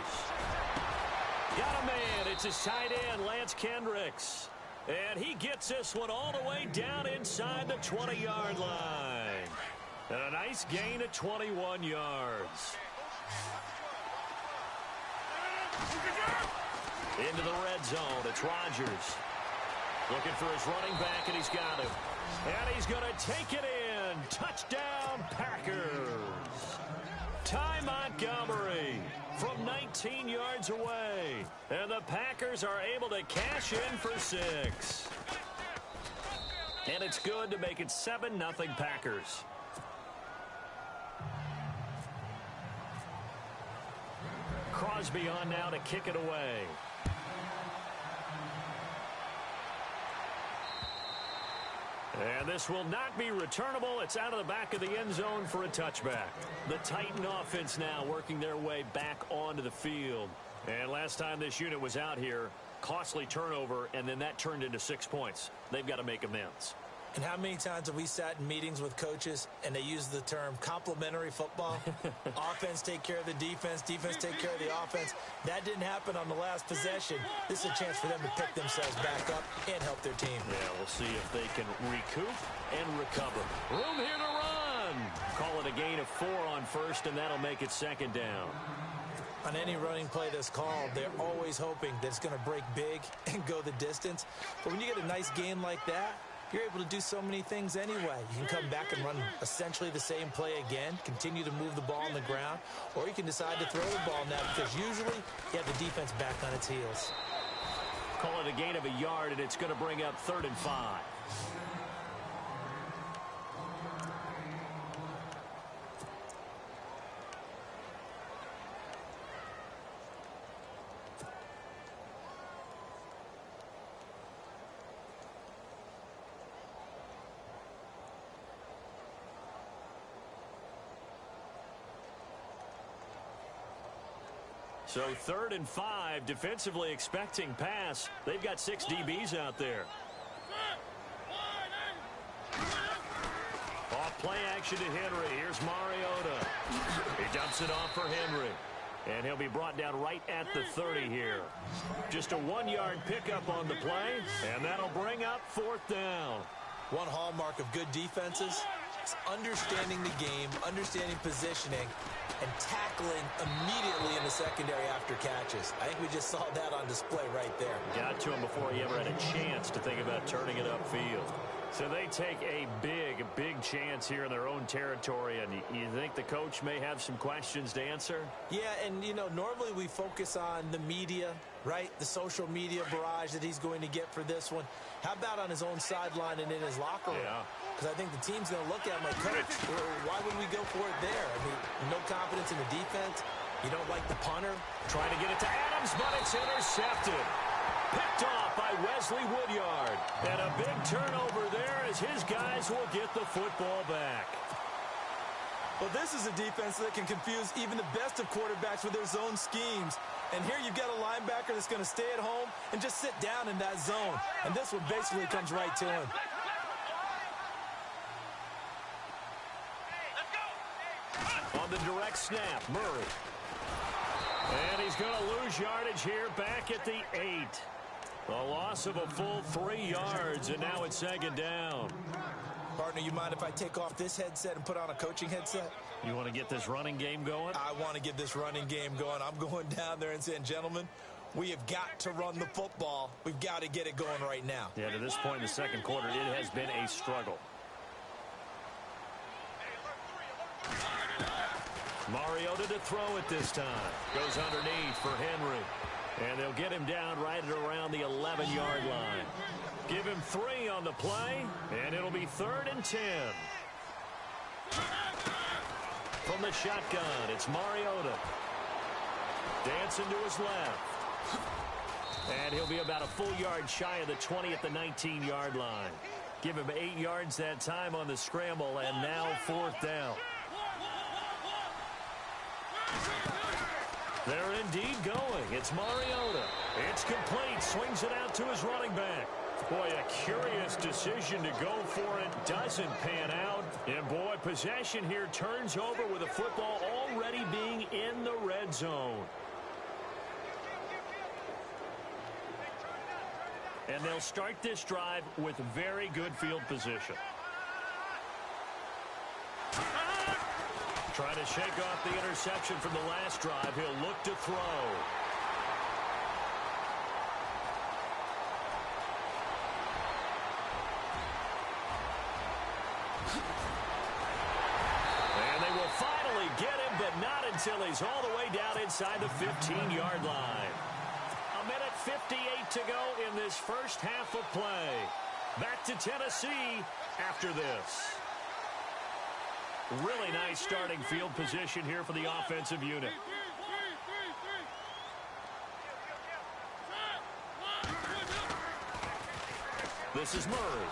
Got a man. It's his tight end, Lance Kendricks. And he gets this one all the way down inside the 20-yard line. And a nice gain of 21 yards. Into the red zone, it's Rodgers. Looking for his running back, and he's got him. And he's going to take it in. Touchdown, Packers. Ty Montgomery from 19 yards away. And the Packers are able to cash in for 6. And it's good to make it 7-0 Packers. Crosby on now to kick it away. And this will not be returnable. It's out of the back of the end zone for a touchback. The Titan offense now working their way back onto the field. And last time this unit was out here, costly turnover, and then that turned into 6 points. They've got to make amends. And how many times have we sat in meetings with coaches and they use the term complementary football? Offense take care of the defense, defense take care of the offense. That didn't happen on the last possession. This is a chance for them to pick themselves back up and help their team. Yeah, we'll see if they can recoup and recover. Room here to run. Call it a gain of 4 on first, and that'll make it 2nd down. On any running play that's called, they're always hoping that it's going to break big and go the distance. But when you get a nice gain like that, you're able to do so many things anyway. You can come back and run essentially the same play again, continue to move the ball on the ground, or you can decide to throw the ball now because usually you have the defense back on its heels. Call it a gain of a yard, and it's going to bring up 3rd and 5. So 3rd and 5, defensively expecting pass. They've got 6 DBs out there. Off play action to Henry. Here's Mariota. He dumps it off for Henry. And he'll be brought down right at the 30 here. Just a 1-yard pickup on the play, and that'll bring up 4th down. One hallmark of good defenses is understanding the game, understanding positioning, and tackling immediately in the secondary after catches. I think we just saw that on display right there. Got to him before he ever had a chance to think about turning it upfield. So they take a big chance here in their own territory, and you think the coach may have some questions to answer? Yeah, and, you know, normally we focus on the media, right? The social media barrage that he's going to get for this one. How about on his own sideline and in his locker room? Yeah. Because I think the team's going to look at him like, Coach, why would we go for it there? I mean, no confidence in the defense. You don't like the punter. Trying to get it to Adams, but it's intercepted. Picked off by Wesley Woodyard. And a big turnover there as his guys will get the football back. Well, this is a defense that can confuse even the best of quarterbacks with their zone schemes. And here you've got a linebacker that's going to stay at home and just sit down in that zone. And this one basically comes right to him. On the direct snap, Murray. And he's going to lose yardage here back at the 8. A loss of a full 3 yards, and now it's 2nd down. Partner, you mind if I take off this headset and put on a coaching headset? You want to get this running game going? I want to get this running game going. I'm going down there and saying, gentlemen, we have got to run the football. We've got to get it going right now. Yeah, to this point in the second quarter, it has been a struggle. Mariota to throw it this time. Goes underneath for Henry. And they'll get him down right at around the 11-yard line. Give him 3 on the play, and it'll be 3rd and 10. From the shotgun, it's Mariota. Dancing to his left. And he'll be about a full yard shy of the 20 at the 19-yard line. Give him 8 yards that time on the scramble, and now 4th down. They're indeed going. It's Mariota. It's complete. Swings it out to his running back. Boy, a curious decision to go for it. Doesn't pan out. And boy, possession here turns over with the football already being in the red zone. And they'll start this drive with very good field position. Trying to shake off the interception from the last drive. He'll look to throw. And they will finally get him, but not until he's all the way down inside the 15-yard line. A minute 58 to go in this first half of play. Back to Tennessee after this. Really nice starting field position here for the offensive unit. This is Murray.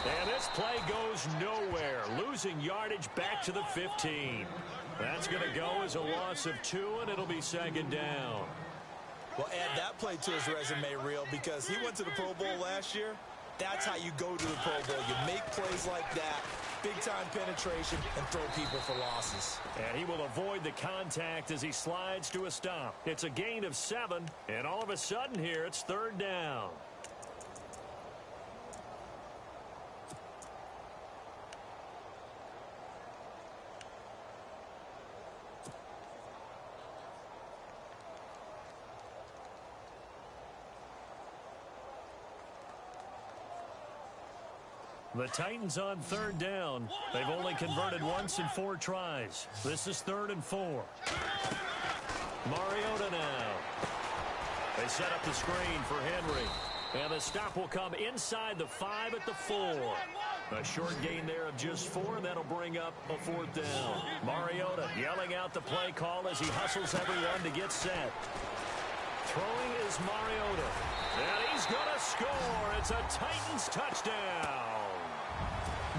And this play goes nowhere. Losing yardage back to the 15. That's going to go as a loss of 2, and it'll be 2nd down. Well, add that play to his resume reel because he went to the Pro Bowl last year. That's how you go to the Pro Bowl. You make plays like that, big-time penetration, and throw people for losses. And he will avoid the contact as he slides to a stop. It's a gain of 7, and all of a sudden here, it's 3rd down. The Titans on third down. They've only converted once in 4 tries. This is 3rd and 4. Mariota now. They set up the screen for Henry. And the stop will come inside the 5 at the 4. A short gain there of just 4, and that'll bring up a 4th down. Mariota yelling out the play call as he hustles everyone to get set. Throwing is Mariota. And he's going to score. It's a Titans touchdown.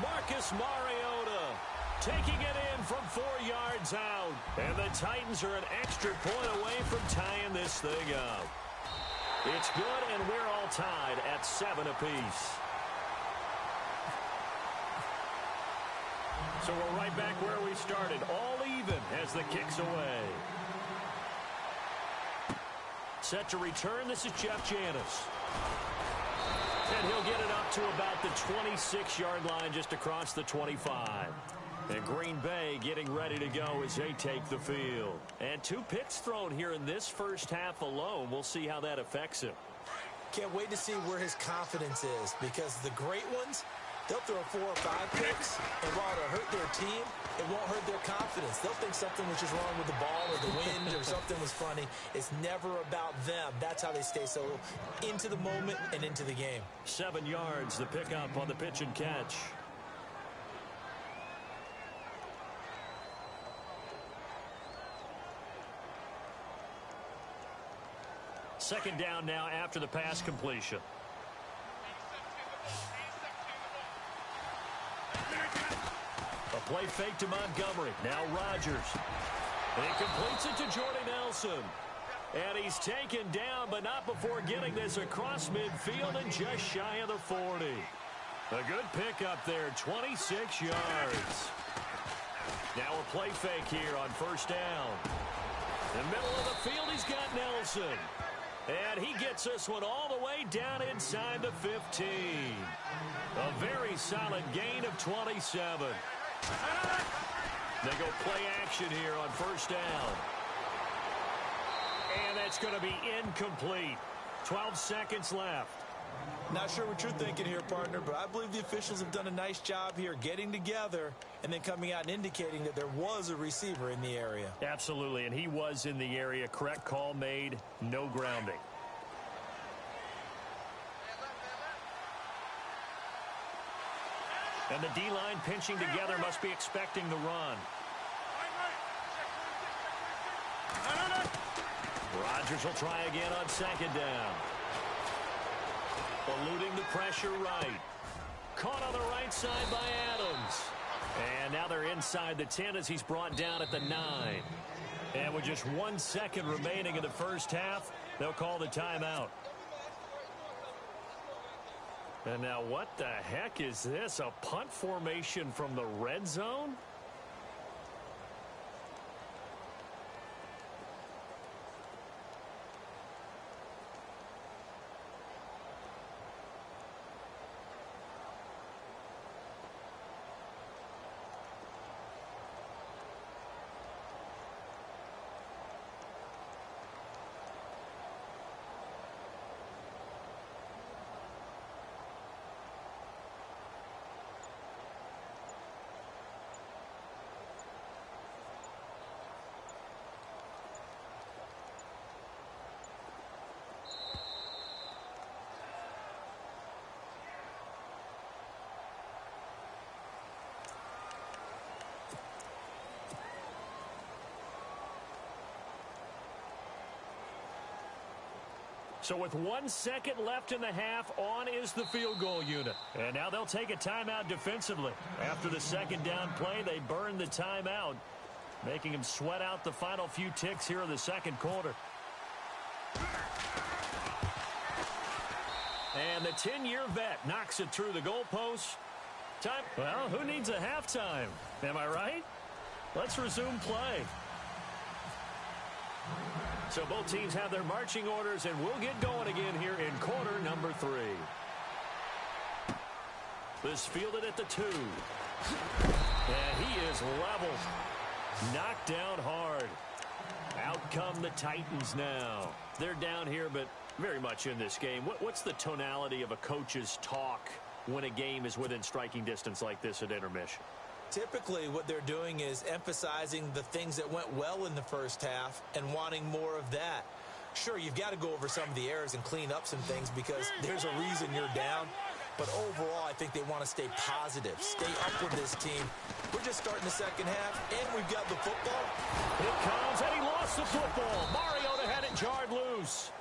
Marcus Mariota taking it in from 4 yards out. And the Titans are an extra point away from tying this thing up. It's good, and we're all tied at 7 apiece. So we're right back where we started, all even as the kick's away. Set to return, this is Jeff Janis. And he'll get it up to about the 26-yard line, just across the 25. And Green Bay getting ready to go as they take the field. And 2 picks thrown here in this first half alone. We'll see how that affects him. Can't wait to see where his confidence is, because the great ones, they'll throw 4 or 5 picks, and while it'll hurt their team, it won't hurt their confidence. They'll think something was just wrong with the ball or the wind or something was funny. It's never about them. That's how they stay so into the moment and into the game. 7 yards, the pickup on the pitch and catch. Second down now after the pass completion. A play fake to Montgomery. Now Rodgers. And he completes it to Jordy Nelson. And he's taken down, but not before getting this across midfield and just shy of the 40. A good pickup there, 26 yards. Now a play fake here on first down. In the middle of the field, he's got Nelson. And he gets this one all the way down inside the 15. A very solid gain of 27. They go play action here on first down. And that's going to be incomplete. 12 seconds left. Not sure what you're thinking here, partner, but I believe the officials have done a nice job here getting together and then coming out and indicating that there was a receiver in the area. Absolutely, and he was in the area. Correct call made, no grounding. And the D-line pinching together, must be expecting the run. Rodgers will try again on second down. Eluding the pressure right. Caught on the right side by Adams. And now they're inside the 10 as he's brought down at the 9. And with just 1 second remaining in the first half, they'll call the timeout. And now what the heck is this? A punt formation from the red zone? So with 1 second left in the half, on is the field goal unit. And now they'll take a timeout defensively. After the second down play, they burn the timeout, making them sweat out the final few ticks here in the second quarter. And the 10-year vet knocks it through the goalpost. Time. Well, who needs a halftime? Am I right? Let's resume play. So both teams have their marching orders, and we'll get going again here in quarter number 3. This fielded at the 2. And he is leveled. Knocked down hard. Out come the Titans now. They're down here, but very much in this game. What's the tonality of a coach's talk when a game is within striking distance like this at intermission? Typically, what they're doing is emphasizing the things that went well in the first half and wanting more of that. Sure, you've got to go over some of the errors and clean up some things because there's a reason you're down. But overall, I think they want to stay positive, stay up with this team. We're just starting the second half, and we've got the football. It comes, and he lost the football. Mariota had it jarred loose.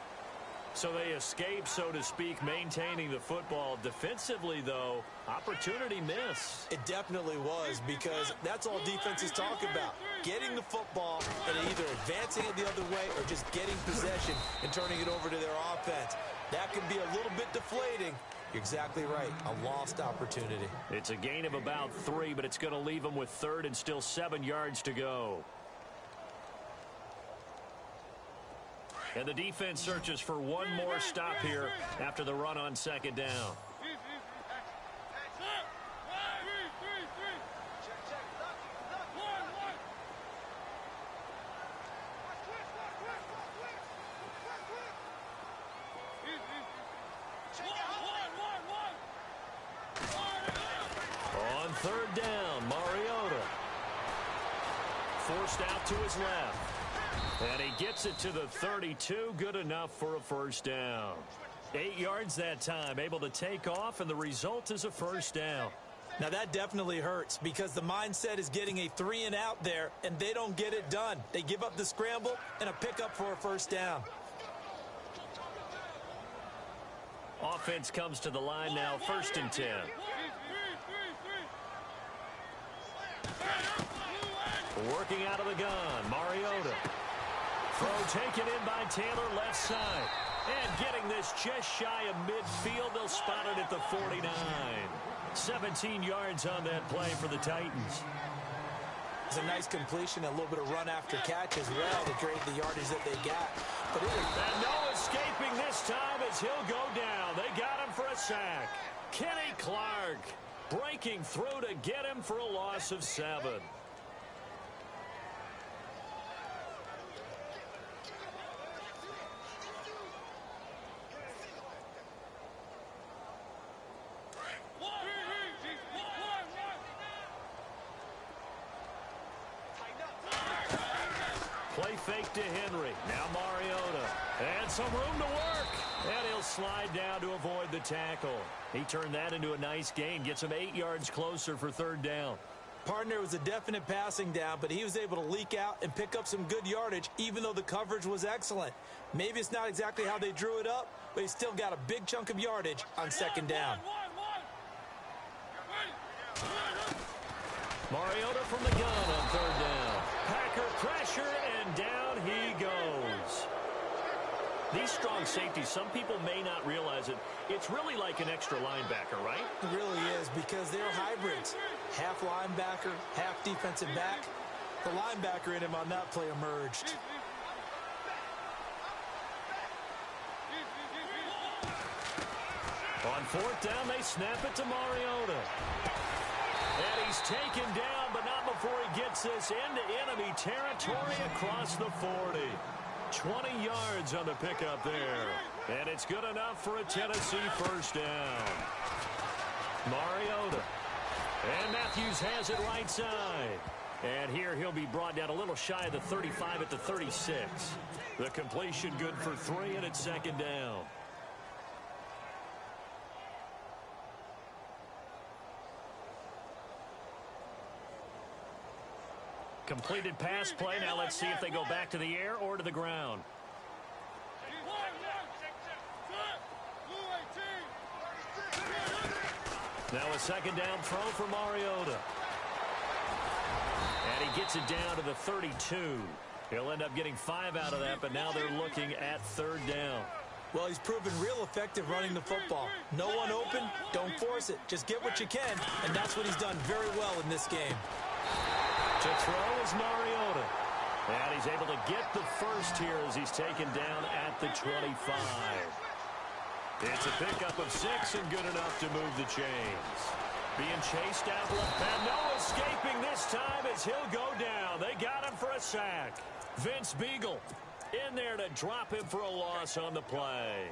So they escape, so to speak, maintaining the football. Defensively, though, opportunity miss. It definitely was, because that's all defenses talk about. Getting the football and either advancing it the other way or just getting possession and turning it over to their offense. That can be a little bit deflating. You're exactly right. A lost opportunity. It's a gain of about 3, but it's going to leave them with third and still 7 yards to go. And the defense searches for one more stop here after the run on second down. On third down, Mariota. Forced out to his left. And he gets it to the 32. Good enough for a first down. 8 yards that time. Able to take off, and the result is a first down. Now, that definitely hurts because the mindset is getting a 3-and-out there, and they don't get it done. They give up the scramble and a pickup for a first down. Offense comes to the line now, 1st and 10. Working out of the gun, Mariota. Throw taken in by Taylor, left side. And getting this just shy of midfield. They'll spot it at the 49. 17 yards on that play for the Titans. It's a nice completion, a little bit of run after catch as well to create the yardage that they got. But and no escaping this time as he'll go down. They got him for a sack. Kenny Clark breaking through to get him for a loss of 7. Play fake to Henry. Now Mariota. And some room to work. And he'll slide down to avoid the tackle. He turned that into a nice gain. Gets him 8 yards closer for third down. Partner was a definite passing down, but he was able to leak out and pick up some good yardage, even though the coverage was excellent. Maybe it's not exactly how they drew it up, but he still got a big chunk of yardage on second down. Mariota from the gun on third down. Packer pressure, and down he goes. These strong safeties, some people may not realize it. It's really like an extra linebacker, right? It really is, because they're hybrids. Half linebacker, half defensive back. The linebacker in him on that play emerged. On fourth down, they snap it to Mariota. And he's taken down, but not before he gets this into enemy territory across the 40. 20 yards on the pickup there. And it's good enough for a Tennessee first down. Mariota. And Matthews has it right side. And here he'll be brought down a little shy of the 35 at the 36. The completion good for 3, and it's second down. Completed pass play. Now let's see if they go back to the air or to the ground. Now a second down throw for Mariota. And he gets it down to the 32. He'll end up getting 5 out of that, but now they're looking at third down. Well, he's proven real effective running the football. No one open, don't force it. Just get what you can, and that's what he's done very well in this game. To throw is Mariota. And he's able to get the first here as he's taken down at the 25. It's a pickup of 6 and good enough to move the chains. Being chased out left. And no escaping this time as he'll go down. They got him for a sack. Vince Beagle in there to drop him for a loss on the play.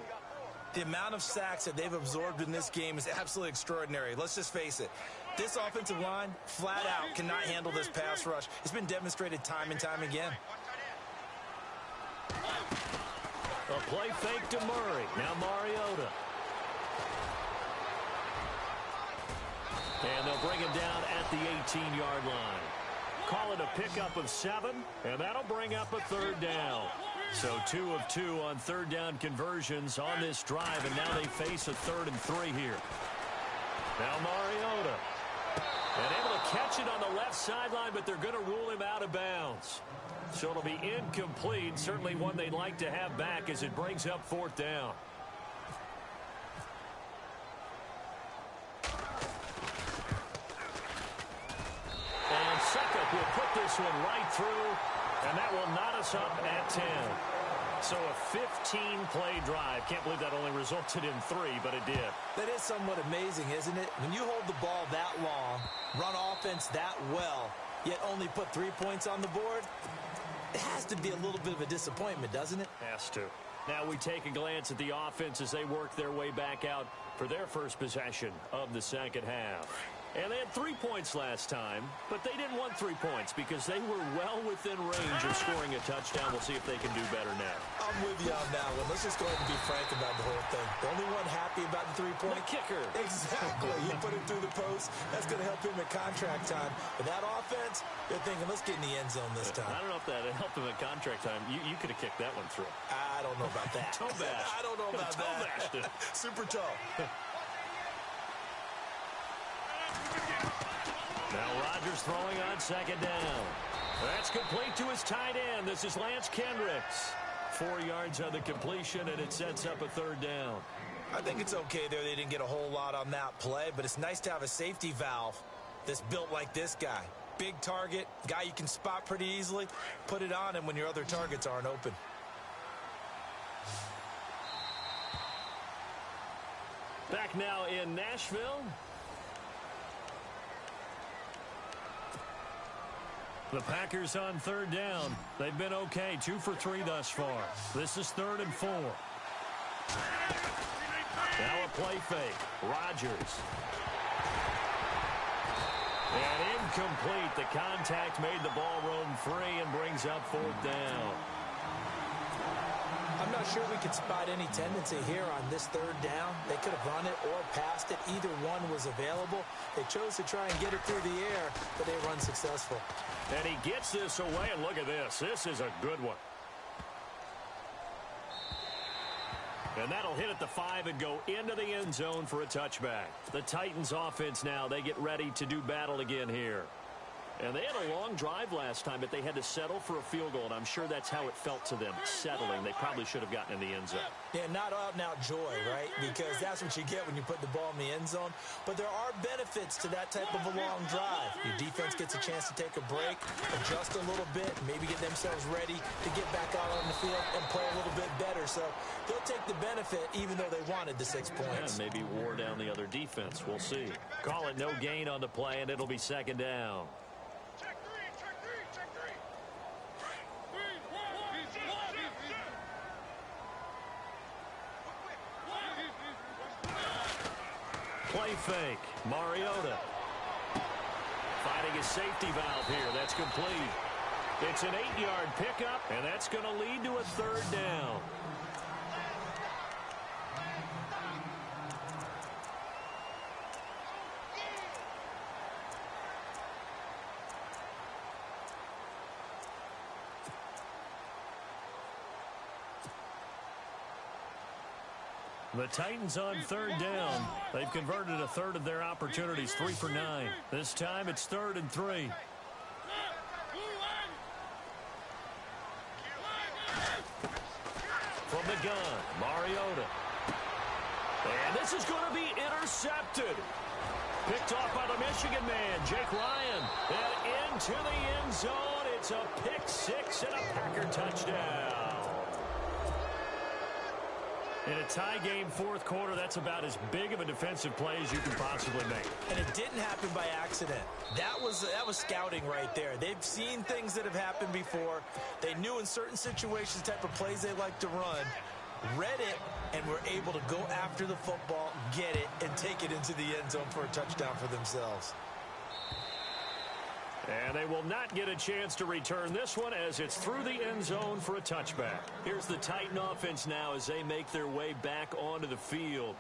The amount of sacks that they've absorbed in this game is absolutely extraordinary. Let's just face it. This offensive line, flat out, cannot handle this pass rush. It's been demonstrated time and time again. A play fake to Murray. Now Mariota. And they'll bring him down at the 18-yard line. Call it a pickup of 7, and that'll bring up a third down. So 2 of 2 on third down conversions on this drive, and now they face a 3rd and 3 here. Now Mariota. And able to catch it on the left sideline, but they're going to rule him out of bounds. So it'll be incomplete. Certainly one they'd like to have back as it brings up 4th down. And Suckup will put this one right through, and that will knot us up at 10. So a 15-play drive. Can't believe that only resulted in 3, but it did. That is somewhat amazing, isn't it? When you hold the ball that long, run offense that well, yet only put 3 points on the board, it has to be a little bit of a disappointment, doesn't it? Has to. Now we take a glance at the offense as they work their way back out for their first possession of the second half. And they had 3 points last time, but they didn't want 3 points because they were well within range of scoring a touchdown. We'll see if they can do better now. I'm with you on that one. Let's just go ahead and be frank about the whole thing. The only one happy about the 3-point? The kicker. Exactly. He put it through the post. That's going to help him at contract time. But that offense, they're thinking, let's get in the end zone this time. I don't know if that helped him at contract time. You could have kicked that one through. I don't know about that. Toe bash. I don't know about toe that. Bashed it. Super toe. Now Rodgers throwing on second down. That's complete to his tight end. This is Lance Kendricks. 4 yards on the completion, and it sets up a 3rd down. I think it's okay there. They didn't get a whole lot on that play, but it's nice to have a safety valve that's built like this guy. Big target, guy you can spot pretty easily. Put it on him when your other targets aren't open. Back now in Nashville. The Packers on 3rd down. They've been okay, 2 for 3 thus far. This is 3rd and 4. Now a play fake. Rodgers. And incomplete. The contact made the ball roam free and brings up 4th down. I'm not sure we could spot any tendency here on this 3rd down. They could have run it or passed it. Either one was available. They chose to try and get it through the air, but they were unsuccessful. And he gets this away, and look at this. This is a good one. And that'll hit at the 5 and go into the end zone for a touchback. The Titans offense now, they get ready to do battle again here. And they had a long drive last time, but they had to settle for a field goal, and I'm sure that's how it felt to them, settling. They probably should have gotten in the end zone. Yeah, not out-and-out joy, right? Because that's what you get when you put the ball in the end zone. But there are benefits to that type of a long drive. Your defense gets a chance to take a break, adjust a little bit, maybe get themselves ready to get back out on the field and play a little bit better. So they'll take the benefit even though they wanted the 6 points. Yeah, maybe wore down the other defense. We'll see. Call it no gain on the play, and it'll be 2nd down. Play fake. Mariota. Finding a safety valve here. That's complete. It's an 8-yard pickup, and that's going to lead to a 3rd down. The Titans on 3rd down. They've converted a 1/3 of their opportunities, 3 for 9. This time it's 3rd and 3. From the gun, Mariota. And this is going to be intercepted. Picked off by the Michigan man, Jake Ryan. And into the end zone. It's a pick 6 and a Packer touchdown. In a tie game 4th quarter, that's about as big of a defensive play as you can possibly make. And it didn't happen by accident. That was scouting right there. They've seen things that have happened before. They knew in certain situations the type of plays they like to run. read it, and were able to go after the football, get it, and take it into the end zone for a touchdown for themselves. And they will not get a chance to return this one as it's through the end zone for a touchback. Here's the Titan offense now as they make their way back onto the field.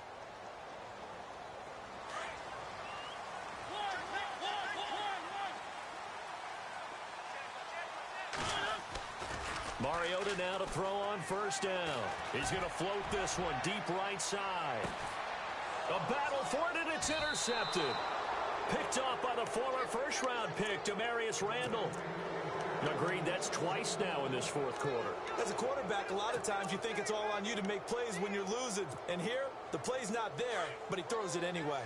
Mariota now to throw on first down. He's going to float this one deep right side. A battle for it, and it's intercepted. Picked off by the former first-round pick, Demarius Randall. Agreed, that's twice now in this fourth quarter. As a quarterback, a lot of times you think it's all on you to make plays when you're losing. And here, the play's not there, but he throws it anyway.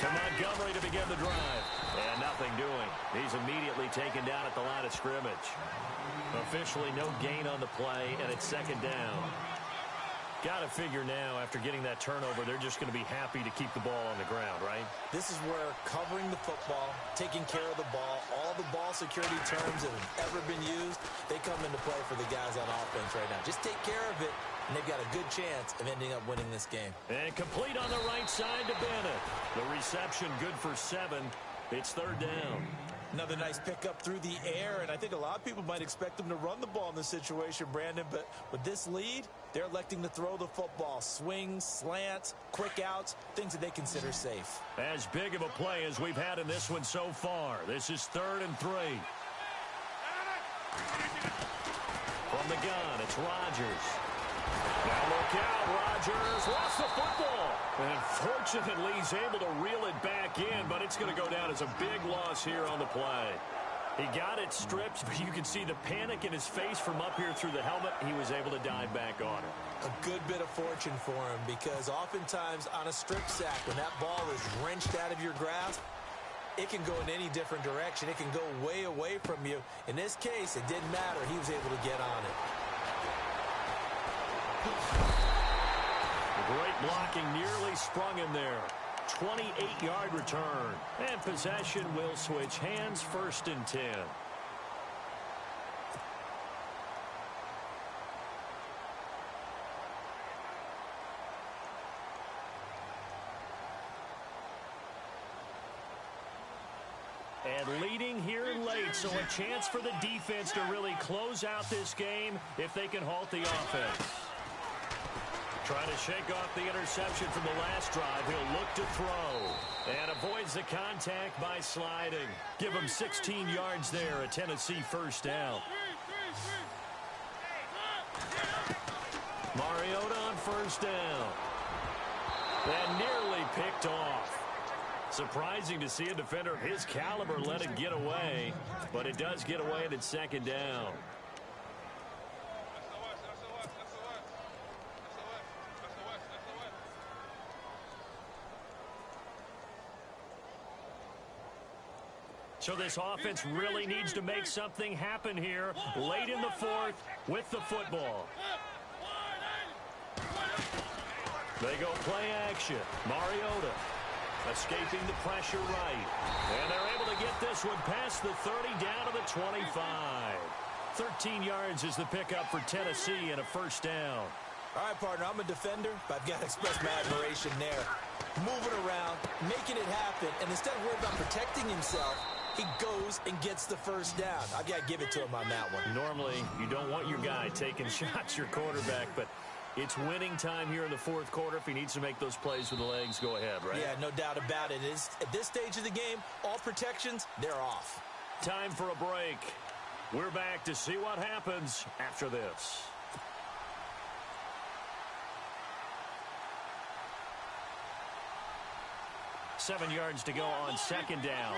To Montgomery to begin the drive. And nothing doing. He's immediately taken down at the line of scrimmage. Officially no gain on the play, and it's second down. Got to figure now, after getting that turnover, they're just going to be happy to keep the ball on the ground, right? This is where covering the football, taking care of the ball, all the ball security terms that have ever been used, they come into play for the guys on offense right now. Just take care of it, and they've got a good chance of ending up winning this game. And complete on the right side to Bennett. The reception good for 7. It's third down. Another nice pickup through the air, and I think a lot of people might expect them to run the ball in this situation, Brandon, but with this lead, they're electing to throw the football. Swings, slants, quick outs, things that they consider safe. As big of a play as we've had in this one so far. This is 3rd and 3. From the gun, it's Rodgers. Now look out, Rodgers lost the football. And fortunately, he's able to reel it back in, but it's going to go down as a big loss here on the play. He got it stripped, but you can see the panic in his face from up here through the helmet. He was able to dive back on it. A good bit of fortune for him, because oftentimes on a strip sack, when that ball is wrenched out of your grasp, it can go in any different direction. It can go way away from you. In this case, it didn't matter. He was able to get on it. Great blocking, nearly sprung him there. 28-yard return. And possession will switch hands, 1st and 10. And leading here late, so a chance for the defense to really close out this game if they can halt the offense. Trying to shake off the interception from the last drive. He'll look to throw. And avoids the contact by sliding. Give him 16 yards there, a Tennessee first down. Mariota on first down. And nearly picked off. Surprising to see a defender of his caliber let it get away. But it does get away, and it's second down. So this offense really needs to make something happen here late in the 4th with the football. They go play action. Mariota escaping the pressure right. And they're able to get this one past the 30 down to the 25. 13 yards is the pickup for Tennessee and a first down. All right, partner, I'm a defender, but I've got to express my admiration there. Moving around, making it happen, and instead of worrying about protecting himself, he goes and gets the first down. I've got to give it to him on that one. Normally, you don't want your guy taking shots, your quarterback, but it's winning time here in the 4th quarter. If he needs to make those plays with the legs, go ahead, right? Yeah, no doubt about it. At this stage of the game, all protections, they're off. Time for a break. We're back to see what happens after this. Seven yards to go on second down.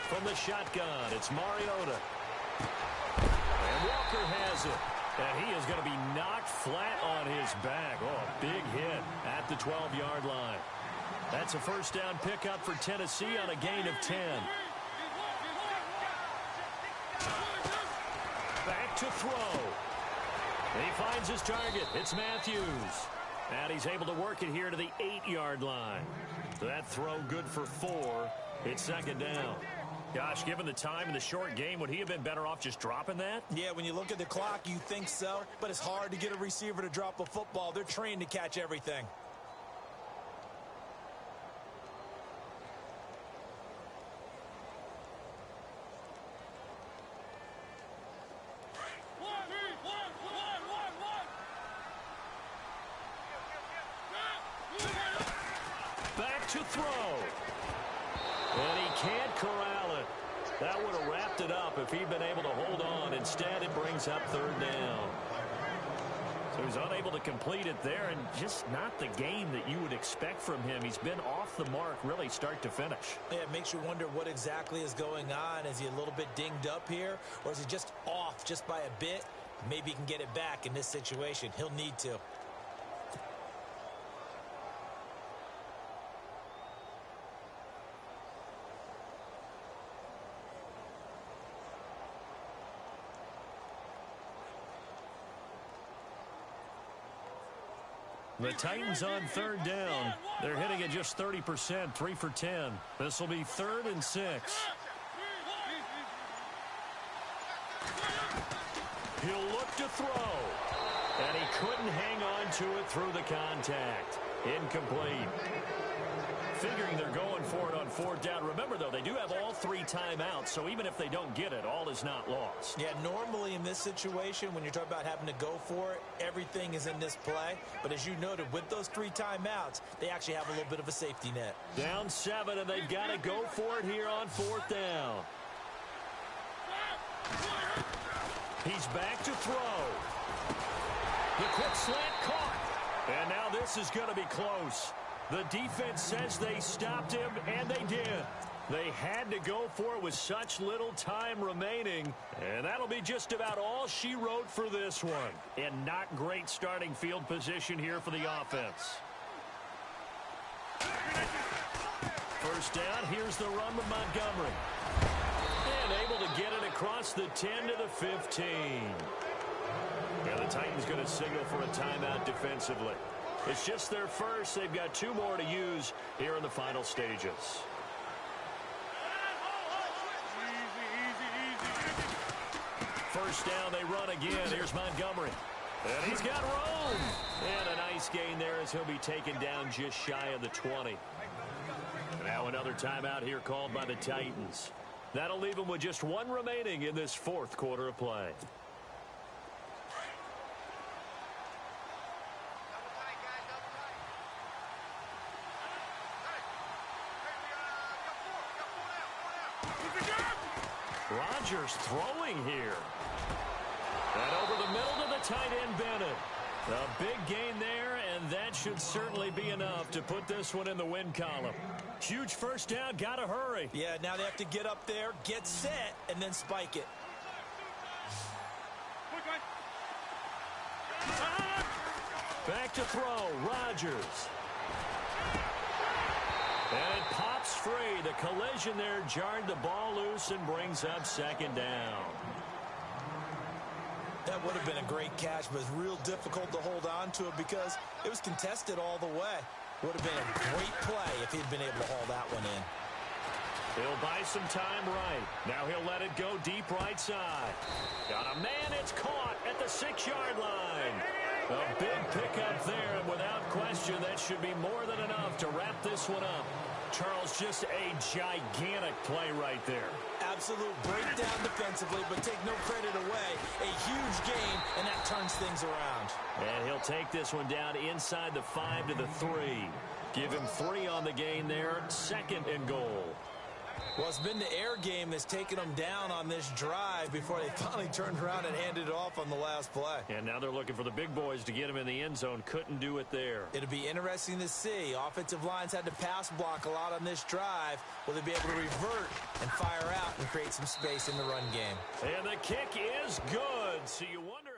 From the shotgun, it's Mariota. And Walker has it. And he is going to be knocked flat on his back. Oh, a big hit at the 12-yard line. That's a first down pickup for Tennessee on a gain of 10. Back to throw. He finds his target. It's Matthews. And he's able to work it here to the 8-yard line. So that throw good for 4. It's second down. Gosh, given the time in the short game, would he have been better off just dropping that? Yeah, when you look at the clock, you think so. But it's hard to get a receiver to drop a football. They're trained to catch everything. Back to throw. And he can't corral it. That would have wrapped it up if he'd been able to hold on. Instead, it brings up third down. So he's unable to complete it there, and just not the game that you would expect from him. He's been off the mark really start to finish. Yeah, it makes you wonder what exactly is going on. Is he a little bit dinged up here, or is he just off just by a bit? Maybe he can get it back in this situation. He'll need to. The Titans on third down. They're hitting at just 30%, 3 for 10. This will be 3rd and 6. He'll look to throw. And he couldn't hang on to it through the contact. Incomplete. Figuring they're going for it on 4th down. Remember, though, they do have all 3 timeouts, so even if they don't get it, all is not lost. Yeah, normally in this situation, when you're talking about having to go for it, everything is in this play. But as you noted, with those 3 timeouts, they actually have a little bit of a safety net. Down 7, and they've got to go for it here on 4th down. He's back to throw. The quick slant caught. And now this is going to be close. The defense says they stopped him, and they did. They had to go for it with such little time remaining, and that'll be just about all she wrote for this one. And not great starting field position here for the offense. First down, here's the run with Montgomery. And able to get it across the 10 to the 15. And the Titans going to signal for a timeout defensively. It's just their first. They've got 2 more to use here in the final stages. First down, they run again. Here's Montgomery. And he's got room. And a nice gain there as he'll be taken down just shy of the 20. Now another timeout here called by the Titans. That'll leave them with just 1 remaining in this 4th quarter of play. Rodgers throwing here. And over the middle to the tight end, Bennett. A big gain there, and that should certainly be enough to put this one in the win column. Huge first down, got to hurry. Yeah, now they have to get up there, get set, and then spike it. Back to throw, Rodgers. And it pops free. The collision there jarred the ball loose and brings up 2nd down. That would have been a great catch, but it's real difficult to hold on to it because it was contested all the way. Would have been a great play if he'd been able to haul that one in. He'll buy some time right. Now he'll let it go deep right side. Got a man, it's caught at the 6-yard line. A big pickup there, and without question, that should be more than enough to wrap this one up. Charles, just a gigantic play right there. Absolute breakdown defensively, but take no credit away. A huge gain, and that turns things around. And he'll take this one down inside the 5 to the 3. Give him 3 on the gain there, 2nd and goal. Well, it's been the air game that's taken them down on this drive before they finally turned around and handed it off on the last play. And now they're looking for the big boys to get him in the end zone. Couldn't do it there. It'll be interesting to see. Offensive lines had to pass block a lot on this drive. Will they be able to revert and fire out and create some space in the run game? And the kick is good. So you wonder...